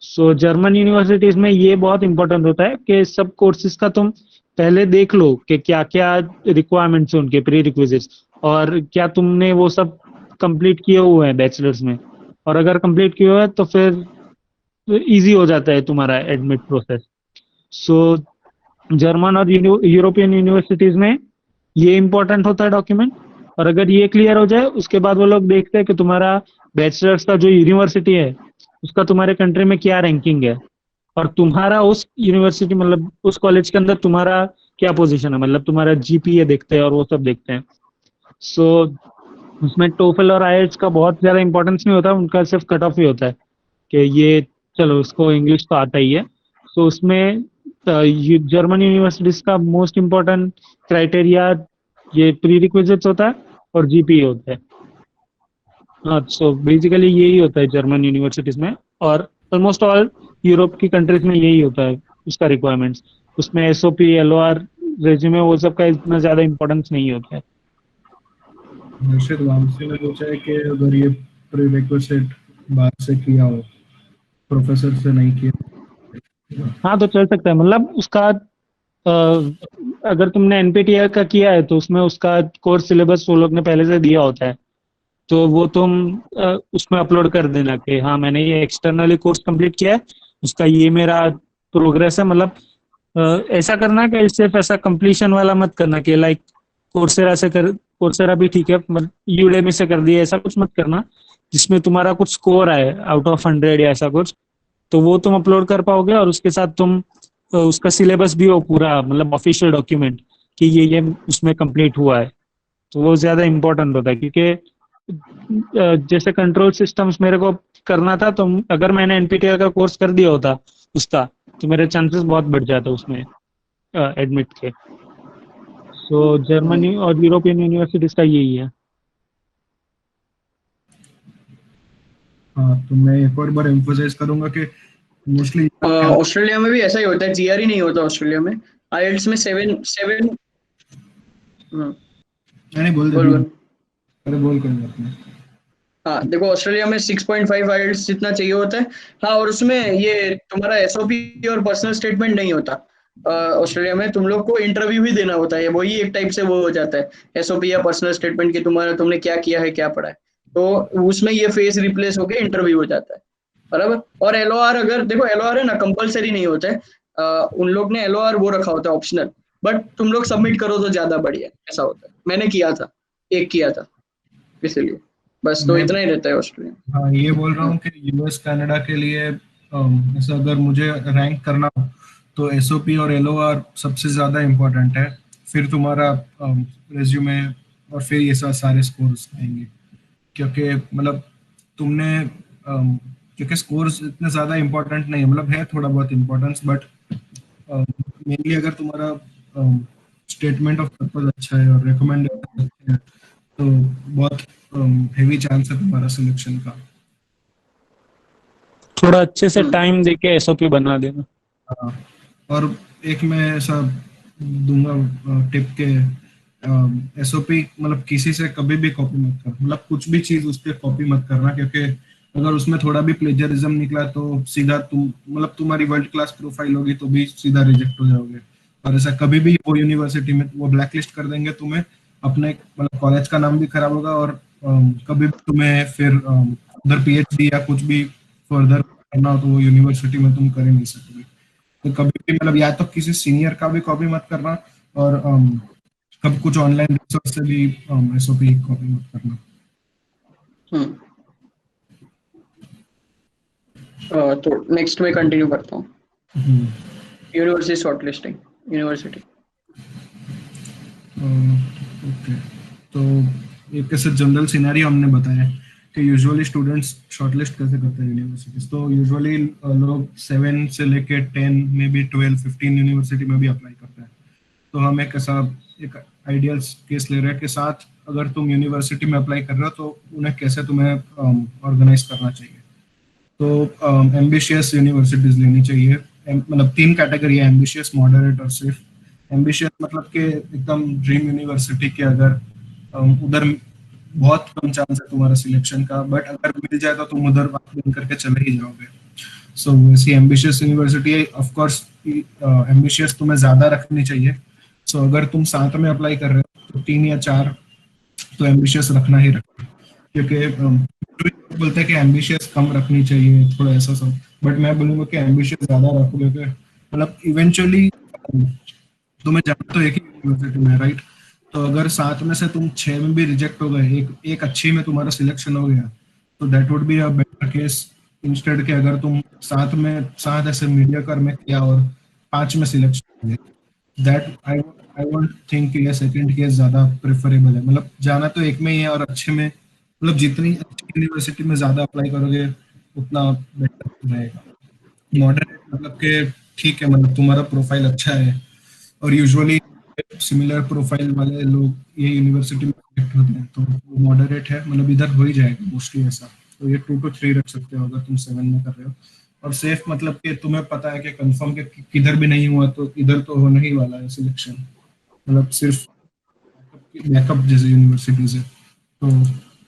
सो जर्मन यूनिवर्सिटीज में ये बहुत इंपॉर्टेंट होता है कि सब कोर्सेज का तुम पहले देख लो कि क्या क्या रिक्वायरमेंट्स हैं उनके प्री रिक्विजिट्स, और क्या तुमने वो सब कंप्लीट किए हुए हैं बैचलर्स में। और अगर कंप्लीट किए हुए हैं तो फिर इजी हो जाता है तुम्हारा एडमिट प्रोसेस। सो जर्मन और यूरोपियन यूनिवर्सिटीज में ये इंपॉर्टेंट होता है डॉक्यूमेंट, और अगर ये क्लियर हो जाए उसके बाद वो लोग देखते हैं कि तुम्हारा बैचलर्स का जो यूनिवर्सिटी है उसका तुम्हारे कंट्री में क्या रैंकिंग है, और तुम्हारा उस यूनिवर्सिटी मतलब उस कॉलेज के अंदर तुम्हारा क्या पोजीशन है, मतलब तुम्हारा जीपीए देखते हैं और वो सब देखते हैं। सो उसमें टोफल और आईएलटीएस का बहुत ज्यादा इंपॉर्टेंस नहीं होता, उनका सिर्फ कट ऑफ ही होता है कि ये चलो उसको इंग्लिश तो आता ही है। सो उसमें जर्मन यूनिवर्सिटीज का मोस्ट इम्पोर्टेंट क्राइटेरिया ये प्री रिक्विजिट्स होता है और जीपीए होता है। हाँ, सो बेसिकली यही होता है जर्मन यूनिवर्सिटीज में, और ऑलमोस्ट ऑल यूरोप की कंट्रीज में यही होता है उसका रिक्वायरमेंट्स। उसमें एसओपी, एलओआर, रेज्यूमे वो सब का इतना ज्यादा इंपॉर्टेंस नहीं होता है। हर्षित वामसी ने पूछा है कि अगर ये प्रीरिक्विजिट बाहर से किया हो, प्रोफेसर से नहीं किया। हाँ, तो चल सकता है। मतलब उसका अगर तुमने एनपीटीईएल का किया है तो उसमें उसका कोर्स सिलेबस वो लोग ने पहले से दिया होता है, तो वो तुम उसमें अपलोड कर देना कि हाँ मैंने ये एक्सटर्नली कोर्स कंप्लीट किया है, उसका ये मेरा प्रोग्रेस है। मतलब ऐसा करना कि सिर्फ ऐसा कंप्लीशन वाला मत करना कि लाइक कोर्सेरा से कर, कोर्सेरा भी ठीक है, यूडेमी से कर दिया, ऐसा कुछ मत करना जिसमें तुम्हारा कुछ स्कोर आए आउट ऑफ 100 या ऐसा कुछ, तो वो तुम अपलोड कर पाओगे। और उसके साथ तुम उसका सिलेबस भी हो पूरा, मतलब ऑफिशियल डॉक्यूमेंट कि ये उसमें कंप्लीट हुआ है, तो वो ज्यादा इंपॉर्टेंट होता है। क्योंकि जैसे कंट्रोल सिस्टम्स मेरे को करना था, तो अगर मैंने एनपीटीईएल का कोर्स कर दिया होता उसका, तो मेरे चांसेस बहुत बढ़ जाते उसमें एडमिट के। सो जर्मनी और यूरोपियन यूनिवर्सिटीज का यही है। हाँ, तो मैं एक और बार एम्फोसाइज करूंगा कि मोस्टली ऑस्ट्रेलिया में भी ऐसा ही होता है, जीआरई नहीं होता ऑस्ट्रेलिया में। आईएलटीएस में 7 नहीं बोल बोल। अरे बोल कोई बात नहीं। हाँ देखो, ऑस्ट्रेलिया में 6.5 आईएलटीएस जितना चाहिए होता है। हाँ, और उसमें ये तुम्हारा एसओपी और पर्सनल स्टेटमेंट नहीं होता। ऑस्ट्रेलिया में तुम लोग को इंटरव्यू ही देना होता है, वही एक टाइप से वो हो जाता है एसओपी या पर्सनल स्टेटमेंट की तुमने क्या किया है, क्या पढ़ा है, तो उसमें ये फेस रिप्लेस होके इंटरव्यू हो जाता है, बराबर। और एलओआर, अगर देखो एलओआर है ना, कंपलसरी नहीं होता है। उन लोग ने एलओआर वो रखा होता है ऑप्शनल, बट तुम लोग सबमिट करो तो ज्यादा बढ़िया, ऐसा होता है। मैंने किया था, एक किया था, इसीलिए बस। तो इतना ही रहता है ऑस्ट्रेलिया। हाँ, ये बोल रहा हूँ कि यूएस कनाडा के लिए ऐसा अगर मुझे रैंक करना हो तो एसओपी और एलओआर सबसे ज्यादा इम्पोर्टेंट है, फिर तुम्हारा रेज्यूमे, और फिर ये सारे स्कोर्स आएंगे। क्योंकि मतलब तुमने क्योंकि स्कोर्स इतने ज्यादा इम्पोर्टेंट नहीं है, मतलब है थोड़ा बहुत इम्पोर्टेंस, बट मेनली अगर तुम्हारा स्टेटमेंट ऑफ पर्पस अच्छा है और रिकमेंडेशन अच्छा है तो बहुत हेवी चांस है तुम्हारा सिलेक्शन का। थोड़ा अच्छे से टाइम देके एसओपी बना देना। हाँ, और एक मैं ऐसा दूंगा टिप के एसओपी मतलब किसी से कभी भी कॉपी मत कर, मतलब कुछ भी चीज उस पर कॉपी मत करना, क्योंकि अगर उसमें थोड़ा भी प्लेजरिज्म निकला तो सीधा तुम मतलब तुम्हारी वर्ल्ड क्लास प्रोफाइल होगी तो भी सीधा रिजेक्ट हो जाओगे। और ऐसा कभी भी वो यूनिवर्सिटी में वो ब्लैक लिस्ट कर देंगे तुम्हें, अपने मतलब कॉलेज का नाम भी खराब होगा, और कभी भी तुम्हें फिर उधर पीएचडी या कुछ भी फर्दर करना हो तो वो यूनिवर्सिटी में तुम कर ही नहीं सकोगे। तो कभी भी मतलब या तो किसी सीनियर का भी कॉपी मत करना, और कभी कुछ ऑनलाइन रिसोर्स से भी एसओपी कॉपी मत करना। तो नेक्स्ट में कंटिन्यू करता हूँ। हम्म, यूनिवर्सिटी शॉर्टलिस्टिंग, यूनिवर्सिटी। ओके, तो एक कैसे जनरल सिनेरियो हमने बताया कि यूजुअली स्टूडेंट्स शॉर्टलिस्ट कैसे करते हैं यूनिवर्सिटीज। तो यूजुअली लोग 7 से लेके 10 में भी 12 15 यूनिवर्सिटी में भी अप्लाई करते हैं। तो हम एक ऐसा एक आइडियल केस ले रहे हैं कि साथ अगर तुम यूनिवर्सिटी में अप्लाई कर रहे हो तो उन्हें कैसे तुम्हें ऑर्गेनाइज करना चाहिए। तो एम्बिशियस यूनिवर्सिटीज लेनी चाहिए। मतलब 3 कैटेगरी है, एम्बिशियस, मॉडरेट और सेफ। एम्बिशियस मतलब कि एकदम ड्रीम यूनिवर्सिटी के अगर उधर बहुत कम चांस है तुम्हारा सिलेक्शन का, बट अगर मिल जाए तो तुम उधर बात बन करके चले ही जाओगे। सो वैसी एम्बिशियस यूनिवर्सिटी है। ऑफ कोर्स एम्बिशियस तुम्हें ज्यादा रखनी चाहिए। सो अगर तुम 7 में अप्लाई कर रहे हो तो 3 या 4 तो एम्बिशियस रखना ही रखना, क्योंकि बोलते हैं कि एम्बिशियस कम रखनी चाहिए थोड़ा ऐसा सब, बट मैं बोलूंगा कि एम्बिशियस ज्यादा रखो, क्योंकि मतलब इवेंचुअली तुम्हें जाना तो एक ही यूनिवर्सिटी में, राइट। तो अगर 7 में से तुम 6 में भी रिजेक्ट हो गए, एक अच्छी में तुम्हारा सिलेक्शन हो गया, तो that would be a better case instead के अगर तुम 7 ऐसे मीडियोकर में किया और 5 में सिलेक्शन हो गया। दैट आई वोंट थिंक ये सेकंड केस ज्यादा प्रेफरेबल है। मतलब जाना तो एक में ही है, और अच्छे में मतलब जितनी अच्छी यूनिवर्सिटी में ज्यादा अप्लाई करोगे उतना बेटर रहेगा। मॉडरेट मतलब कि ठीक है, मतलब तुम्हारा प्रोफाइल अच्छा है, और यूजुअली सिमिलर प्रोफाइल वाले लोग ये यूनिवर्सिटी में सिलेक्ट होते हैं, तो वो मॉडरेट है, मतलब इधर हो ही जाएगा मोस्टली ऐसा। तो ये 2 to 3 रख सकते हो अगर तुम 7 में कर रहे हो। और सेफ मतलब कि तुम्हें पता है कि कंफर्म के किधर भी नहीं हुआ तो इधर तो होने ही वाला है सिलेक्शन, मतलब सिर्फ बैकअप जैसे यूनिवर्सिटीज है। तो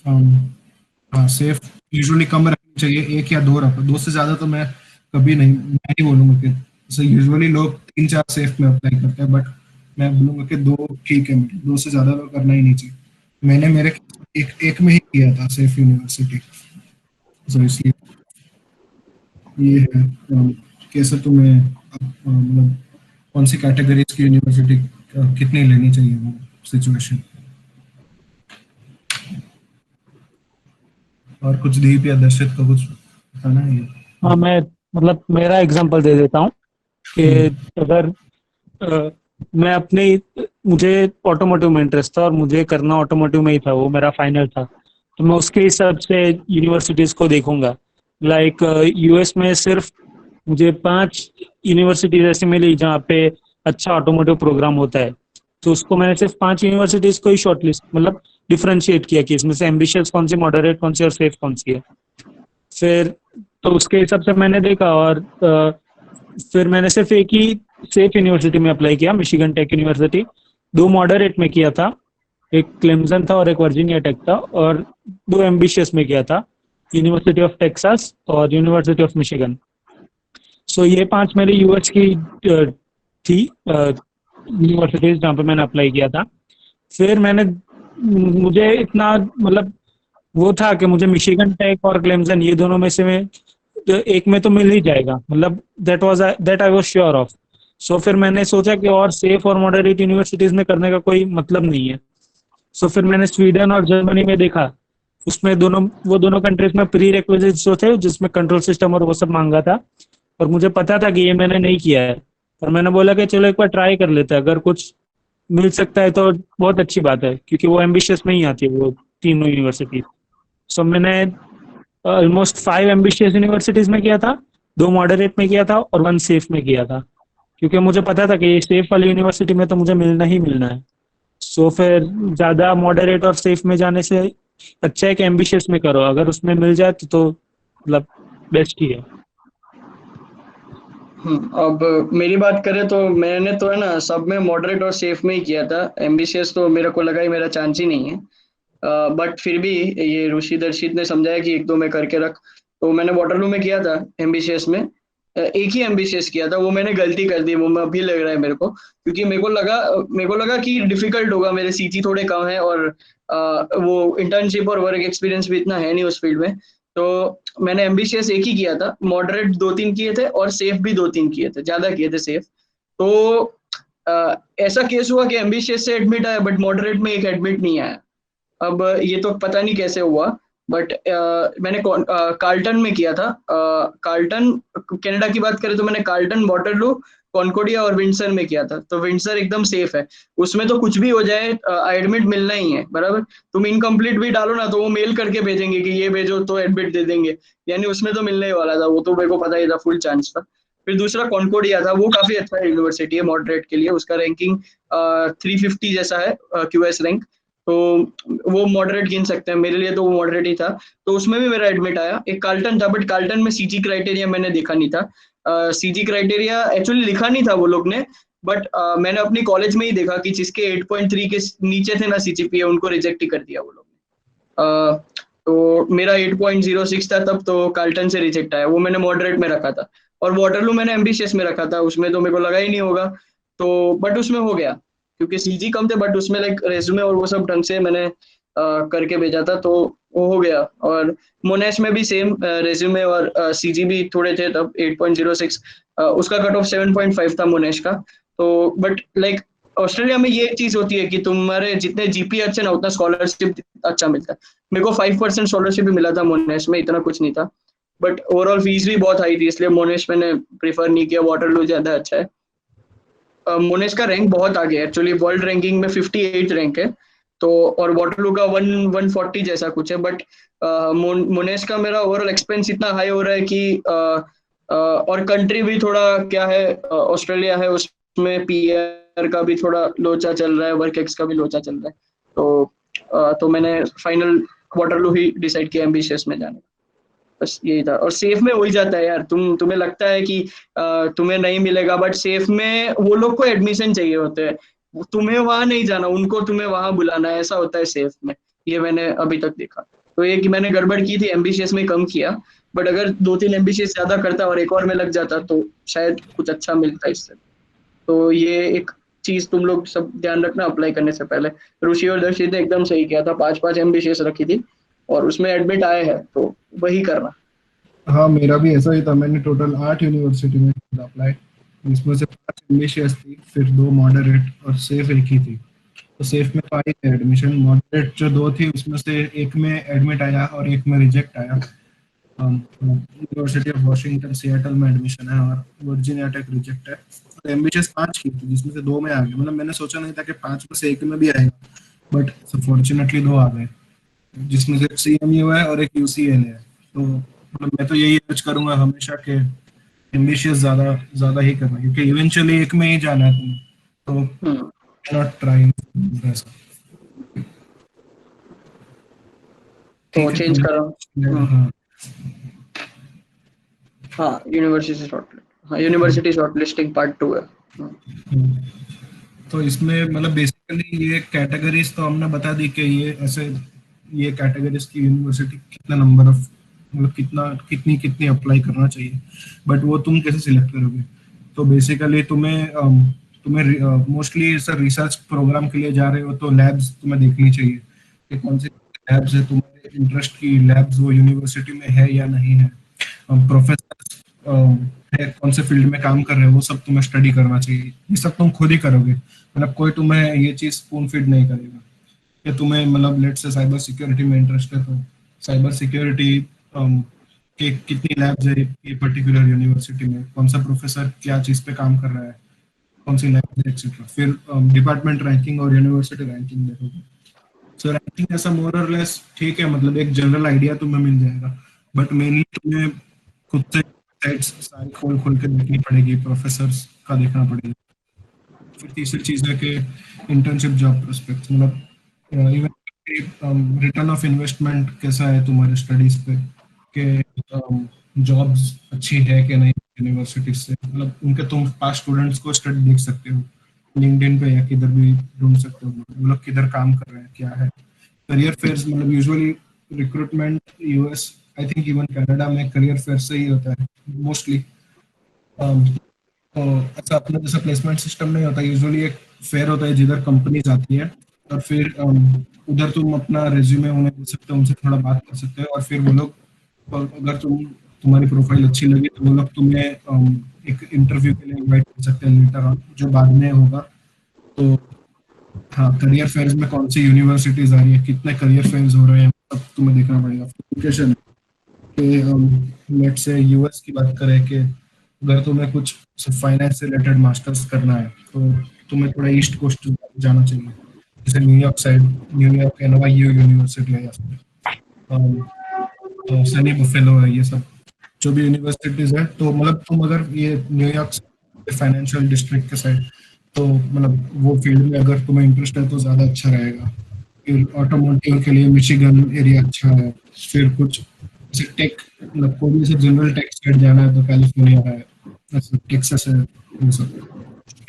हाँ, सेफ यूजुअली कम रखनी चाहिए, 1 या 2 रखो, 2 से ज्यादा तो मैं कभी नहीं, मैं नहीं बोलूंगा कि जैसे यूजुअली लोग 3-4 सेफ में अप्लाई करते हैं, बट मैं बोलूंगा कि 2 ठीक है, मतलब 2 से ज्यादा तो करना ही नहीं चाहिए। मैंने मेरे एक में ही किया था सेफ यूनिवर्सिटी, तो इसलिए ये है कैसे तुम्हें मतलब कौन सी कैटेगरीज की यूनिवर्सिटी कितनी लेनी चाहिए वो सिचुएशन। और कुछ दीप या दर्शित का कुछ बताना है? हाँ, मैं मतलब मेरा एग्जांपल दे देता हूँ कि अगर मैं अपने मुझे ऑटोमोटिव में इंटरेस्ट था और मुझे करना ऑटोमोटिव में ही था, वो मेरा फाइनल था, तो मैं उसके हिसाब से यूनिवर्सिटीज को देखूंगा। लाइक यूएस में सिर्फ मुझे 5 यूनिवर्सिटीज ऐसी मिली जहाँ पे अच्छा ऑटोमोटिव प्रोग्राम होता है, तो उसको मैंने सिर्फ 5 यूनिवर्सिटीज को ही शॉर्टलिस्ट मतलब डिफरेंशिएट किया कि इसमें से एम्बिशियस कौन सी, मॉडरेट कौन सी और सेफ कौन सी है। फिर तो उसके हिसाब से मैंने देखा, और फिर मैंने सिर्फ एक ही सेफ यूनिवर्सिटी में अप्लाई किया, मिशिगन टेक यूनिवर्सिटी। 2 मॉडरेट में किया था, एक क्लेमसन था और एक वर्जीनिया टेक था, और 2 एम्बिशियस में किया था, यूनिवर्सिटी ऑफ टेक्सास और यूनिवर्सिटी ऑफ मिशिगन। सो ये 5 मेरी यूएस की थी यूनिवर्सिटीज जहाँ पे मैंने अप्लाई किया था। फिर मैंने मुझे इतना मतलब वो था कि मुझे मिशिगन टेक और क्लेमसन ये दोनों में से तो एक में तो मिल ही जाएगा, मतलब that I was sure of. So फिर मैंने सोचा कि और सेफ और मॉडरेट यूनिवर्सिटीज में करने का कोई मतलब नहीं है। सो फिर मैंने स्वीडन और जर्मनी में देखा, उसमें वो दोनों कंट्रीज में प्री रिक्विजिट्स जो थे जिसमें कंट्रोल सिस्टम और वो सब मांगा था, और मुझे पता था कि ये मैंने नहीं किया है, और मैंने बोला कि चलो एक बार ट्राई कर लेते हैं, अगर कुछ मिल सकता है तो बहुत अच्छी बात है, क्योंकि वो एम्बिशियस में ही आती है वो तीनों यूनिवर्सिटी। सो मैंने ऑलमोस्ट 5 एम्बिशियस यूनिवर्सिटीज में किया था, 2 मॉडरेट में किया था और 1 सेफ में किया था, क्योंकि मुझे पता था कि ये सेफ वाली यूनिवर्सिटी में तो मुझे मिलना ही मिलना है। सो फिर ज्यादा मॉडरेट और सेफ में जाने से अच्छा है कि एम्बिशियस में करो, अगर उसमें मिल जाए तो मतलब बेस्ट ही है। अब मेरी बात करें तो मैंने तो है ना सब में मॉडरेट और सेफ में ही किया था। एम्बिशियस तो मेरे को लगा ही मेरा चांस ही नहीं है। बट फिर भी ये ऋषि दर्शित ने समझाया कि एक दो में करके रख, तो मैंने वाटरलू में किया था एमबीसीएस में। एक ही एमबीसीएस किया था, वो मैंने गलती कर दी, वो मैं अभी लग रहा है मेरे को, क्योंकि मेरे को लगा कि डिफिकल्ट होगा, मेरे सीजी थोड़े कम है और वो इंटर्नशिप और वर्क एक्सपीरियंस भी इतना है नहीं उस फील्ड में। तो मैंने एमबीसीएस एक ही किया था, मॉडरेट 2-3 किए थे और सेफ भी 2-3 किए थे, ज्यादा किए थे सेफ। तो ऐसा केस हुआ कि एमबीसीएस से एडमिट आया बट मॉडरेट में एक एडमिट नहीं आया। अब ये तो पता नहीं कैसे हुआ, बट मैंने कार्ल्टन में किया था। कार्ल्टन, कनाडा की बात करें तो मैंने कार्ल्टन, वाटरलू, कॉन्कोर्डिया और विंडसर में किया था। तो विंडसर एकदम सेफ है, उसमें तो कुछ भी हो जाए एडमिट मिलना ही है, बराबर। तुम इनकम्प्लीट भी डालो ना तो वो मेल करके भेजेंगे कि ये भेजो तो एडमिट दे देंगे, यानी उसमें तो मिलने ही वाला था, वो तो मेरे को पता ही था, फुल चांस था। फिर दूसरा कॉन्कोर्डिया था, वो काफी अच्छा यूनिवर्सिटी है मॉडरेट के लिए, उसका रैंकिंग 350 जैसा है क्यूएस रैंक, तो वो मॉडरेट गिन सकते हैं, मेरे लिए तो वो मॉडरेट ही था। तो उसमें भी मेरा एडमिट आया। एक कार्ल्टन था, बट कार्ल्टन में सीजी क्राइटेरिया मैंने देखा नहीं था। सीजी क्राइटेरिया एक्चुअली लिखा नहीं था वो लोग ने, बट मैंने अपनी कॉलेज में ही देखा कि जिसके 8.3 के नीचे थे ना सीजीपीए, उनको रिजेक्ट ही कर दिया वो लोग ने। तो मेरा 8.06 था तब, तो कार्ल्टन से रिजेक्ट आया, वो मैंने मॉडरेट में रखा था। और वाटरलू मैंने एम्बिशियस में रखा था, उसमें तो मेरे को लगा ही नहीं होगा, तो बट उसमें हो गया क्योंकि सीजी कम थे, बट उसमें लाइक रेज्यूमे और वो सब ढंग से मैंने करके भेजा था, तो वो हो गया। और मोनेश में भी सेम रेज्यूमे और सीजी भी थोड़े थे तब, 8.06, उसका कट ऑफ 7.5 था मोनेश का। तो बट लाइक ऑस्ट्रेलिया में ये एक चीज होती है कि तुम्हारे जितने जीपी अच्छे ना, उतना स्कॉलरशिप अच्छा मिलता है। मेरे को 5% स्कॉलरशिप भी मिला था मोनेश में, इतना कुछ नहीं था, बट ओवरऑल फीस भी बहुत हाई थी, इसलिए मोनेश मैंने प्रीफर नहीं किया, वाटरलू ज्यादा अच्छा है। मोनेश का रैंक बहुत आगे है एक्चुअली, वर्ल्ड रैंकिंग में 58 रैंक है, तो और वाटरलू का 140 जैसा कुछ है, बट मोनेश का मेरा ओवरऑल एक्सपेंस इतना हाई हो रहा है कि और कंट्री भी थोड़ा क्या है, ऑस्ट्रेलिया है, उसमें पीआर का भी थोड़ा लोचा चल रहा है, वर्क एक्स का भी लोचा चल रहा है, तो मैंने फाइनल वाटरलू ही डिसाइड किया एम्बिशियस में जाने का। बस यही था। और सेफ में हो ही जाता है यार, तुम्हें लगता है कि तुम्हें नहीं मिलेगा, बट सेफ में वो लोग को एडमिशन चाहिए होते हैं, तुम्हें वहां नहीं जाना, उनको तुम्हें वहां बुलाना है, ऐसा होता है सेफ में, ये मैंने अभी तक देखा। तो ये कि मैंने गड़बड़ की थी, एम्बिशियस में कम किया, बट अगर 2-3 एम्बिशियस ज्यादा करता और एक और में लग जाता तो शायद कुछ अच्छा मिलता इससे। तो ये एक चीज तुम लोग सब ध्यान रखना अप्लाई करने से पहले। ऋषि और दर्शित ने एकदम सही किया था, 5-5 एम्बिशियस रखी थी और उसमें एडमिट आए हैं, तो वही करना। हाँ, मेरा भी ऐसा ही था। मैंने टोटल 8 यूनिवर्सिटी में अप्लाई, जिसमें से 5 एम्बिशियस थी, फिर 2 मॉडरेट और सेफ एक ही थी। तो सेफ में पाई एडमिशन, मॉडरेट जो 2 थी उसमें से एक में एडमिट आया और एक में रिजेक्ट आया। यूनिवर्सिटी ऑफ वॉशिंगटन सिएटल में एडमिशन है और वर्जीनिया टेक रिजेक्ट है। तो एम्बिशियस 5 की थी, जिसमें से 2 में आ गए, मतलब मैंने सोचा नहीं था कि 5 में से एक में भी आएगा, बट फॉर्चुनेटली 2 आ गए, जिसमें से CMU है और एक UCL है। तो मतलब मैं तो यही अर्ज करूंगा हमेशा कि एम्बिशियस ज्यादा ही करना, क्योंकि इवेंचुअली एक में ही जाना है तुम्हें, तो नॉट ट्राइंग ऐसा। तो चेंज करो। हाँ, हाँ यूनिवर्सिटी शॉर्टलिस्टिंग पार्ट 2 है। तो इसमें मतलब बेसिकली ये कैटेगरीज तो हमने बता दी कि ये ऐसे, ये कैटेगरीज की यूनिवर्सिटी कितना नंबर ऑफ, मतलब कितनी अप्लाई करना चाहिए, बट वो तुम कैसे सिलेक्ट करोगे। तो बेसिकली तुम्हें मोस्टली सर रिसर्च प्रोग्राम के लिए जा रहे हो तो लैब्स तुम्हें देखनी चाहिए कि कौन सी लैब्स है, तुम्हारे इंटरेस्ट की लैब्स वो यूनिवर्सिटी में है या नहीं है, प्रोफेसर है कौन से फील्ड में काम कर रहे हैं, वो सब तुम्हें स्टडी करना चाहिए। ये सब तुम खुद ही करोगे, मतलब कोई तुम्हें ये चीज स्पून फीड नहीं करेगा कि तुम्हें मतलब लेट से साइबर सिक्योरिटी में इंटरेस्ट है तो साइबर सिक्योरिटी के कितनी लैब्स है ये पर्टिकुलर यूनिवर्सिटी में, कौन सा प्रोफेसर क्या चीज पे काम कर रहा है, कौन सी लैब है एक्सेट्रा। फिर डिपार्टमेंट रैंकिंग और यूनिवर्सिटी रैंकिंग देखोगे। सो रैंकिंग ऐसा मोर और लेस ठीक है, मतलब एक जनरल आइडिया तुम्हें मिल जाएगा, बट मेनली तुम्हें खुद से साइट्स सारी खोल के देखनी पड़ेगी, प्रोफेसर्स का देखना पड़ेगा। फिर तीसरी चीज है कि इंटर्नशिप जॉब प्रोस्पेक्ट्स, मतलब इवन रिटर्न ऑफ इन्वेस्टमेंट कैसा है तुम्हारे स्टडीज पे, कि जॉब्स अच्छी है कि नहीं यूनिवर्सिटी से, मतलब उनके तुम पास स्टूडेंट्स को स्टडी देख सकते हो लिंक्डइन पे या किधर भी ढूंढ सकते हो, वो लोग किधर काम कर रहे हैं क्या है। करियर फेयर्स मतलब usually recruitment US I think even Canada में करियर फेयर से ही होता है मोस्टली। तो ऐसा अपना जैसा प्लेसमेंट सिस्टम नहीं होता, यूजुअली एक फेयर होता है जिधर कंपनीज आती है और फिर उधर तुम अपना रेज्यूमे उन्हें दे सकते हो, उनसे थोड़ा बात कर सकते हो और फिर वो लोग अगर तुम्हारी प्रोफाइल अच्छी लगी तो वो लोग तुम्हें एक इंटरव्यू के लिए इनवाइट कर सकते हैं लेटर ऑन, जो बाद में होगा। तो हाँ, करियर फेयर्स में कौन सी यूनिवर्सिटीज आ रही है, कितने करियर फेयर्स हो रहे हैं, सब तुम्हें देखना पड़ेगा। एजुकेशन लेट्स से यूएस की बात करें कि अगर तुम्हें कुछ फाइनेंस से रिलेटेड मास्टर्स करना है तो तुम्हें थोड़ा ईस्ट कोस्ट जाना चाहिए, जैसे New York side, New York NYU university है या फिर सनी बुफेलो है, ये सब जो भी यूनिवर्सिटीज है। तो मतलब तुम अगर ये न्यूयॉर्क फाइनेंशियल डिस्ट्रिक्ट के साइड, तो मतलब वो फील्ड में अगर तुम्हें इंटरेस्ट है तो ज़्यादा अच्छा रहेगा। फिर ऑटोमोटिव के लिए मिशिगन एरिया अच्छा है। फिर कुछ जैसे टेक, मतलब कोई भी जनरल टेक साइड जाना है तो कैलिफोर्निया है, ऐसे टेक्सास है, वो सब।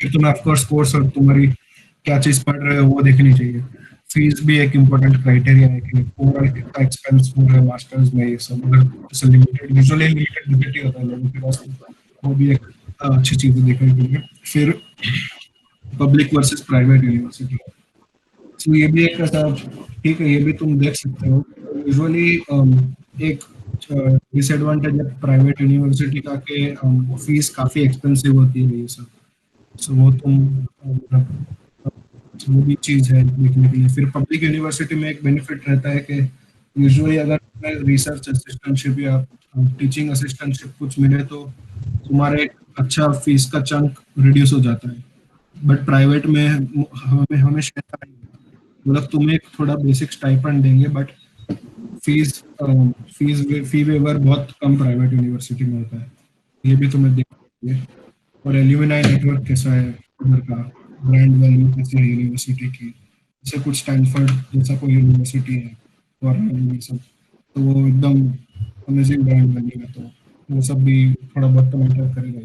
फिर तुम्हें ऑफकोर्स कोर्स और तुम्हारी क्या चीज़ पढ़ रहे हो वो देखनी चाहिए। फीस भी एक इम्पोर्टेंट क्राइटेरिया है कि ओवरऑल कितना एक्सपेंस हो रहा है मास्टर्स में, ये सब अगर जैसे लिमिटेड, यूजुअली लिमिटेड बजट ही होता है लोगों के पास, वो भी एक अच्छी चीज़ है देखने के लिए। फिर पब्लिक वर्सेस प्राइवेट यूनिवर्सिटी, तो ये भी एक ऐसा, ठीक है, ये भी तुम देख सकते हो। यूजुअली एक डिसएडवांटेज है प्राइवेट यूनिवर्सिटी का कि फीस काफ़ी एक्सपेंसिव होती है ये सब। सो वो वो भी चीज़ है देखने के लिए। फिर पब्लिक यूनिवर्सिटी में एक बेनिफिट रहता है कि यूजुअली अगर रिसर्च असिस्टेंटशिप या टीचिंग असिस्टेंटशिप कुछ मिले तो तुम्हारे अच्छा फीस का चंक रिड्यूस हो जाता है। बट प्राइवेट में हमेशा मतलब तुम्हें थोड़ा बेसिक स्टाइपेंड देंगे, बट फी वेवर बहुत कम प्राइवेट यूनिवर्सिटी में होता है, ये भी तुम्हें देखना चाहिए। और एल्यूमिनाई नेटवर्क कैसा है उधर का, ब्रांड वैल्यू कैसी है यूनिवर्सिटी की, जैसे कुछ स्टैनफोर्ड जैसा कोई यूनिवर्सिटी है और ये सब, तो वो एकदम अमेजिंग ब्रांड वैल्यू है, तो वो सब भी थोड़ा बहुत तो मैटर करेगा।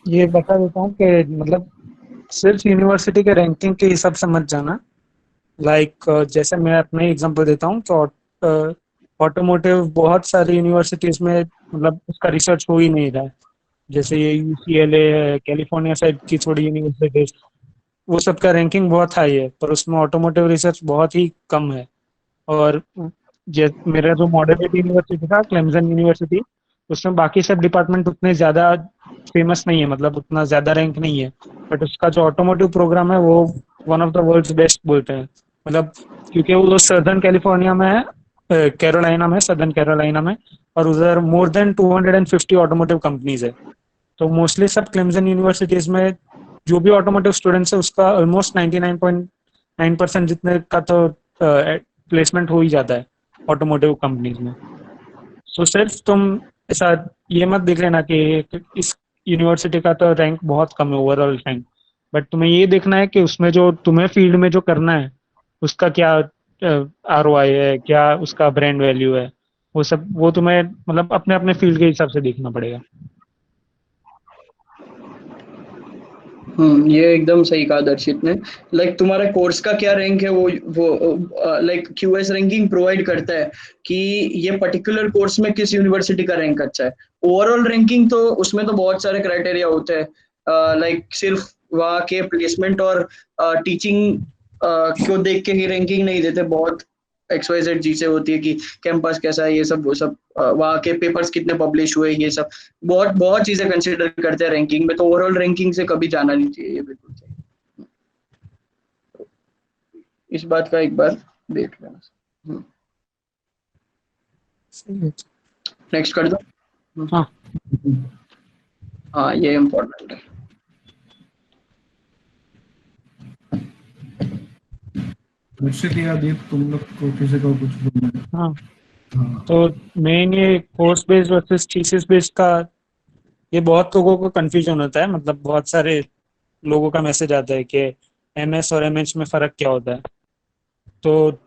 ये बता देता हूँ कि मतलब सिर्फ यूनिवर्सिटी के रैंकिंग के हिसाब से मत जाना। लाइक जैसे मैं अपना एग्जांपल देता हूँ तो ऑटोमोटिव बहुत सारी यूनिवर्सिटीज में मतलब उसका रिसर्च हो ही नहीं रहा है। जैसे ये UCLA है, कैलिफोर्निया साइड की थोड़ी यूनिवर्सिटीज, वो सब का रैंकिंग बहुत हाई है पर उसमें ऑटोमोटिव रिसर्च बहुत ही कम है। और मेरा जो मॉडरेट यूनिवर्सिटी था, क्लेमसन यूनिवर्सिटी, उसमें बाकी सब डिपार्टमेंट उतने ज्यादा फेमस नहीं है, मतलब उतना ज्यादा रैंक नहीं है, बट उसका जो ऑटोमोटिव प्रोग्राम है वो one of the world's best बोलते हैं। मतलब क्योंकि वो सदर्न कैलिफोर्निया में है, कैरोलिना में, सदर्न कैरोलिना में, और उधर मोर देन 250 ऑटोमोटिव कंपनीज है। तो मोस्टली सब क्लेमसन यूनिवर्सिटीज में जो भी ऑटोमोटिव स्टूडेंट्स है उसका ऑलमोस्ट 99.9% जितने का तो प्लेसमेंट हो ही जाता है ऑटोमोटिव कंपनीज में। सो सिर्फ तुम ऐसा ये मत देख लेना कि इस यूनिवर्सिटी का तो रैंक बहुत कम है ओवरऑल रैंक, बट तुम्हें ये देखना है कि उसमें जो तुम्हें फील्ड में जो करना है उसका क्या ROI है, क्या उसका ब्रांड वैल्यू है, वो सब वो तुम्हें मतलब अपने अपने फील्ड के हिसाब से देखना पड़ेगा। ये एकदम सही कहा दर्शित ने। लाइक तुम्हारा कोर्स का क्या रैंक है, वो लाइक QS रैंकिंग प्रोवाइड करता है कि ये पर्टिकुलर कोर्स में किस यूनिवर्सिटी का रैंक अच्छा है। ओवरऑल रैंकिंग तो उसमें तो बहुत सारे क्राइटेरिया होते हैं, लाइक सिर्फ वहाँ के प्लेसमेंट और टीचिंग को देख के ही रैंकिंग नहीं देते, बहुत XYZ चीजें होती है कि कैंपस कैसा है, ये सब वो सब, वहाँ के पेपर्स कितने पब्लिश हुए, ये सब बहुत बहुत चीजें कंसिडर करते हैं रैंकिंग में। तो ओवरऑल रैंकिंग से कभी जाना नहीं चाहिए, ये बिल्कुल सही। इस बात का एक बार देख लेना। नेक्स्ट कर दो। हाँ हाँ, ये इम्पोर्टेंट है। तुम लोग को किसी को कुछ बोलना है? हाँ, तो मेन ये course based versus thesis based का ये बहुत लोगों को कंफ्यूजन होता है। मतलब बहुत सारे लोगों का मैसेज आता है कि MS और MH में फर्क क्या होता है। तो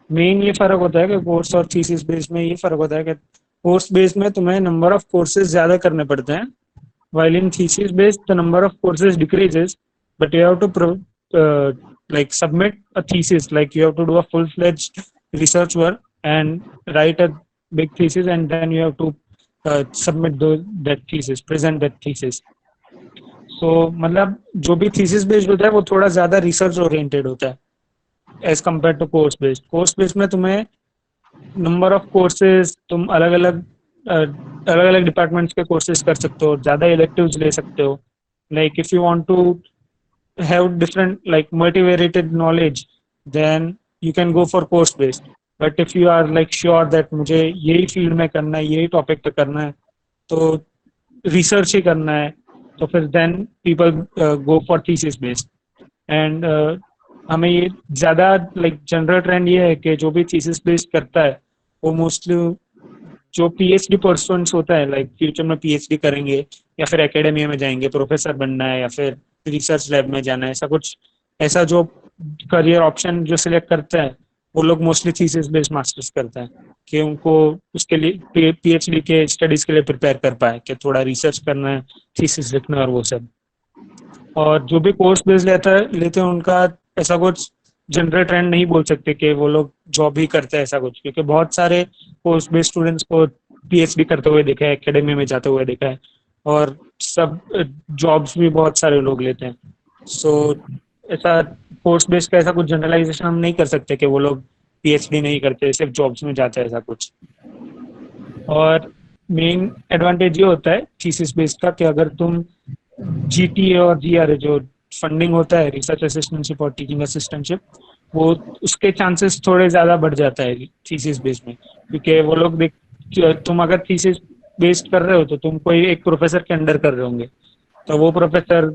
मेन ये फर्क होता है कि कोर्स और थीसिस बेस्ड में ये फर्क होता है कि कोर्स बेस्ड में तुम्हें नंबर ऑफ कोर्सेज ज्यादा करने पड़ते हैं, while in thesis based the number of courses decreases, but you have to like submit a thesis, like you have to do a full-fledged research work and write a big thesis, and then you have to submit that thesis, present that thesis. So मतलब जो भी thesis based होता है वो थोड़ा ज्यादा research oriented होता है as compared to course based. Course based में तुम्हें number of courses, तुम अलग अलग डिपार्टमेंट्स के कोर्सेज कर सकते हो, ज्यादा electives ले सकते हो. Like if you want to have different like multivariated knowledge, then you can go for course based. But if you are like sure that मुझे यही फील्ड में करना है, यही टॉपिक पे करना है, तो रिसर्च ही करना है, तो फिर then people go for thesis based. And हमें ये ज्यादा like जनरल ट्रेंड ये है कि जो भी thesis based करता है वो मोस्टली जो PhD पर्सन्स होता है, लाइक फ्यूचर में PhD करेंगे या फिर एकेडमिया में जाएंगे, प्रोफेसर बनना है या फिर रिसर्च लैब में जाना है, ऐसा कुछ ऐसा जो करियर ऑप्शन जो सिलेक्ट करता है वो लोग मोस्टली थीसिस बेस्ड मास्टर्स करते हैं कि उनको उसके लिए PhD के स्टडीज के लिए प्रिपेयर कर पाए, कि थोड़ा रिसर्च करना है, थीसिस लिखना और वो सब. और जो भी कोर्स बेस्ड लेते हैं उनका ऐसा कुछ जनरल ट्रेंड नहीं बोल सकते कि वो लोग जॉब ही करते हैं ऐसा कुछ, क्योंकि बहुत सारे कोर्स बेस्ड स्टूडेंट्स को PhD करते हुए देखा है, एकेडमी में जाते हुए देखा है, और सब जॉब्स भी बहुत सारे लोग लेते हैं. सो ऐसा कोर्स बेस्ड का ऐसा कुछ जनरलाइजेशन हम नहीं कर सकते कि वो लोग PhD नहीं करते, सिर्फ जॉब्स में जाते हैं ऐसा कुछ. और मेन एडवांटेज ये होता है थीसिस बेस्ड का कि अगर तुम GTA और GRA जो फंडिंग होता है, रिसर्च असिस्टेंटशिप और टीचिंग असिस्टेंटशिप, वो उसके चांसेस थोड़े ज्यादा बढ़ जाता है थीसिस बेस्ड में, क्योंकि वो लोग तुम अगर थीसिस बेस्ड कर रहे हो तो तुम कोई एक प्रोफेसर के अंडर कर रहे होंगे, तो वो प्रोफेसर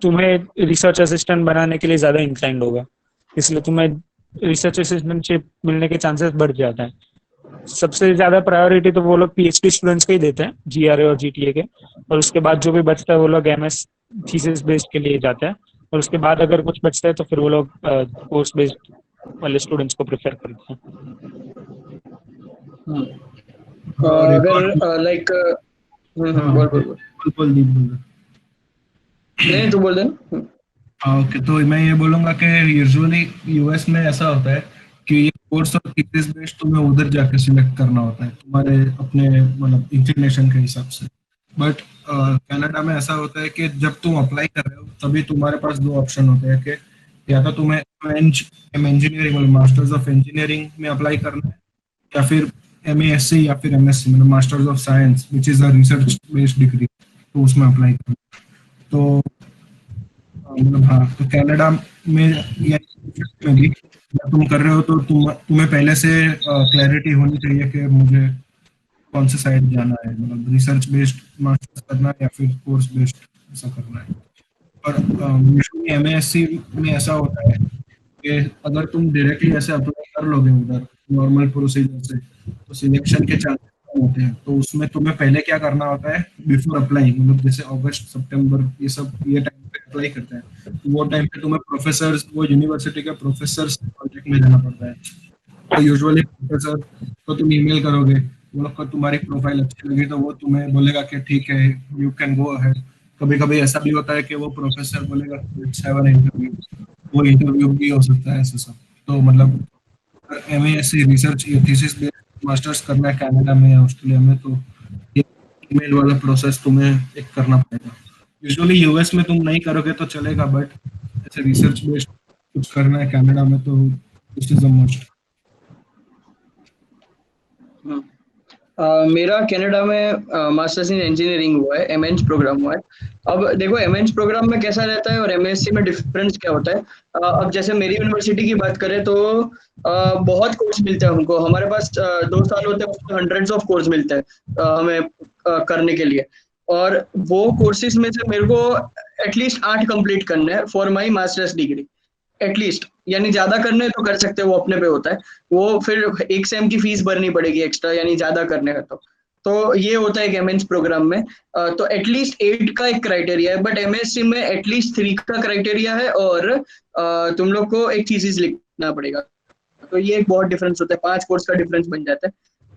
तुम्हें रिसर्च असिस्टेंट बनाने के लिए ज्यादा इंक्लाइंड होगा, इसलिए तुम्हें रिसर्च असिस्टेंटशिप मिलने के चांसेस बढ़ जाता है. सबसे ज्यादा प्रायोरिटी तो वो लोग PhD स्टूडेंट्स को ही देते हैं, GRA और GTA के, और उसके बाद जो भी बचता है वो लोग MS थीसिस बेस्ड के लिए जाते हैं, और उसके बाद अगर कुछ बचता है तो फिर वो लोग कोर्स बेस्ड वाले स्टूडेंट्स को प्रेफर करते हैं. अगर लाइक बोल नहीं, तू बोल दे. ओके, तो मैं ये बोलूंगा कि यूजुअली US में ऐसा होता है कि ये कोर्स और थीसिस बेस्ड तुम्हें उधर जाके सिलेक्ट करना होता है तुम्हारे अपने मतलब इंक्लिनेशन के हिसाब से. बट कनाडा में ऐसा होता है कि जब तुम अप्लाई कर रहे हो तभी तुम्हारे पास दो ऑप्शन होते हैं कि या तो तुम्हें इंजीनियरिंग मतलब मास्टर्स ऑफ इंजीनियरिंग में अप्लाई करना है, या फिर MASc या फिर MSc मतलब masters of science which is a research based degree, तो उसमें अप्लाई करना. तो मतलब हाँ, तो कनाडा में या में भी तुम कर रहे हो तो तुम्हें पहले से क्लैरिटी होनी चाहिए कि मुझे कौन से साइड जाना है, मतलब रिसर्च बेस्ड मास्टर्स करना है या फिर कोर्स बेस्ड ऐसा करना है. और यूजुअली MASc में ऐसा होता है कि अगर तुम डायरेक्टली ऐसे अप्लाई कर लोगे उधर नॉर्मल प्रोसीजर से तो सिलेक्शन के चांसेस कम होते हैं. तो उसमें तुम्हें पहले क्या करना होता है बिफोर अप्लाइंग, मतलब जैसे अगस्त सितंबर ये टाइम पे अप्लाई करते हैं, तो वो टाइम पे तुम्हें प्रोफेसर्स, वो यूनिवर्सिटी के प्रोफेसर्स कॉन्टेक्ट में जाना पड़ता है. तो यूजुअली प्रोफेसर को तुम ईमेल करोगे, वो लोग को तुम्हारी प्रोफाइल अच्छी लगी तो वो तुम्हें बोलेगा कि ठीक है यू कैन गो अहेड. कभी कभी ऐसा भी होता है कि वो प्रोफेसर बोलेगा लेट्स हैव एन इंटरव्यू, वो इंटरव्यू भी हो सकता है ऐसा सब. तो मतलब MASc research thesis based masters करना है कनाडा में या ऑस्ट्रेलिया में तो ये ईमेल वाला प्रोसेस तुम्हें एक करना पड़ेगा. यूजुअली US में तुम नहीं करोगे तो चलेगा, बट ऐसे रिसर्च बेस्ड कुछ करना है कनाडा में तो दिस इज अ मस्ट. मेरा कनाडा में मास्टर्स इन इंजीनियरिंग हुआ है, MH प्रोग्राम हुआ है. अब देखो MH प्रोग्राम में कैसा रहता है और MSc में डिफरेंस क्या होता है. अब जैसे मेरी यूनिवर्सिटी की बात करें तो बहुत कोर्स मिलते हैं हमको. हमारे पास 2 साल होते हैं, उसमें हंड्रेड्स ऑफ कोर्स मिलते हैं हमें करने के लिए. और वो कोर्सेज में से मेरे को एटलीस्ट 8 कंप्लीट करने हैं for my masters degree at least. यानी ज्यादा करने तो कर सकते हैं, वो अपने पे होता है. वो फिर एक सेम की फीस भरनी पड़ेगी एक्स्ट्रा, यानी ज्यादा करने का. तो ये होता है MH प्रोग्राम में. तो एटलीस्ट 8 का एक क्राइटेरिया है, बट MSc में एटलीस्ट 3 का क्राइटेरिया है और तुम लोग को एक थीसिस लिखना पड़ेगा. तो ये एक बहुत डिफरेंस होता है, 5 कोर्स का डिफरेंस बन जाता है.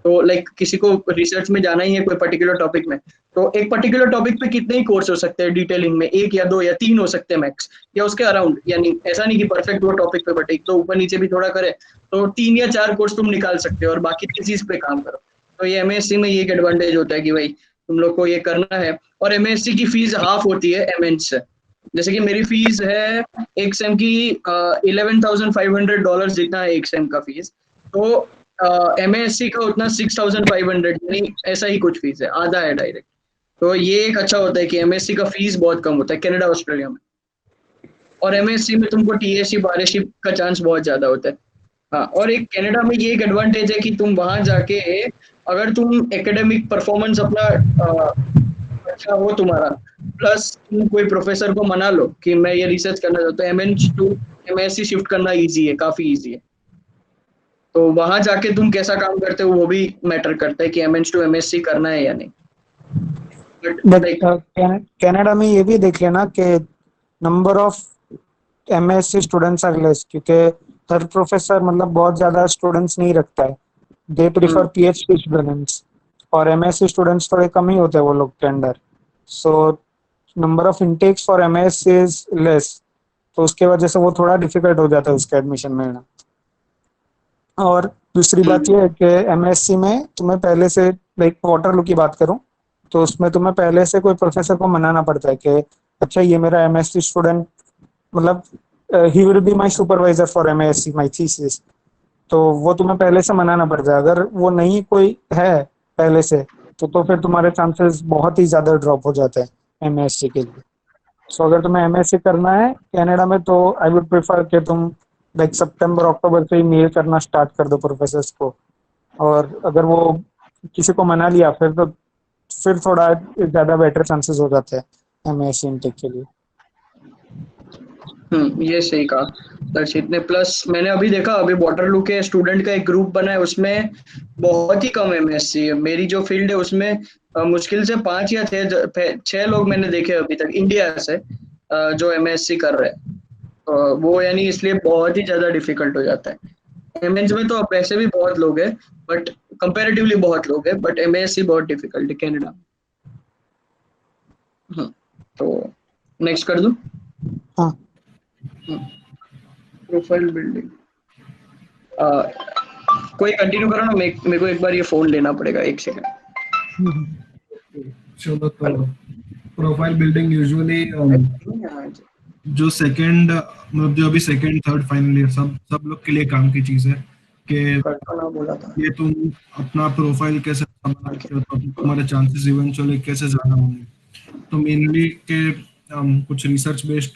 तो लाइक किसी को रिसर्च में जाना ही है कोई पर्टिकुलर टॉपिक में, तो एक पर्टिकुलर टॉपिक पे कितने ही कोर्स हो सकते हैं डिटेलिंग में, 1 या 2 या 3 हो सकते हैं मैक्स, या उसके अराउंड, यानी ऐसा नहीं कि परफेक्ट वो टॉपिक पे, बट एक तो ऊपर नीचे भी थोड़ा करे, तो 3 या 4 कोर्स तुम निकाल सकते हो और बाकी किसी चीज पे काम करो। तो ये एमएससी में ये एक एडवांटेज होता है कि भाई तुम लोग को ये करना है, और एमएससी की फीस हाफ होती है एमएन से। जैसे कि मेरी फीस है एक सेम की $11,500 जितना है एक सेम का फीस, तो एमएससी का उतना 6,500, यानी ऐसा ही कुछ फीस है, आधा है डायरेक्ट। तो ये एक अच्छा होता है कि एमएससी का फीस बहुत कम होता है कनाडा ऑस्ट्रेलिया में, और एमएससी में तुमको टीएससी बारहशिप का चांस बहुत ज्यादा होता है। हाँ, और एक कनाडा में ये एक एडवांटेज है कि तुम वहां जाके अगर तुम एकेडमिक परफॉर्मेंस अपना अच्छा हो तुम्हारा, प्लस तुम कोई प्रोफेसर को मना लो कि मैं ये रिसर्च करना चाहता हूँ, एमएन टू एमएससी शिफ्ट करना इजी है, काफी इजी है। तो वहां जाके तुम कैसा काम करते हो वो भी मैटर करता है कि एमएन टू एमएससी करना है या नहीं। बट कनाडा में ये भी देख लेना कि number of MSc students are less, क्योंकि हर प्रोफेसर मतलब बहुत ज्यादा स्टूडेंट्स नहीं रखता है, दे प्रीफर पीएचडी स्टूडेंट्स, और एमएससी स्टूडेंट्स थोड़े कम ही होते हैं वो लोग के अंदर, so number of intakes for MSc is less, तो उसके वजह से वो थोड़ा डिफिकल्ट हो जाता है उसका एडमिशन मिलना। और दूसरी बात ये है कि एमएससी में तुम्हें पहले से, लाइक वाटरलू की बात करूं तो उसमें तुम्हें पहले से कोई प्रोफेसर को मनाना पड़ता है कि अच्छा ये मेरा एमएससी स्टूडेंट, मतलब he will be my supervisor for MSc my thesis, तो वो तुम्हें पहले से मनाना पड़ता है। अगर वो नहीं कोई है पहले से तो फिर तुम्हारे चांसेस बहुत ही ज्यादा ड्रॉप हो जाते हैं एमएससी के लिए। सो अगर तुम्हें एमएससी करना है कनाडा में तो आई वुड प्रेफर कि तुम लाइक सितंबर अक्टूबर से ही मेल करना स्टार्ट कर दो प्रोफेसर्स को, और अगर वो किसी को मना लिया फिर थोड़ा ज्यादा बेटर चांसेस हो जाते हैं एमएससी इनटेक के लिए। ये सही कहा दर्शित ने। प्लस मैंने अभी देखा, अभी वाटरलू के स्टूडेंट का एक ग्रुप बना है, उसमें बहुत ही कम एमएससी है। मेरी जो फील्ड है उसमें मुश्किल से 5 या 6 लोग मैंने देखे अभी तक इंडिया से जो एमएससी कर रहे हैं। वो यानी इसलिए बहुत ही ज्यादा डिफिकल्ट हो जाता है। एमएस में तो वैसे भी बहुत लोग हैं, बट कंपैरेटिवली बहुत लोग हैं, बट एमएससी बहुत डिफिकल्ट है कनाडा। तो नेक्स्ट कर दूं? हाँ, प्रोफाइल बिल्डिंग कोई कंटिन्यू करो ना, मेरे को एक बार ये फोन लेना पड़ेगा, 1 सेकंड। चलो, तो प्रोफाइल बिल्डिंग यूजुअली जो सेकंड, मतलब जो अभी सेकंड थर्ड फाइनल ईयर सब लोग के लिए काम की चीज है कि बोला था ये तुम अपना प्रोफाइल कैसे बनाते हो, तो तुम्हारे चांसेस इवेंचुअली कैसे ज्यादा होंगे। तो मेनली के कुछ रिसर्च बेस्ड,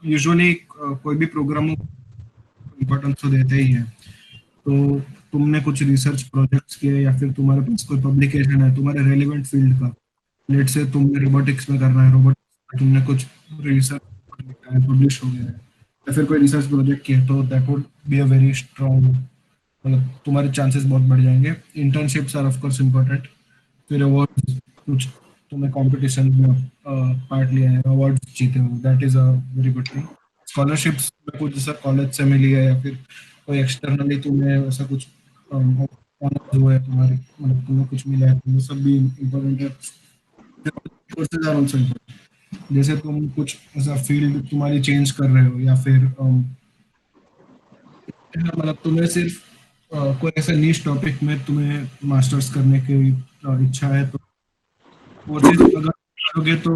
यूजुअली कोई भी प्रोग्राम इम्पोर्टेंस तो देते ही है। तो तुमने कुछ रिसर्च प्रोजेक्ट्स किए या फिर तुम्हारे पास कोई पब्लिकेशन है तुम्हारे रेलेवेंट फील्ड का, लेट से तुमने रोबोटिक्स में करना है, रोबोटिक्स तुमने कुछ रिसर्च पब्लिश हो गया है या फिर कोई रिसर्च प्रोजेक्ट किया, तो that would be a very strong, मतलब तुम्हारे चांसेस बहुत बढ़ जाएंगे। Internships are of course important. फिर अवार्ड, कुछ तुमने कॉम्पिटिशन में पार्ट लिया है, अवार्ड जीते हो, that is a very good thing. Scholarships कुछ जैसा कॉलेज से मिली है या फिर कोई एक्सटर्नली तुम्हें ऐसा कुछ ऑनर्स हुआ है तुम्हारी, मतलब तुम्हें कुछ मिला है, तो वो सब भी इम्पोर्टेंट है। Courses are also important. जैसे तुम कुछ ऐसा फील्ड तुम्हारी चेंज कर रहे हो या फिर मतलब तुम्हें सिर्फ कोई ऐसे नीश टॉपिक में तुम्हें मास्टर्स करने की इच्छा है, तो कोर्सेज अगर करोगे तो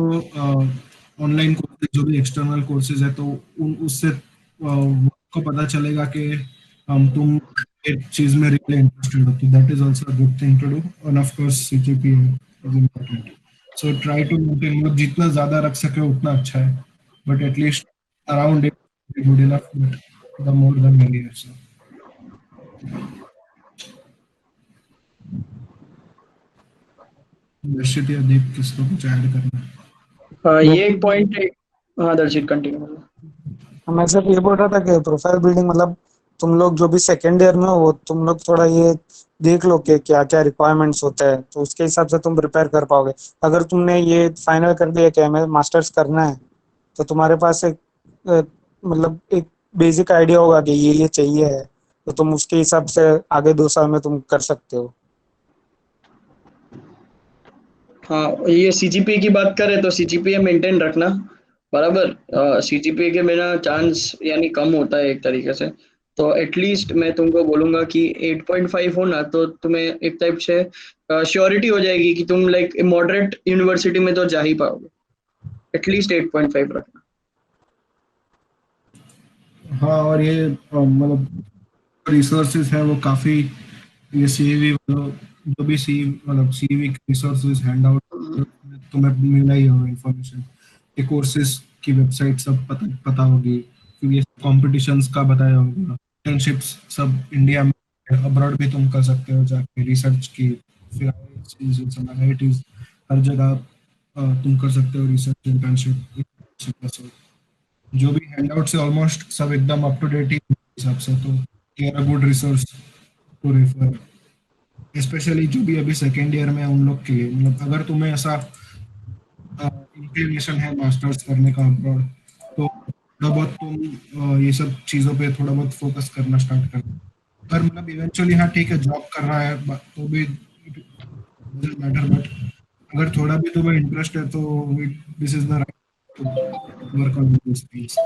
ऑनलाइन कोर्सेज जो भी एक्सटर्नल कोर्सेज है तो उससे को पता चलेगा कि तुम एक चीज में रियली इंटरेस्टेड हो, तो that is also a good thing to do. And of course CGPA is important, so try to maintain, मतलब जितना ज्यादा रख सके उतना अच्छा है, but at least around it good enough, but the more the merrier. So Darshit या दीप, किसको कुछ ऐड करना है? ये एक पॉइंट है। हाँ दर्शित, कंटिन्यू। मैं सिर्फ ये बोल रहा था कि प्रोफाइल बिल्डिंग मतलब तुम लोग जो भी सेकेंड ईयर में हो तुम लोग थोड़ा ये देख लो कि क्या क्या रिक्वायरमेंट्स होते हैं, तो उसके हिसाब से तुम प्रिपेयर कर पाओगे। अगर तुमने ये फाइनल कर दिया कि हमें मास्टर्स करना है तो तुम्हारे पास एक मतलब एक बेसिक आइडिया होगा कि ये चाहिए है, तो तुम उसके हिसाब से आगे 2 साल में तुम कर सकते हो। हाँ, ये सीजीपीए की बात करें तो सीजीपीए मेंटेन रखना बराबर। सीजीपीए के बिना चांस यानी कम होता है एक तरीके से। तो एटलीस्ट मैं तुमको बोलूंगा कि 8.5 हो ना, तो तुम्हें एक टाइप से श्योरिटी हो जाएगी कि तुम लाइक मॉडरेट यूनिवर्सिटी में तो जा ही पाओगे। एटलीस्ट 8.5 रखना। हाँ, और ये मतलब रिसोर्सेज है वो काफी, ये सीवी जो भी सी मतलब सीवी रिसोर्सेज हैंड आउट तुम्हें मिला ही होगा इंफॉर्मेशन, ये कोर्सेज की वेबसाइट सब पता होगी, फिर ये कॉम्पिटिशन्स का बताया होगा, इंटर्नशिप्स सब इंडिया में, अब्रॉड भी तुम कर सकते हो जाके रिसर्च की, फिर आईआईटीज हर जगह तुम कर सकते हो रिसर्च इंटर्नशिप। जो भी हैंडआउट से ऑलमोस्ट सब एकदम अप टू डेट ही हिसाब से, तो ये a good resource to refer, specially जो भी अभी सेकेंड ईयर में उन लोग के लिए। मतलब अगर तुम्हें ऐसा इंक्लिनेशन है मास्टर्स करने का अब्रॉड, तो थोड़ा बहुत तुम ये सब चीज़ों पे थोड़ा बहुत फोकस करना स्टार्ट कर। पर मतलब इवेंचुअली हाँ ठीक है, जॉब कर रहा है तो भी मैटर, बट अगर थोड़ा भी तुम्हें इंटरेस्ट है तो this is the right work on this things.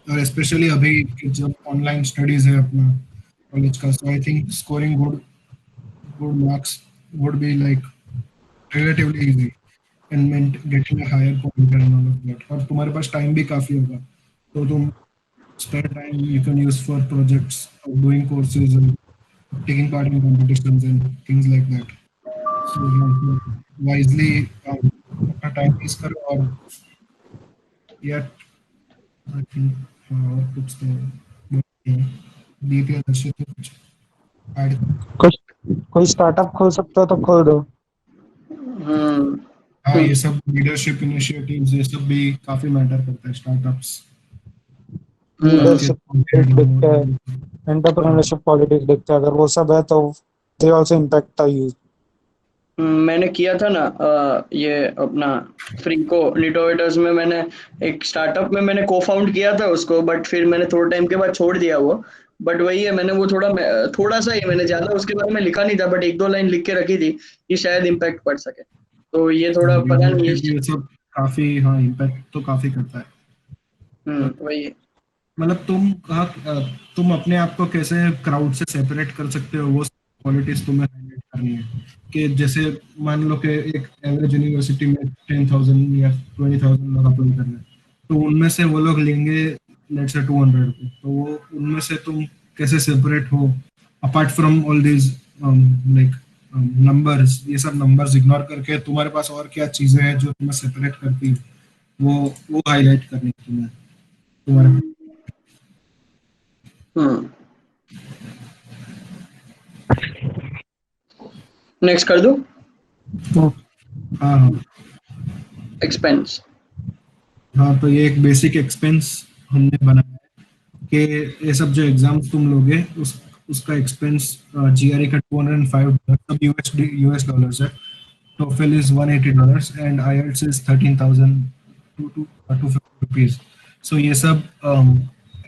और स्पेशली अभी कि जब ऑनलाइन स्टडीज है अपना कॉलेज का, so I think scoring good marks would be like relatively easy and getting a higher point and all of that। और तुम्हारे पास time भी काफी होगा, तो तुम spare time you can use for projects, doing courses and taking part in competitions and things like that। So wisely अपना time use करो। और yet I think और कुछ तो दीप या दर्शित को कुछ ऐड। कुछ कोई स्टार्टअप खोल सकते हो तो खोल दो। हम्म हाँ, ये सब लीडरशिप इनिशिएटिव्स ये सब भी काफी मैटर करता है, स्टार्टअप्स। लीडरशिप देखते हैं, एंटरप्रेन्योरशिप पॉलिटिक्स देखते हैं, अगर वो सब है तो they also impact the youth. मैंने किया था ना ये अपना फ्रीको लिटोवेटर्स में, मैंने एक स्टार्टअप में मैंने को फाउंड किया था उसको, बट फिर मैंने थोड़े टाइम के बाद छोड़ दिया वो। बट वही है, मैंने वो थोड़ा सा ही, मैंने ज्यादा उसके बारे में लिखा नहीं था, बट एक दो लाइन लिख के रखी थी कि शायद इम्पैक्ट पड़ सके। तो ये थोड़ा पता नहीं है। ये सब काफी हाँ इम्पैक्ट तो काफी करता है। वही है। मतलब तुम अपने आप को कैसे क्राउड से सेपरेट कर सकते हो, वो क्वालिटीज तुम्हें हाईलाइट करनी है। कि जैसे मान लो कि एक एवरेज यूनिवर्सिटी में 10,000 या 20,000 लोग अप्लाई कर रहे हैं, तो उनमें से वो लोग लेंगे लेट्स से 200 को, तो वो उनमें से तुम कैसे सेपरेट हो apart from all these like numbers. ये सब नंबर्स इग्नोर करके तुम्हारे पास और क्या चीजें हैं जो तुम्हें सेपरेट करती है, वो हाईलाइट करनी है तुम्हें तुम्हारे। नेक्स्ट कर दो। हाँ हाँ एक्सपेंस। हाँ, तो ये एक बेसिक एक्सपेंस हमने बनाया है कि ये सब जो एग्जाम्स तुम लोगे उसका एक्सपेंस जीआरई का $205, सब यूएस डॉलर्स है। TOEFL is $180 and IELTS is 13,250 rupees. So ये सब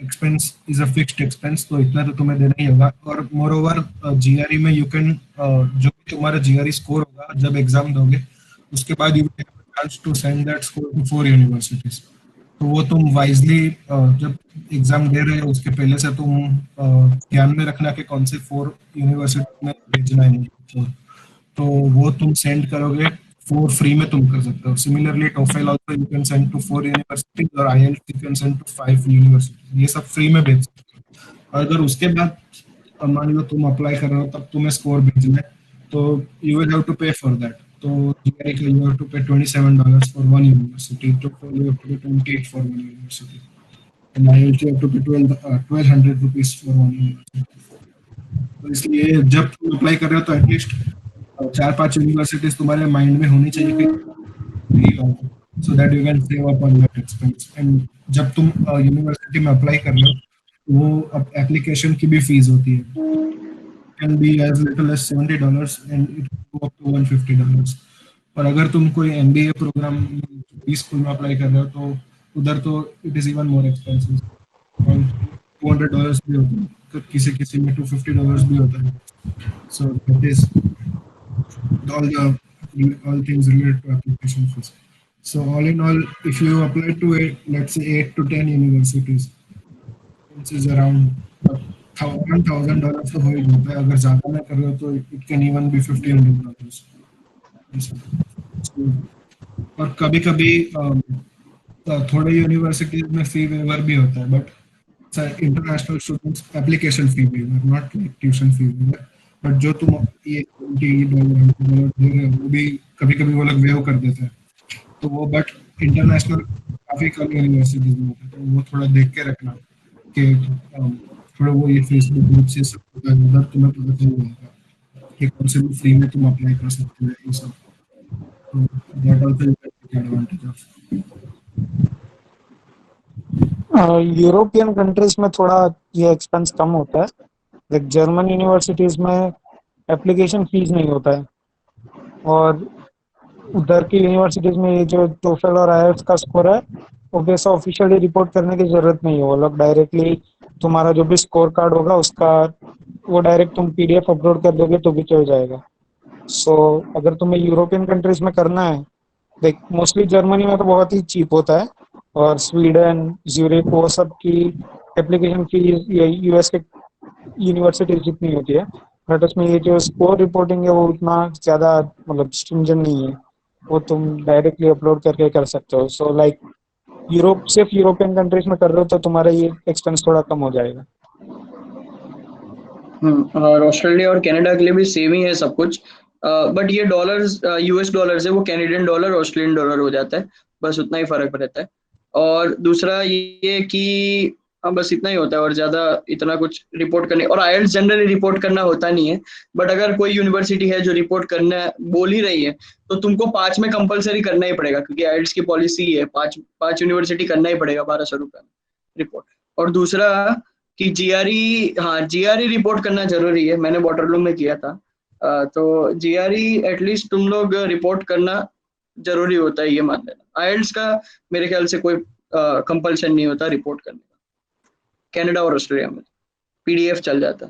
expense is a fixed expense, तो इतना तो तुम्हें देना ही होगा। और मोर ओवर जीआरई में यू कैन जो भी तुम्हारा जीआरई स्कोर होगा जब एग्जाम दोगे, उसके बाद you will have a chance to send that score to 4 universities. तो वो तुम वाइजली जब एग्जाम दे रहे हो उसके पहले से तुम ध्यान में रखना कि कौन से 4 यूनिवर्सिटी में भेजना है मुझे। तो वो तुम सेंड करोगे, 4 फ्री में तुम कर सकते हो। Similarly TOEFL also you can send to 4 universities और IELTS you can send to 5 universities, ये सब फ्री में भेज सकते हो। अगर उसके बाद मान लो तुम अप्लाई कर रहे हो तब तुम्हें स्कोर भेजना है, तो you will have to pay for that. तो GRE का you have to pay $27 for 1 university, TOEFL you have to pay 28 for 1 university, and IELTS you have to pay 1200 rupees for 1 university. तो इसलिए जब तुम apply कर रहे हो तो एटलीस्ट 4-5 यूनिवर्सिटीज तुम्हारे माइंड में होनी चाहिए कि so that you can save up on that expense. And जब तुम यूनिवर्सिटी में अप्लाई कर रहे हो, वो अब एप्लीकेशन की भी फीस होती है, can be as little as $70 and it go up to $150। और अगर तुम कोई MBA प्रोग्राम स्कूल में अप्लाई कर रहे हो तो उधर तो it is even more expensive, और $200 भी होता है, तो किसी में $250 भी होता है। So that is all the all things related to application fees. So all in all, if you apply to let's say 8 to 10 universities, which is around $1,000 तो हो ही जाता है. अगर ज़्यादा में कर रहे हो तो it can even be $1,500. और कभी-कभी थोड़े यूनिवर्सिटीज में फी वेवर भी होता है, but international students application fee waiver, not like tuition fee waiver. But जो तुम ये $20 दे रहे हो वो भी कभी-कभी वो लोग वेव कर देते हैं. तो वो बट इंटरनेशनल काफी कम यूनिवर्सिटीज में होता है, तो वो थोड़ा देख के रखना कि थोड़ा वो ये फेसबुक ग्रुप से सब उधर तुम्हें पता चल जाएगा कि कौन से फ्री में तुम अप्लाई कर सकते हो ये सब. तो that also advantage of. European countries में थोड़ा ये एक्सपेंस कम होता है. लाइक जर्मन यूनिवर्सिटीज में एप्लीकेशन फीस नहीं होता है, और उधर की यूनिवर्सिटीज में ये जो टोफल और आईएलटीएस का स्कोर है वो वैसा ऑफिशियली रिपोर्ट करने की जरूरत नहीं है. वो लोग डायरेक्टली तुम्हारा जो भी स्कोर कार्ड होगा उसका वो डायरेक्ट तुम पीडीएफ अपलोड कर दोगे तो भी चल जाएगा. सो अगर तुम्हें यूरोपियन कंट्रीज में करना है, लाइक मोस्टली जर्मनी में तो बहुत ही चीप होता है, और स्वीडन, ज्यूरिख, वो सब की एप्लीकेशन फीस यूएस के यूनिवर्सिटी जितनी होती है, बट उसमें ये जो स्कोर रिपोर्टिंग है वो उतना ज्यादा मतलब स्ट्रिंजेंट नहीं है. वो तुम डायरेक्टली अपलोड करके कर सकते हो. सो लाइक यूरोप, सिर्फ यूरोपियन कंट्रीज में कर रहे हो तो तुम्हारा ये एक्सपेंस थोड़ा कम हो जाएगा. और ऑस्ट्रेलिया और कनाडा के लिए भी सेम ही है सब कुछ, बट ये डॉलर्स यूएस डॉलर्स है, वो कैनेडियन डॉलर ऑस्ट्रेलियन डॉलर हो जाता है, बस उतना ही फर्क रहता है. और दूसरा ये कि बस इतना ही होता है, और ज्यादा इतना कुछ रिपोर्ट करने, और आईएलटीएस जनरली रिपोर्ट करना होता नहीं है. बट अगर कोई यूनिवर्सिटी है जो रिपोर्ट करना बोल ही रही है तो तुमको 5 में कंपलसरी करना ही पड़ेगा, क्योंकि आईएलटीएस की पॉलिसी है 5 यूनिवर्सिटी करना ही पड़ेगा 1200 रुपए में रिपोर्ट. और दूसरा कि जीआरई रिपोर्ट करना जरूरी है. मैंने वाटरलू में किया था, तो जीआरई एटलीस्ट तुम लोग रिपोर्ट करना जरूरी होता है, ये मान लेना. आईएलटीएस का मेरे ख्याल से कोई कंपल्शन नहीं होता रिपोर्ट करने का. कनाडा और ऑस्ट्रेलिया में पीडीएफ चल जाता.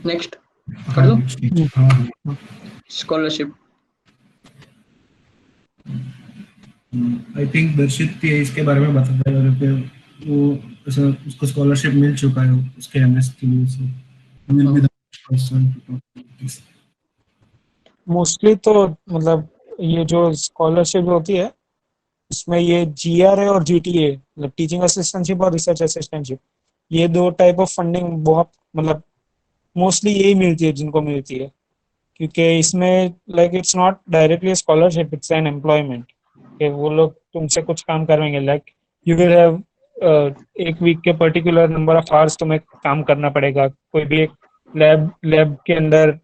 नेक्स्ट कर दो. स्कॉलरशिप. आई थिंक दर्शित इसके बारे में बता देगा कि वो ऐसा उसको स्कॉलरशिप मिल चुका है उसके एमएस के लिए. So will be the person to talk about this. Mostly तो मतलब ये जो स्कॉलरशिप होती है उसमें ये जीआरए और जीटीए, मतलब टीचिंग असिस्टेंटशिप और रिसर्च असिस्टेंटशिप, ये 2 टाइप ऑफ फंडिंग बहुत मतलब मोस्टली यही मिलती है जिनको मिलती है, क्योंकि इसमें like it's not directly scholarship, it's an employment. कि वो लोग तुमसे कुछ काम करवाएंगे. लाइक यू विल हैव एक वीक के पर्टिकुलर नंबर ऑफ आवर्स तुम्हें काम करना पड़ेगा. कोई भी एक लैब के अंदर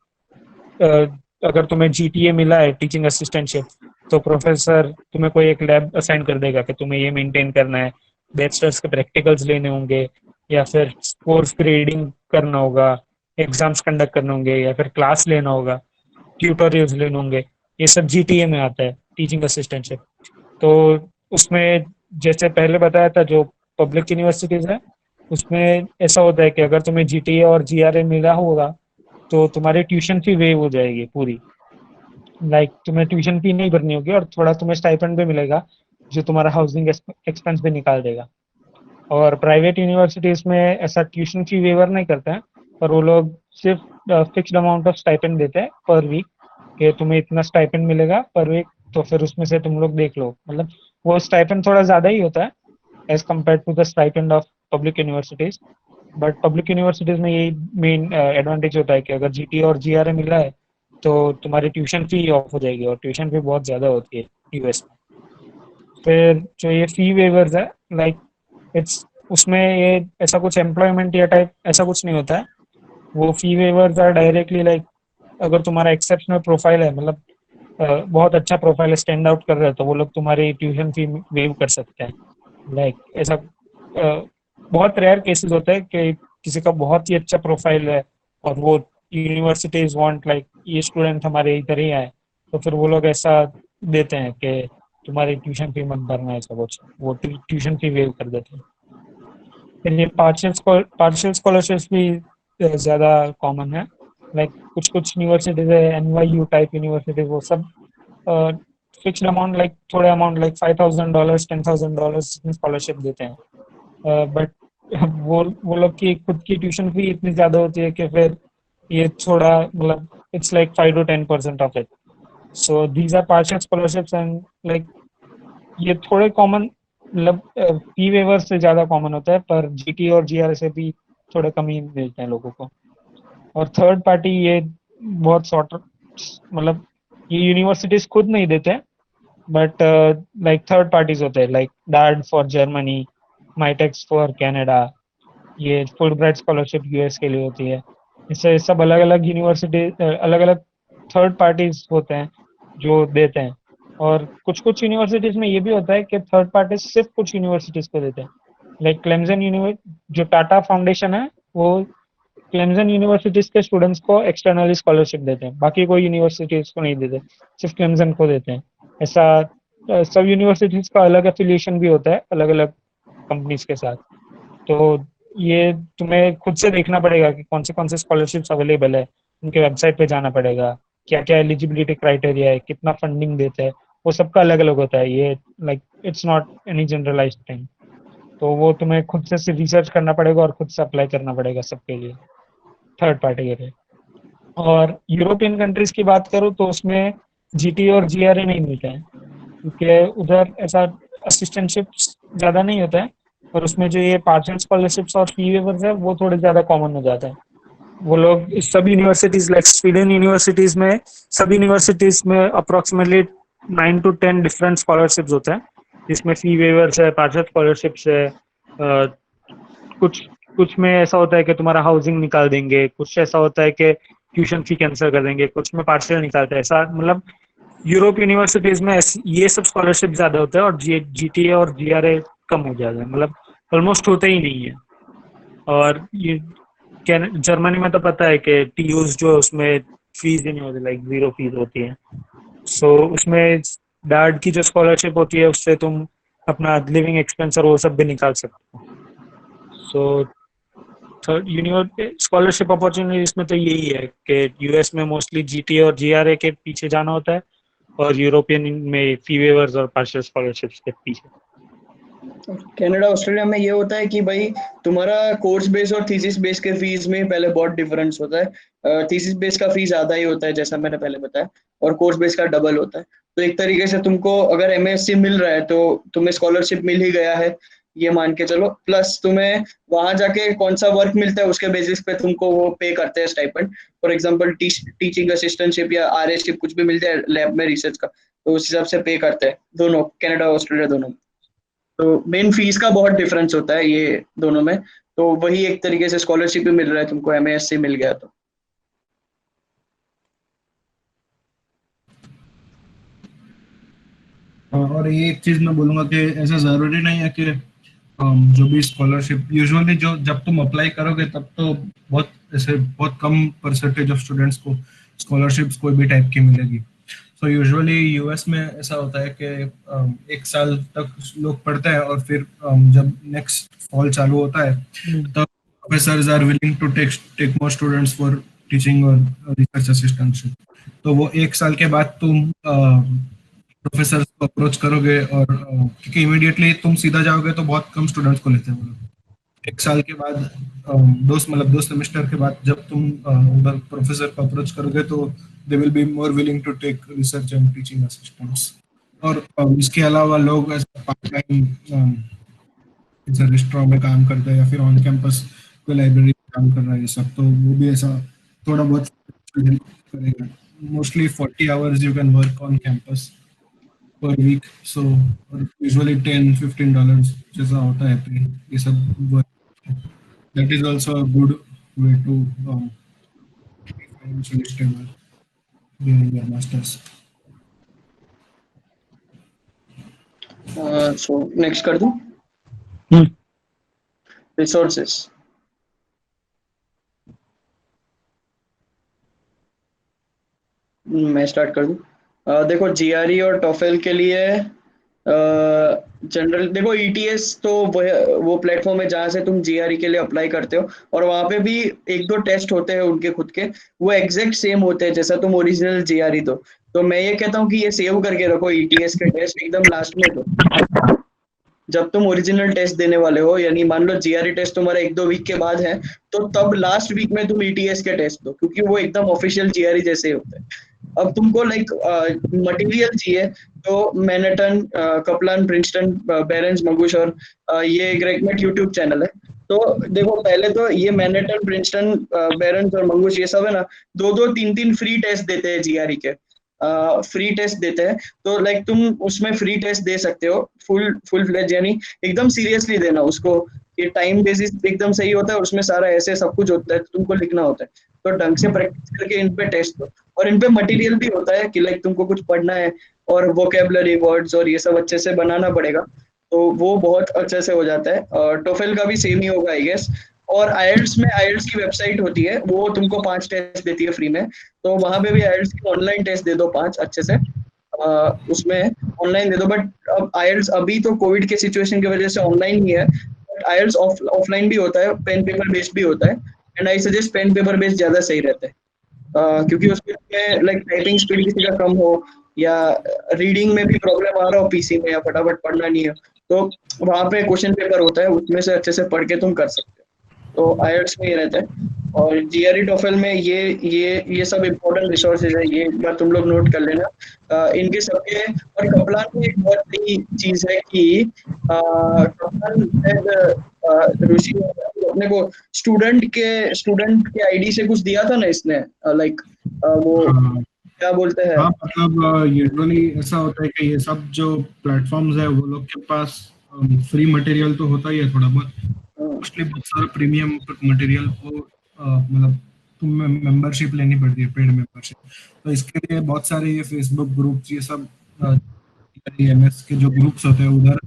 अगर तुम्हें जीटीए मिला है टीचिंग असिस्टेंटशिप, तो प्रोफेसर तुम्हें कोई एक लैब असाइन कर देगा कि तुम्हें ये मेंटेन करना है. बैचलर्स के प्रैक्टिकल्स लेने होंगे, या फिर कोर्स ग्रेडिंग करना होगा, एग्जाम्स कंडक्ट करने होंगे, या फिर क्लास लेना होगा, ट्यूटोरियल्स लेने होंगे. ये सब जीटीए में आता है, टीचिंग असिस्टेंटशिप. तो उसमें जैसे पहले बताया था जो पब्लिक यूनिवर्सिटीज है उसमें ऐसा होता है कि अगर तुम्हें जीटीए और जीआरए मिला होगा तो तुम्हारी ट्यूशन फी वेव हो जाएगी पूरी. लाइक तुम्हें ट्यूशन फी नहीं भरनी होगी, और थोड़ा तुम्हें स्टाइपेंड भी मिलेगा जो तुम्हारा हाउसिंग एक्सपेंस भी निकाल देगा. और प्राइवेट यूनिवर्सिटीज में ऐसा ट्यूशन फी वेवर नहीं करते हैं, पर वो लोग सिर्फ फिक्स्ड अमाउंट ऑफ स्टाइपेंड देते हैं पर वीक, कि तुम्हें इतना स्टाइपेंड मिलेगा पर वीक, तो फिर उसमें से तुम लोग देख लो. मतलब वो स्टाइपेंड थोड़ा ज्यादा ही होता है as compare to the stipend of public universities. But public universities में यही मेन एडवांटेज होता है कि अगर जीटी और जीआरए मिला है तो तुम्हारी ट्यूशन फी ऑफ हो जाएगी, और ट्यूशन फी बहुत ज्यादा होती है यूएस में. फिर जो ये फी वेवर्स है, लाइक इट्स उसमें ये ऐसा कुछ एम्प्लॉयमेंट या टाइप ऐसा कुछ नहीं होता है. वो फी वेवर्स आर डायरेक्टली लाइक अगर तुम्हारा एक्सेप्शनल प्रोफाइल है, मतलब बहुत अच्छा प्रोफाइल है, स्टैंड आउट कर रहे हो, तो वो लोग तुम्हारी ट्यूशन फी वेव कर सकते हैं. लाइक ऐसा बहुत रेयर केसेस होते हैं कि किसी का बहुत ही अच्छा प्रोफाइल है और वो यूनिवर्सिटीज वांट लाइक ये स्टूडेंट हमारे इधर ही आए, तो फिर वो लोग ऐसा देते हैं कि तुम्हारी ट्यूशन फी मत भरना, ऐसा कुछ वो ट्यूशन फी वेव कर देते हैं. फिर ये पार्शियल स्कॉलरशिप भी ज्यादा कॉमन है। लाइक कुछ कुछ यूनिवर्सिटीज है, NYU टाइप यूनिवर्सिटी, वो सब फिक्स्ड अमाउंट, लाइक थोड़े अमाउंट, लाइक $5,000 $10,000 स्कॉलरशिप देते हैं। बट वो लोग की खुद की ट्यूशन फी इतनी ज्यादा होती है कि फिर ये थोड़ा मतलब it's like 5 to 10% of it. So these are partial scholarships and like ये थोड़े कॉमन, मतलब फी वेवर से ज्यादा कॉमन होता है, पर GT और GR से भी थोड़े कम ही मिलते हैं लोगों को। और थर्ड पार्टी ये बहुत शॉर्ट, मतलब ये यूनिवर्सिटीज खुद नहीं देते, बट लाइक थर्ड पार्टीज होते हैं, लाइक डार्ड for Germany, Mitacs for Canada, ये फुल ब्राइट स्कॉलरशिप US के लिए होती है। इससे सब अलग अलग यूनिवर्सिटी, अलग अलग थर्ड पार्टीज होते हैं जो देते हैं। और कुछ कुछ यूनिवर्सिटीज में ये भी होता है कि थर्ड पार्टीज सिर्फ कुछ यूनिवर्सिटीज को देते हैं। लाइक क्लेमसन जो टाटा फाउंडेशन है, वो क्लेमसन यूनिवर्सिटीज के स्टूडेंट्स को एक्सटर्नली स्कॉलरशिप देते हैं, बाकी कोई यूनिवर्सिटीज को नहीं देते, सिर्फ क्लेमसन को देते हैं। ऐसा सब यूनिवर्सिटीज का अलग एफिलिएशन भी होता है अलग अलग कंपनीज के साथ। तो ये तुम्हें खुद से देखना पड़ेगा कि कौन से स्कॉलरशिप्स अवेलेबल है, उनके वेबसाइट पे जाना पड़ेगा, क्या क्या एलिजिबिलिटी क्राइटेरिया है, कितना फंडिंग देते हैं, वो सबका अलग अलग होता है। ये like it's not any generalised thing. तो वो तुम्हें खुद से रिसर्च करना पड़ेगा और खुद से अप्लाई करना पड़ेगा सबके लिए, थर्ड पार्टी के लिए। और यूरोपियन कंट्रीज की बात करूँ तो उसमें GT और GRA नहीं मिलते हैं, क्योंकि उधर ऐसा असिस्टेंटशिप ज्यादा नहीं होता है। और उसमें जो ये पार्शियल स्कॉलरशिप्स और फी वेवर्स है वो थोड़े ज्यादा कॉमन हो जाता है। वो लोग इस सब यूनिवर्सिटीज, लाइक स्वीडन यूनिवर्सिटीज में, सब यूनिवर्सिटीज में अप्रोक्सीमेटली 9 to 10 डिफरेंट स्कॉलरशिप्स होते हैं, जिसमें फी वेवर्स है, पार्शियल स्कॉलरशिप्स है। कुछ कुछ में ऐसा होता है कि तुम्हारा हाउसिंग निकाल देंगे, कुछ ऐसा होता है कि ट्यूशन फी कैंसिल कर देंगे, कुछ में पार्शियल निकालते हैं। ऐसा मतलब यूरोप यूनिवर्सिटीज में ये सब स्कॉलरशिप ज्यादा होता है, और GT और GRA कम हो जाता है, मतलब ऑलमोस्ट होते ही नहीं है। और ये जर्मनी में तो पता है कि TUs जो उसमें फीस ही नहीं होती, लाइक 0 फीस होती है। सो उसमें डार्ड की जो स्कॉलरशिप होती है उससे तुम अपना लिविंग एक्सपेंस और वो सब भी निकाल सकते हो। सो थर्ड स्कॉलरशिप अपॉर्चुनिटीज में तो यही है कि US में मोस्टली GT और GRA के पीछे जाना होता है, और यूरोपियन में फी वेवर्स और पार्शियल स्कॉलरशिप्स के पीछे। कनाडा ऑस्ट्रेलिया में ये होता है कि भाई तुम्हारा कोर्स बेस और थीसिस बेस के फीस में पहले बहुत डिफरेंस होता है। थीसिस बेस का फीस ज्यादा ही होता है जैसा मैंने पहले बताया, और कोर्स बेस का डबल होता है। तो एक तरीके से तुमको अगर MSc मिल रहा है तो तुम्हें स्कॉलरशिप मिल ही गया है, ये मान के चलो। प्लस तुम्हें वहां जाके कौन सा वर्क मिलता है उसके बेसिस पे तुमको वो पे करते हैं stipend. For example teaching assistantship या RA कुछ भी मिलता है लैब में रिसर्च का, तो उस हिसाब से पे करते हैं दोनों, कनाडा ऑस्ट्रेलिया दोनों। तो मेन फीस का बहुत डिफरेंस होता है ये दोनों में। तो वही एक तरीके से स्कॉलरशिप भी मिल रहा है तुमको, MSc मिल गया तो। और ये एक चीज मैं बोलूंगा कि ऐसा जरूरी नहीं है कि जो भी स्कॉलरशिप यूजुअली जो जब तुम अप्लाई करोगे तब तो बहुत ऐसे बहुत कम परसेंटेज ऑफ स्टूडेंट्स को स्कॉलरशिप्स कोई भी टाइप की मिलेगी। सो यूजुअली US में ऐसा होता है कि 1 साल तक लोग पढ़ते हैं, और फिर जब नेक्स्ट फॉल चालू होता है तब professors are willing to take more students for teaching और रिसर्च असिस्टेंटशिप। तो वो 1 साल के बाद तुम प्रोफेसर को अप्रोच करोगे, और क्योंकि इमीडिएटली तुम सीधा जाओगे तो बहुत कम स्टूडेंट्स को लेते हैं वो लोग। 1 साल के बाद दो सेमेस्टर के बाद जब तुम उधर प्रोफेसर को अप्रोच करोगे तो they will be more willing to take research and teaching assistants. और इसके अलावा लोग पार्ट टाइम जैसे रेस्टोरेंट में काम करते हैं या फिर ऑन कैंपस कोई लाइब्रेरी में काम कर रहा है, ये सब तो वो भी ऐसा थोड़ा बहुत हेल्प करेगा। Mostly 40 hours you can work on campus पर वीक, सो यूजुअली $10-15 जैसा होता है पे, ये सब work. That is also a good way to financially stable during your masters. So next कर दूं, रिसोर्सेस। मैं स्टार्ट कर दूं। देखो GRE और TOEFL के लिए जनरल देखो ईटीएस तो वो प्लेटफॉर्म है जहाँ से तुम जीआरई के लिए अप्लाई करते हो, और वहाँ पे भी एक दो टेस्ट होते हैं उनके खुद के, वो एग्जैक्ट सेम होते हैं जैसा तुम ओरिजिनल जीआरई दो। तो मैं ये कहता हूँ कि ये सेव करके रखो ईटीएस के टेस्ट एकदम लास्ट में दो, जब तुम ओरिजिनल टेस्ट देने वाले हो, यानी मान लो जीआरई टेस्ट तुम्हारा 1-2 वीक के बाद है, तो तब लास्ट वीक में तुम ईटीएस के टेस्ट दो, क्योंकि वो एकदम ऑफिशियल जीआरई जैसे ही होते हैं। अब तुमको लाइक मटेरियल चाहिए, तो मैनहट्टन, कपलान, प्रिंसटन, बेरेंस, मंगूश और ये ग्रेगमेट यूट्यूब चैनल है। तो देखो पहले तो ये मैनहट्टन, प्रिंसटन, बेरेंस और मंगूश ये सब है ना, 2-2, 3-3 फ्री टेस्ट देते हैं जीआरई के, फ्री टेस्ट देते हैं। तो लाइक तुम उसमें फ्री टेस्ट दे सकते हो, फुल फ्लेज, यानी एकदम सीरियसली देना उसको, ये टाइम बेसिस एकदम सही होता है, उसमें सारा ऐसे सब कुछ होता है, तुमको लिखना होता है, तो ढंग से प्रैक्टिस करके इन पे टेस्ट दो। और इन पे मटेरियल भी होता है कि लाइक तुमको कुछ पढ़ना है और वोकेबलरी वर्ड्स और ये सब अच्छे से बनाना पड़ेगा, तो वो बहुत अच्छे से हो जाता है। और टोफेल का भी सेम ही होगा आई गेस। और आईएलटीएस में आईएलटीएस की वेबसाइट होती है, वो तुमको 5 टेस्ट देती है फ्री में, तो वहां पे भी आईएलटीएस की ऑनलाइन टेस्ट दे दो 5 अच्छे से, उसमें ऑनलाइन दे दो। बट अब आईएलटीएस अभी तो कोविड के सिचुएशन की वजह से ऑनलाइन ही है, बट आईएलटीएस ऑफलाइन भी होता है, पेन पेपर बेस्ड भी होता है, and I suggest pen paper based ज्यादा सही रहता है, क्योंकि उसमें लाइक टाइपिंग स्पीड किसी का कम हो, या रीडिंग में भी प्रॉब्लम आ रहा हो पीसी में, या फटाफट पढ़ना नहीं है, तो वहां पे क्वेश्चन पेपर होता है, उसमें से अच्छे से पढ़ के तुम कर सकते हो। तो आईएलटीएस में ये रहता है। और जीआरई टोफेल में ये सब इम्पोर्टेंट रिसोर्सेज है, ये एक बार तुम लोग नोट कर लेना, इनके सबके। और कपलान में एक बहुत बड़ी चीज है कि कपलान ऋषि अपने को स्टूडेंट के आईडी से कुछ दिया था ना इसने, लाइक वो हाँ क्या बोलते हैं। हाँ, मतलब यूजुअली ऐसा होता है कि ये सब जो प्लेटफॉर्म्स है वो लोग के पास फ्री मटेरियल तो होता ही है थोड़ा बहुत, मोस्टली बहुत सारा प्रीमियम मटेरियल को मतलब तुम्हें मेंबरशिप लेनी पड़ती है, पेड मेंबरशिप। तो इसके लिए बहुत सारे ये फेसबुक ग्रुप्स ये सब एमएस के जो ग्रुप्स होते हैं उधर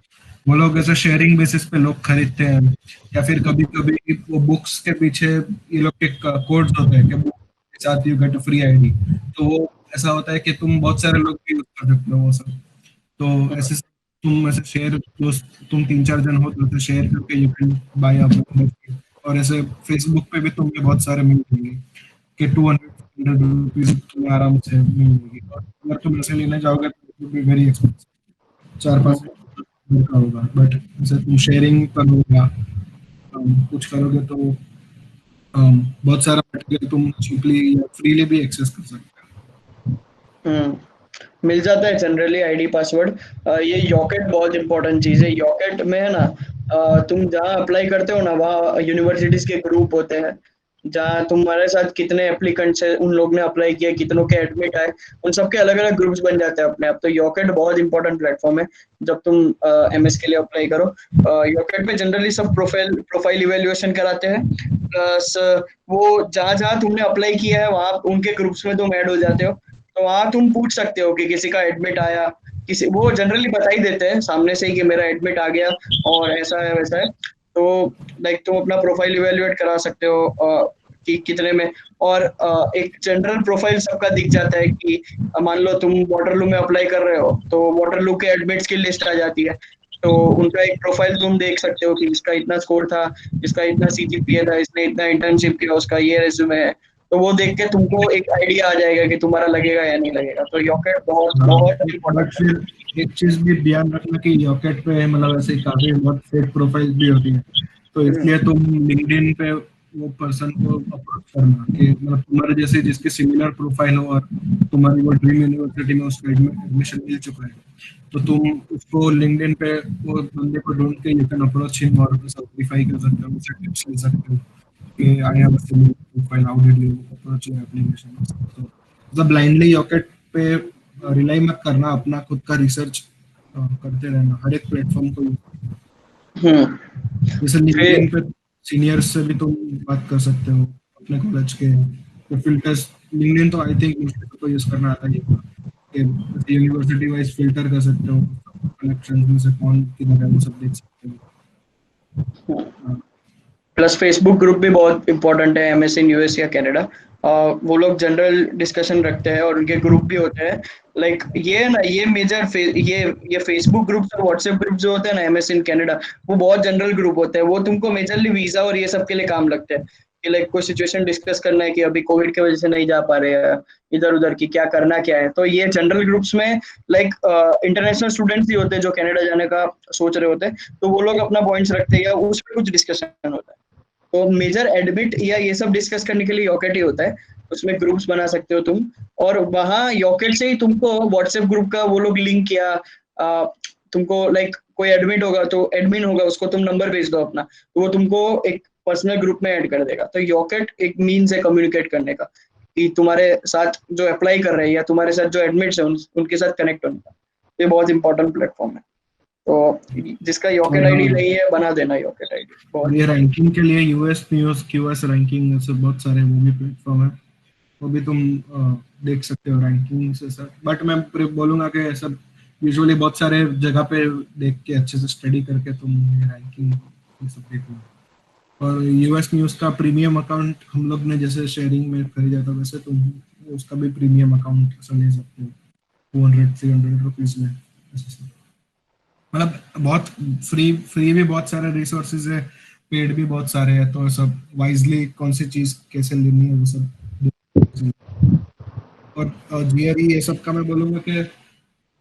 वो लोग ऐसे शेयरिंग बेसिस पे लोग खरीदते हैं, या फिर कभी कभी वो बुक्स के पीछे ये लोग के कोड्स होते हैं कि बुक के साथ यू गेट फ्री आईडी, तो वो ऐसा होता है कि तुम बहुत सारे लोग भी यूज कर सकते हो वो सब। तो ऐसे तुम ऐसे शेयर, जो तुम 3-4 जन हो तो ऐसे शेयर करके यू कैन बाय अप। और ऐसे फेसबुक पे भी तुम्हें बहुत सारे मिल जाएंगे कि 200 रुपीज तुम्हें आराम से मिल जाएगी। और अगर तुम ऐसे लेने जाओगे तो भी वेरी एक्सपेंसिव, 4-5 का होगा। बट जैसे तुम शेयरिंग करोगे, कुछ करोगे तो बहुत सारा मटेरियल तुम चीपली या फ्रीली भी एक्सेस कर सकते मिल जाता है जनरली आईडी पासवर्ड। ये यॉकेट बहुत इंपॉर्टेंट चीज है, यॉकेट में है ना, तुम जहाँ अप्लाई करते हो ना, वहाँ यूनिवर्सिटीज के ग्रुप होते हैं, जहाँ तुम्हारे साथ कितने एप्लीकेंट्स है, उन लोग ने अप्लाई किया, कितनों के एडमिट आए, उन सबके अलग अलग ग्रुप्स बन जाते हैं अपने आप। तो यॉकेट बहुत इंपॉर्टेंट प्लेटफॉर्म है जब तुम एमएस के लिए अप्लाई करो। यॉकेट में जनरली सब प्रोफाइल इवेल्युएशन कराते हैं, प्लस वो जहाँ जहाँ तुमने अप्लाई किया है वहाँ उनके ग्रुप्स में तुम ऐड हो जाते हो, तो वहाँ तुम पूछ सकते हो कि किसी का एडमिट आया, किसी वो जनरली बता ही देते हैं सामने से ही कि मेरा एडमिट आ गया और ऐसा है वैसा है। तो लाइक तुम अपना प्रोफाइल इवेल्युएट करा सकते हो कि कितने में। और एक जनरल प्रोफाइल सबका दिख जाता है कि मान लो तुम वाटरलू में अप्लाई कर रहे हो, तो वाटरलू के एडमिट्स की लिस्ट आ जाती है, तो उनका एक प्रोफाइल तुम देख सकते हो कि इसका इतना स्कोर था, इसका इतना सीजीपीए था, इसने इतना इंटर्नशिप किया, उसका ये रेज्यूमे है। तो वो देख के तुमको एक आइडिया आ जाएगा कि तुम्हारा लगेगा या नहीं लगेगा। तो यॉकेट बहुत बहुत बट इम्पोर्टेंट है। फिर एक चीज भी ध्यान रखना कि यॉकेट पे मतलब ऐसे काफी बहुत फेक प्रोफाइल भी होती है, तो इसलिए तुम लिंक्डइन पे वो पर्सन को अप्रोच करना कि मतलब तुम्हारे जैसे जिसके सिमिलर प्रोफाइल हो और तुम्हारी वो ड्रीम यूनिवर्सिटी में उसका एडमिशन मिल चुका है, तो तुम उसको लिंक्डइन पे वो बंदे को ढूंढ के यू कैन अप्रोच हिम और सर्टिफाई कर सकते हो, उससे टिप्स ले सकते हो कि I have a similar profile, how did you approach your application. तो मतलब ब्लाइंडली यॉकेट पे रिलाई मत करना, अपना खुद का रिसर्च करते रहना हर एक प्लेटफॉर्म को। जैसे लिंक्डइन पे सीनियर्स से भी तुम बात कर सकते हो अपने कॉलेज के, तो फिल्टर्स लिंक्डइन तो आई थिंक मुझे तो यूज करना आता ही है कि यूनिवर्सिटी वाइज फिल्टर कर सकते हो, कनेक्शंस में से कौन किधर है वो सब देख सकते हो। प्लस फेसबुक ग्रुप भी बहुत इंपॉर्टेंट है एमएस इन यूएस या कनाडा। वो लोग जनरल डिस्कशन रखते हैं और उनके ग्रुप भी होते हैं। लाइक ये ना, ये मेजर ये फेसबुक ग्रुप्स और व्हाट्सएप ग्रुप जो होते हैं ना एमएस इन कनाडा, वो बहुत जनरल ग्रुप होते हैं। वो तुमको मेजरली वीजा और ये सब के लिए काम लगते हैं कि लाइक कोई सिचुएशन डिस्कस करना है कि अभी कोविड की वजह से नहीं जा पा रहे हैं इधर उधर की, क्या करना क्या है। तो ये जनरल ग्रुप्स में लाइक इंटरनेशनल स्टूडेंट्स भी होते हैं जो कनाडा जाने का सोच रहे होते हैं, तो वो लोग अपना पॉइंट्स रखते हैं या उस पर कुछ डिस्कशन होता है। तो मेजर एडमिट या ये सब डिस्कस करने के लिए यॉकेट ही होता है, उसमें ग्रुप्स बना सकते हो तुम। और वहाँ यॉकेट से ही तुमको व्हाट्सएप ग्रुप का वो लोग लिंक या तुमको लाइक कोई एडमिट होगा तो एडमिन होगा, उसको तुम नंबर भेज दो अपना, तो वो तुमको एक पर्सनल ग्रुप में ऐड कर देगा। तो यॉकेट एक मीन्स है कम्युनिकेट करने का कि तुम्हारे साथ जो अप्लाई कर रहे हैं या तुम्हारे साथ जो एडमिट्स है उनके साथ कनेक्ट होने का। ये बहुत इंपॉर्टेंट प्लेटफॉर्म है। तो जिसका यॉकेट आईडी नहीं है बना देना यॉकेट आईडी। बहुत ये रैंकिंग के लिए यूएस न्यूज़, क्यूएस रैंकिंग, ऐसे बहुत सारे वो भी प्लेटफॉर्म है, वो भी तुम देख सकते हो रैंकिंग से सर। बट मैं बोलूंगा कि सब यूजुअली बहुत सारे जगह पे देख के अच्छे से स्टडी करके तुम रैंकिंग सब देखो। और यूएस न्यूज़ का प्रीमियम अकाउंट हम लोग ने जैसे शेयरिंग में खरीदा था, वैसे तुम उसका भी प्रीमियम अकाउंट ले सकते हो 200-300 रुपीज में। मतलब बहुत फ्री भी बहुत सारे रिसोर्सेज है, पेड भी बहुत सारे हैं, तो सब वाइजली कौन सी चीज कैसे लेनी है वो सब। और जीआरई ये सब का मैं बोलूँगा कि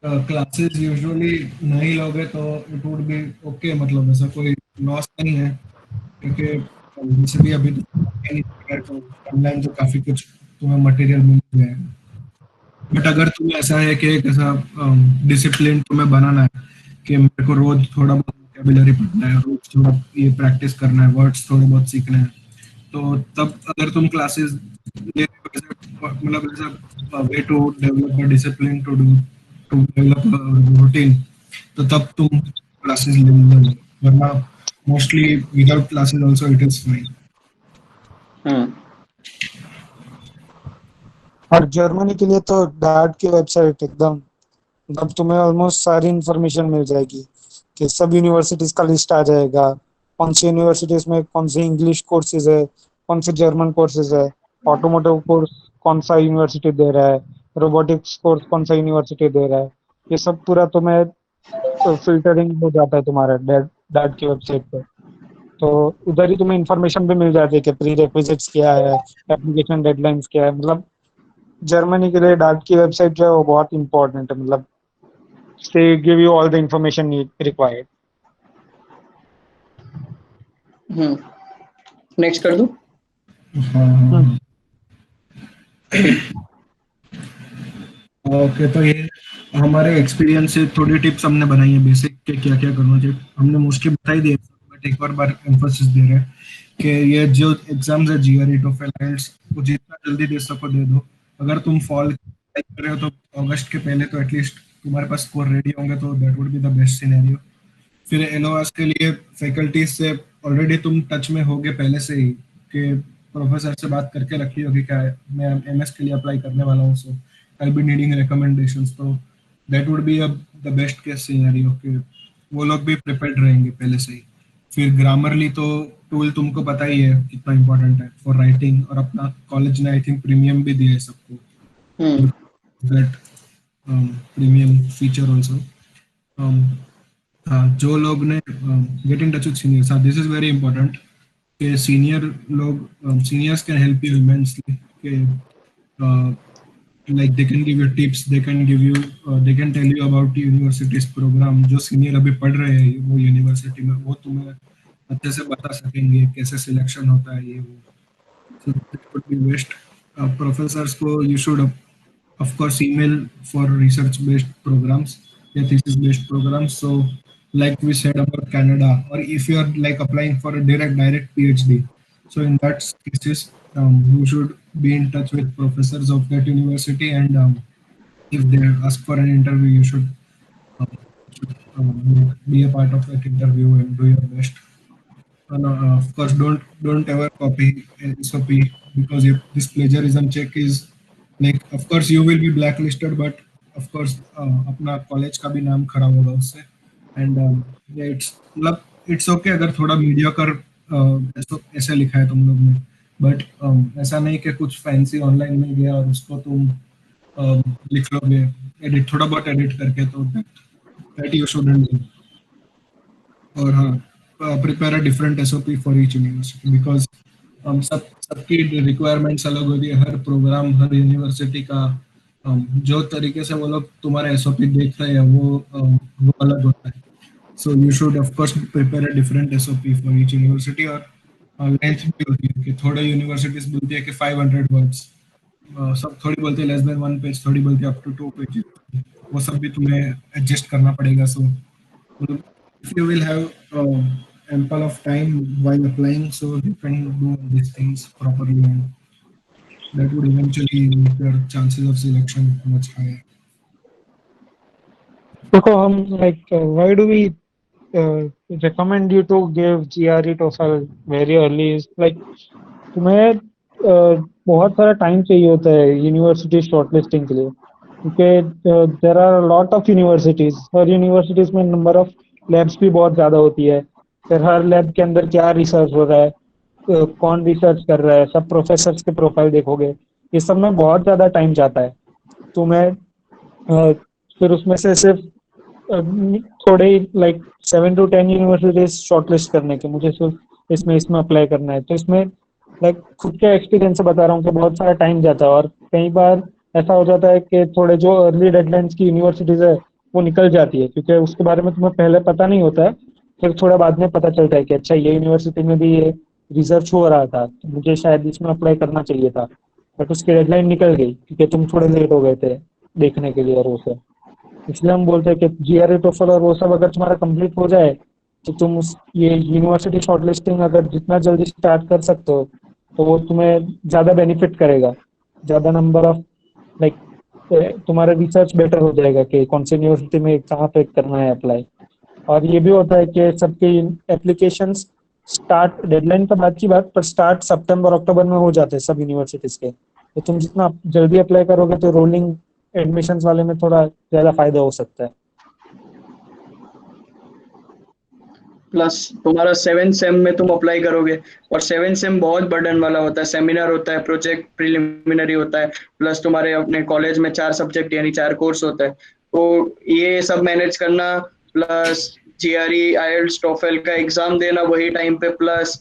क्लासेस यूजुअली नहीं लोगे तो इट वुड बी ओके, मतलब ऐसा कोई लॉस नहीं है, क्योंकि जैसे भी अभी तो ऑनलाइन तो काफी कुछ तुम्हें मटेरियल मिल जाएगा। बट अगर तुम्हें ऐसा है कि एक ऐसा डिसिप्लिन तुम्हें बनाना है कि मेरे को रोज थोड़ा बहुत वोकैबुलरी पढ़ना है, रोज थोड़ा ये प्रैक्टिस करना है, वर्ड्स थोड़े बहुत सीखने हैं, तो तब अगर तुम क्लासेस मतलब ऐसा way to develop a discipline to develop a routine, तो तब तुम क्लासेस ले लो, वरना mostly without classes also it is fine. और जर्मनी के लिए तो डार्ट की वेबसाइट एकदम, मतलब तुम्हें ऑलमोस्ट सारी इंफॉर्मेशन मिल जाएगी कि सब यूनिवर्सिटीज का लिस्ट आ जाएगा, कौन सी यूनिवर्सिटीज में कौन से इंग्लिश कोर्सेज है, कौन से जर्मन कोर्सेज है, ऑटोमोटिव कोर्स कौन सा यूनिवर्सिटी दे रहा है, रोबोटिक्स कोर्स कौन सा यूनिवर्सिटी दे रहा है, ये सब पूरा तुम्हें फिल्टरिंग हो जाता है तुम्हारे डार्ट की वेबसाइट पे। तो उधर ही तुम्हें इंफॉर्मेशन भी मिल जाती है कि प्री रिक्विजिट्स क्या है, एप्लीकेशन डेडलाइंस क्या है। मतलब जर्मनी के लिए डार्ट की वेबसाइट जो है वो बहुत इंपॉर्टेंट है, मतलब they give you all the information required. Next कर दूं? ओके, तो ये हमारे एक्सपीरियंस से थोड़ी टिप्स हमने बनाई है बेसिक के क्या क्या करना चाहिए, हमने मोस्टली बताई दी है, बट एक बार एम्फोसिस दे रहे हैं कि ये जो एग्जाम्स है जीआरई टोफेल आइल्स वो जितना जल्दी दे सको दे दो। अगर तुम फॉल कर रहे हो तो अगस्त के पहले तो एटलीस्ट तुम्हारे पास स्कोर रेडी होंगे, तो that would be the best scenario. फिर एलओएस के लिए फैकल्टीज से ऑलरेडी तुम टच में होगे पहले से ही कि प्रोफेसर से बात करके रखी होगी क्या मैं एमएस के लिए अप्लाई करने वाला हूँ, सो आई बी नीडिंग रिकमेंडेशंस, तो that would be the best case scenario कि वो लोग भी प्रिपेयर्ड रहेंगे पहले से ही। फिर ग्रामरली तो टूल तुमको पता ही है कितना इंपॉर्टेंट है फॉर राइटिंग, और अपना कॉलेज ने आई थिंक प्रीमियम भी दिया है सबको, दैट प्रीमियम फीचर ऑल्सो। जो लोग ने get in touch with seniors, this is very important कि seniors can help you immensely, कि like they can give you tips, they can tell you about university's program। जो senior अभी पढ़ रहे हैं वो यूनिवर्सिटी में, वो तुम्हें अच्छे से बता सकेंगे कैसे सिलेक्शन होता है ये वो। So that would be best। Professors को you should of course email for research based programs या thesis based programs। So like we said about Canada, or if you are like applying for a direct PhD, so in that cases you should be in touch with professors of that university, and if they ask for an interview you should be a part of that interview and do your best। And of course don't ever copy SOP, because if this plagiarism check is like, of course you will be blacklisted, but of course अपना college का भी नाम खराब होगा उससे। And it's मतलब it's okay अगर थोड़ा मीडियोकर ऐसे लिखा है तुम लोग ने, बट ऐसा नहीं कि कुछ फैंसी ऑनलाइन मिल गया और उसको तुम लिख लोगे एडिट, थोड़ा बहुत एडिट करके, तो दैट यू शुडंट डू। और हाँ, prepare a different SOP for each university, because सबकी रिक्वायरमेंट्स अलग होती है, हर प्रोग्राम हर यूनिवर्सिटी का जो तरीके से वो लोग तुम्हारा एसओपी देख रहे हैं वो अलग होता है। So you should of course prepare a different SOP for each university. और लेंथ भी होती है कि थोड़े यूनिवर्सिटीज बोलती है कि 500 वर्ड्स, सब थोड़ी बोलते हैं लेस देन 1 पेज, थोड़ी बोलती है अप टू 2 पेजेस। वो सब भी तुम्हें एडजस्ट करना पड़ेगा। सो if you will have ample of time while applying, so you can do these things properly, and that would eventually make your chances of selection much higher. देखो हम why do we recommend you to give GRE TOEFL very early is like तुम्हें बहुत सारा time चाहिए होता है university shortlisting के लिए, क्योंकि there are lot of universities, हर यूनिवर्सिटीज में नंबर ऑफ लैब्स भी बहुत ज़्यादा होती है, फिर हर लैब के अंदर क्या रिसर्च हो रहा है, कौन रिसर्च कर रहा है, सब प्रोफेसर्स के प्रोफाइल देखोगे, ये सब में बहुत ज़्यादा टाइम जाता है। तुम्हें फिर उसमें से सिर्फ थोड़े 7 to 10 यूनिवर्सिटीज शॉर्टलिस्ट करने के, मुझे सिर्फ इसमें इसमें अप्लाई करना है, तो इसमें खुद के एक्सपीरियंस से बता रहा हूँ कि बहुत सारा टाइम जाता है। और कई बार ऐसा हो जाता है कि थोड़े जो अर्ली डेडलाइंस की यूनिवर्सिटीज है वो निकल जाती है, क्योंकि उसके बारे में तुम्हें पहले पता नहीं होता है, फिर थोड़ा बाद में पता चलता है कि अच्छा ये यूनिवर्सिटी में भी ये रिसर्च हो रहा था, तो मुझे शायद इसमें अप्लाई करना चाहिए था, बट उसकी डेडलाइन निकल गई क्योंकि तुम थोड़े लेट हो गए थे देखने के लिए। और वो सब इसलिए हम बोलते हैं कि GRE TOEFL और वो सब अगर तुम्हारा कंप्लीट हो जाए तो तुम ये यूनिवर्सिटी शॉर्टलिस्टिंग अगर जितना जल्दी स्टार्ट कर सकते हो तो वो तुम्हें ज्यादा बेनिफिट करेगा, ज्यादा नंबर ऑफ लाइक तुम्हारा रिसर्च बेटर हो जाएगा कि कौन सी यूनिवर्सिटी में कहाँ पे करना है अप्लाई। और ये भी होता है कि सबके एप्लीकेशंस स्टार्ट, डेडलाइन तो बात की बात, पर स्टार्ट सितंबर अक्टूबर में हो जाते हैं सब यूनिवर्सिटीज के, तो तुम जितना जल्दी अप्लाई करोगे तो रोलिंग एडमिशंस वाले में थोड़ा ज्यादा फायदा हो सकता है। प्लस तुम्हारा 7th सेम में तुम अप्लाई करोगे, और 7th सेम बहुत बर्डन वाला होता है, सेमिनार होता है, प्रोजेक्ट प्रिलिमिनरी होता है, प्लस तुम्हारे अपने कॉलेज में 4 सब्जेक्ट यानी 4 कोर्स होता है, तो ये सब मैनेज करना, प्लस GRE IELTS TOEFL का एग्जाम देना वही टाइम पे, प्लस